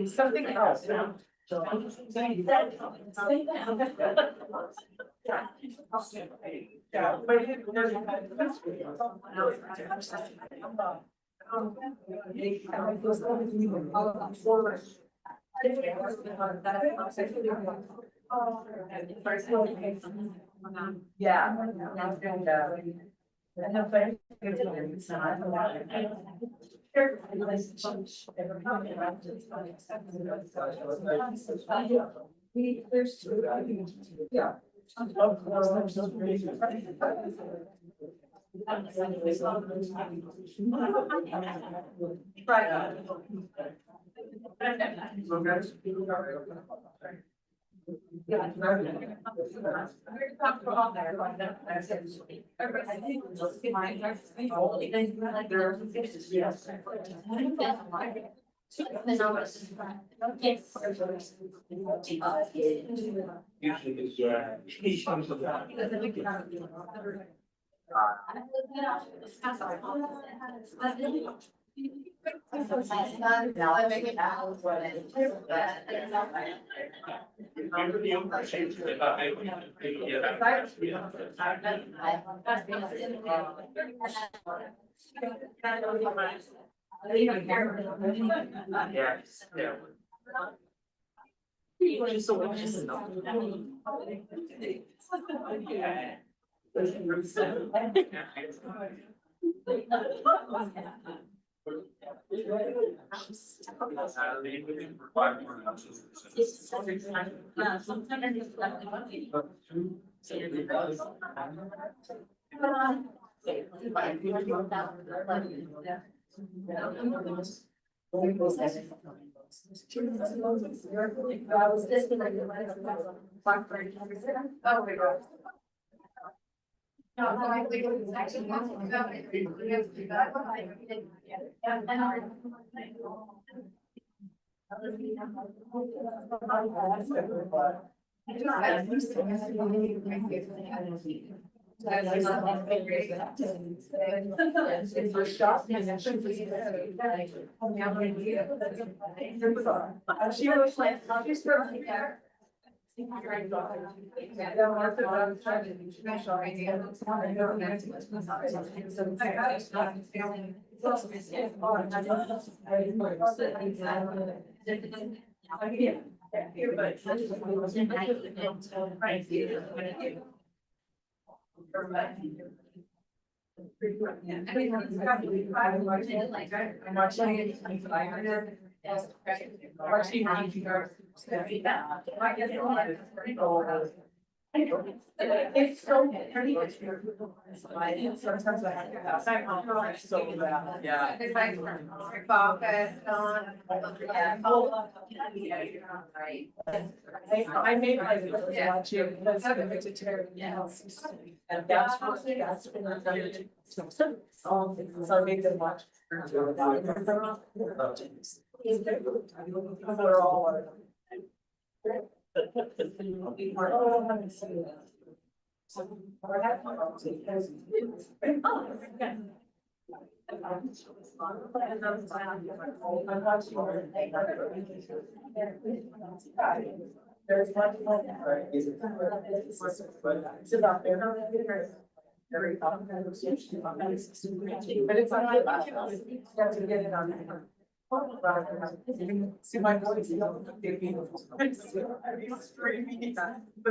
Something else. Yeah. Yeah. It's so pretty. Sometimes I have to ask. So bad, yeah. It's like focus on. Right. I made my watching because I'm vegetarian. And that's what I'm gonna do. So I made them watch. They're all. There's one. It's about very conversation. But it's not. You have to get it on. See my voice. It's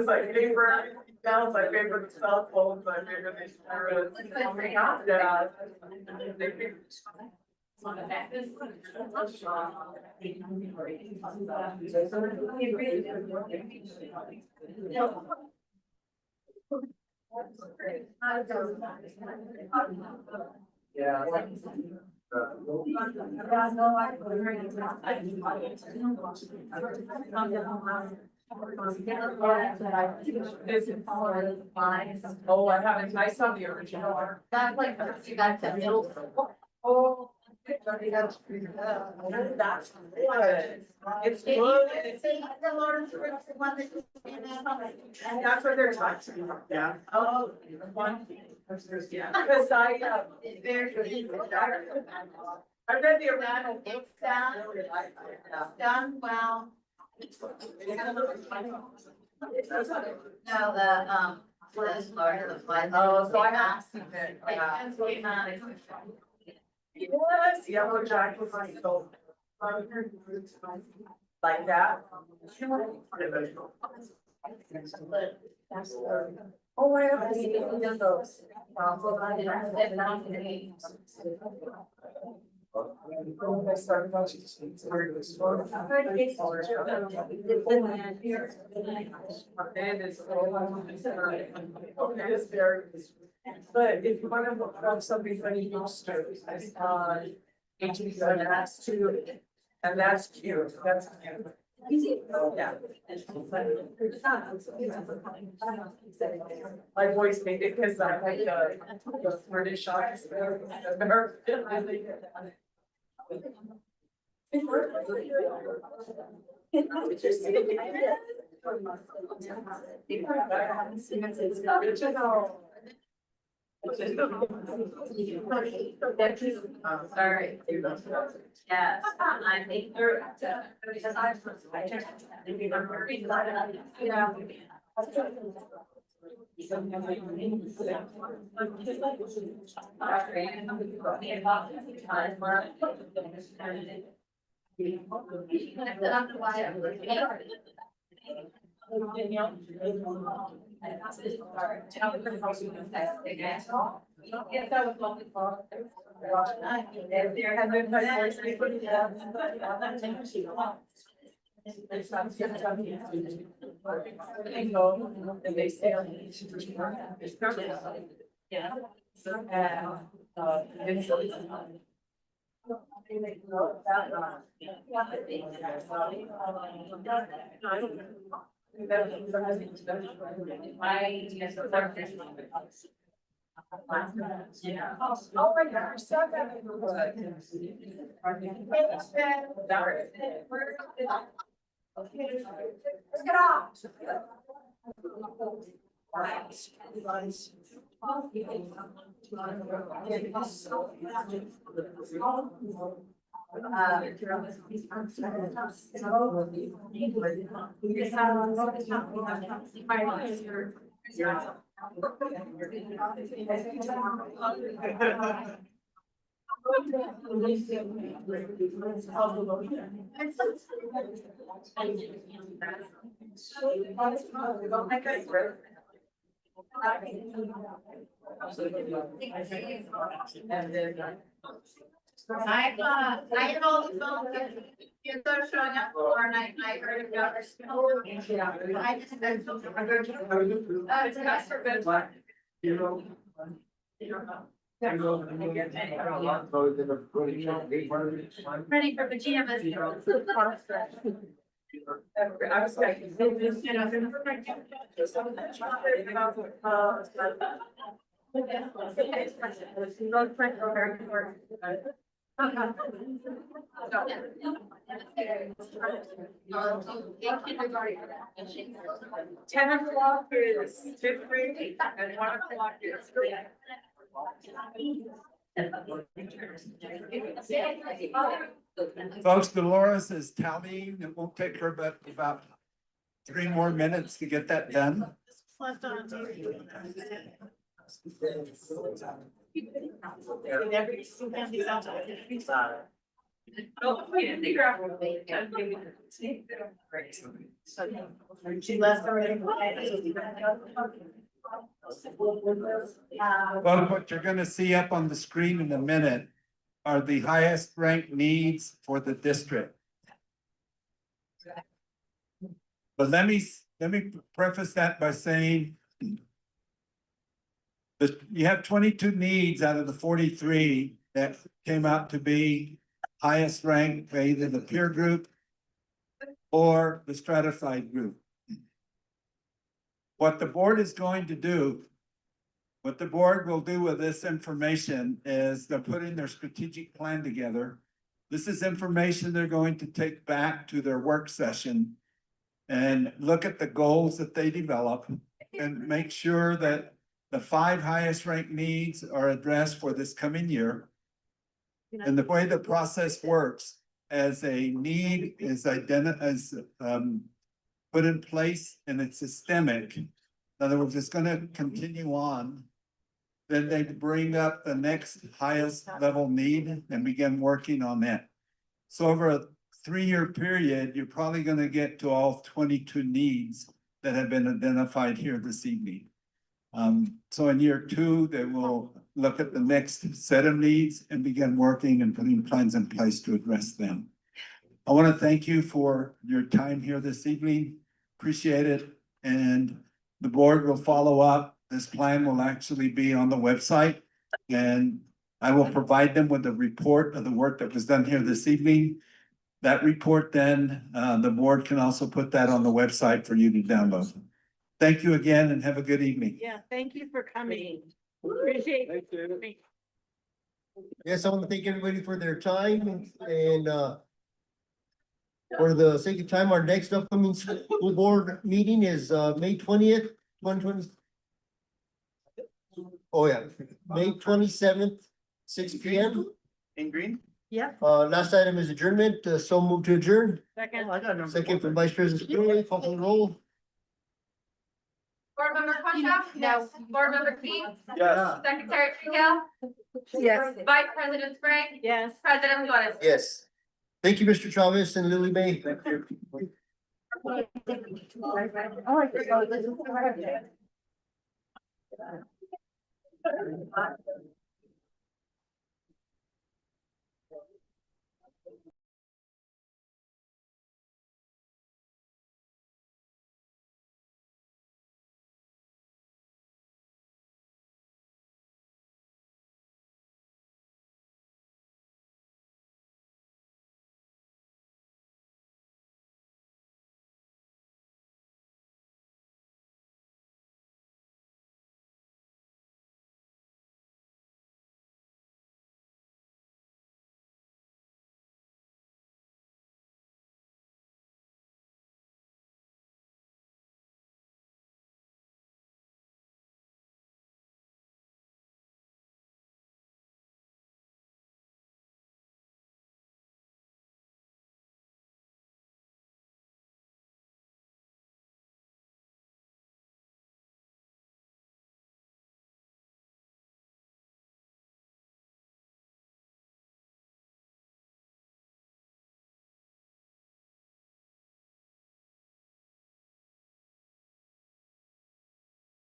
like favorite, now my favorite cell phone, my favorite insurance. Yeah. Yeah. Oh, I haven't, I saw the original. That's like, you got the middle school. Oh. That's good. It's good. The Lord is the one that. And that's what they're talking about, yeah. Oh, one. Yeah, because I read the original. It's done well. No, the Lord of the Flies. Oh, so I have seen it. Yes, Yellow Jacket was so. Like that. Oh, I haven't seen those. I started watching. It is very. But if you want to look up something that you used to, and that's too, and that's cute, that's cute. Yeah. My voice made it because I like the British accent. Sorry. Yes, I think you're. Oh my gosh, so that in the wood. Let's get off. I have all the phones, kids are showing up more, and I heard about our school. I just, it's a nice for good one. Ready for pajamas. I was like, you Ten o'clock is fifth grade and 1 o'clock is. Folks, Dolores is tallying. It won't take her but about 3 more minutes to get that done. She left already. Well, what you're gonna see up on the screen in a minute are the highest ranked needs for the district. But let me preface that by saying that you have 22 needs out of the 43 that came out to be highest ranked by either the peer group or the stratified group. What the board is going to do, what the board will do with this information is they're putting their strategic plan together. This is information they're going to take back to their work session and look at the goals that they develop and make sure that the 5 highest ranked needs are addressed for this coming year. And the way the process works, as a need is put in place and it's systemic. In other words, it's gonna continue on. Then they bring up the next highest level need and begin working on that. So over a 3-year period, you're probably gonna get to all 22 needs that have been identified here this evening. So in year 2, they will look at the next set of needs and begin working and putting plans in place to address them. I want to thank you for your time here this evening. Appreciate it. And the board will follow up. This plan will actually be on the website. And I will provide them with a report of the work that was done here this evening. That report then, the board can also put that on the website for you to download. Thank you again and have a good evening. Yeah, thank you for coming. Appreciate it. Yes, I want to thank everybody for their time and for the sake of time, our next upcoming school board meeting is May 20th, 2020. Oh, yeah, May 27th, 6 p.m. In green? Yeah. Last item is adjournment, so move to adjourn. Second. Second from Vice President Spillway, call for the roll. Board Member Concha? No. Board Member King? Yes. Secretary Tringale? Yes. Vice President Sprague? Yes. President Flores? Yes. Thank you, Mr. Chavez and Lily May. Thank you.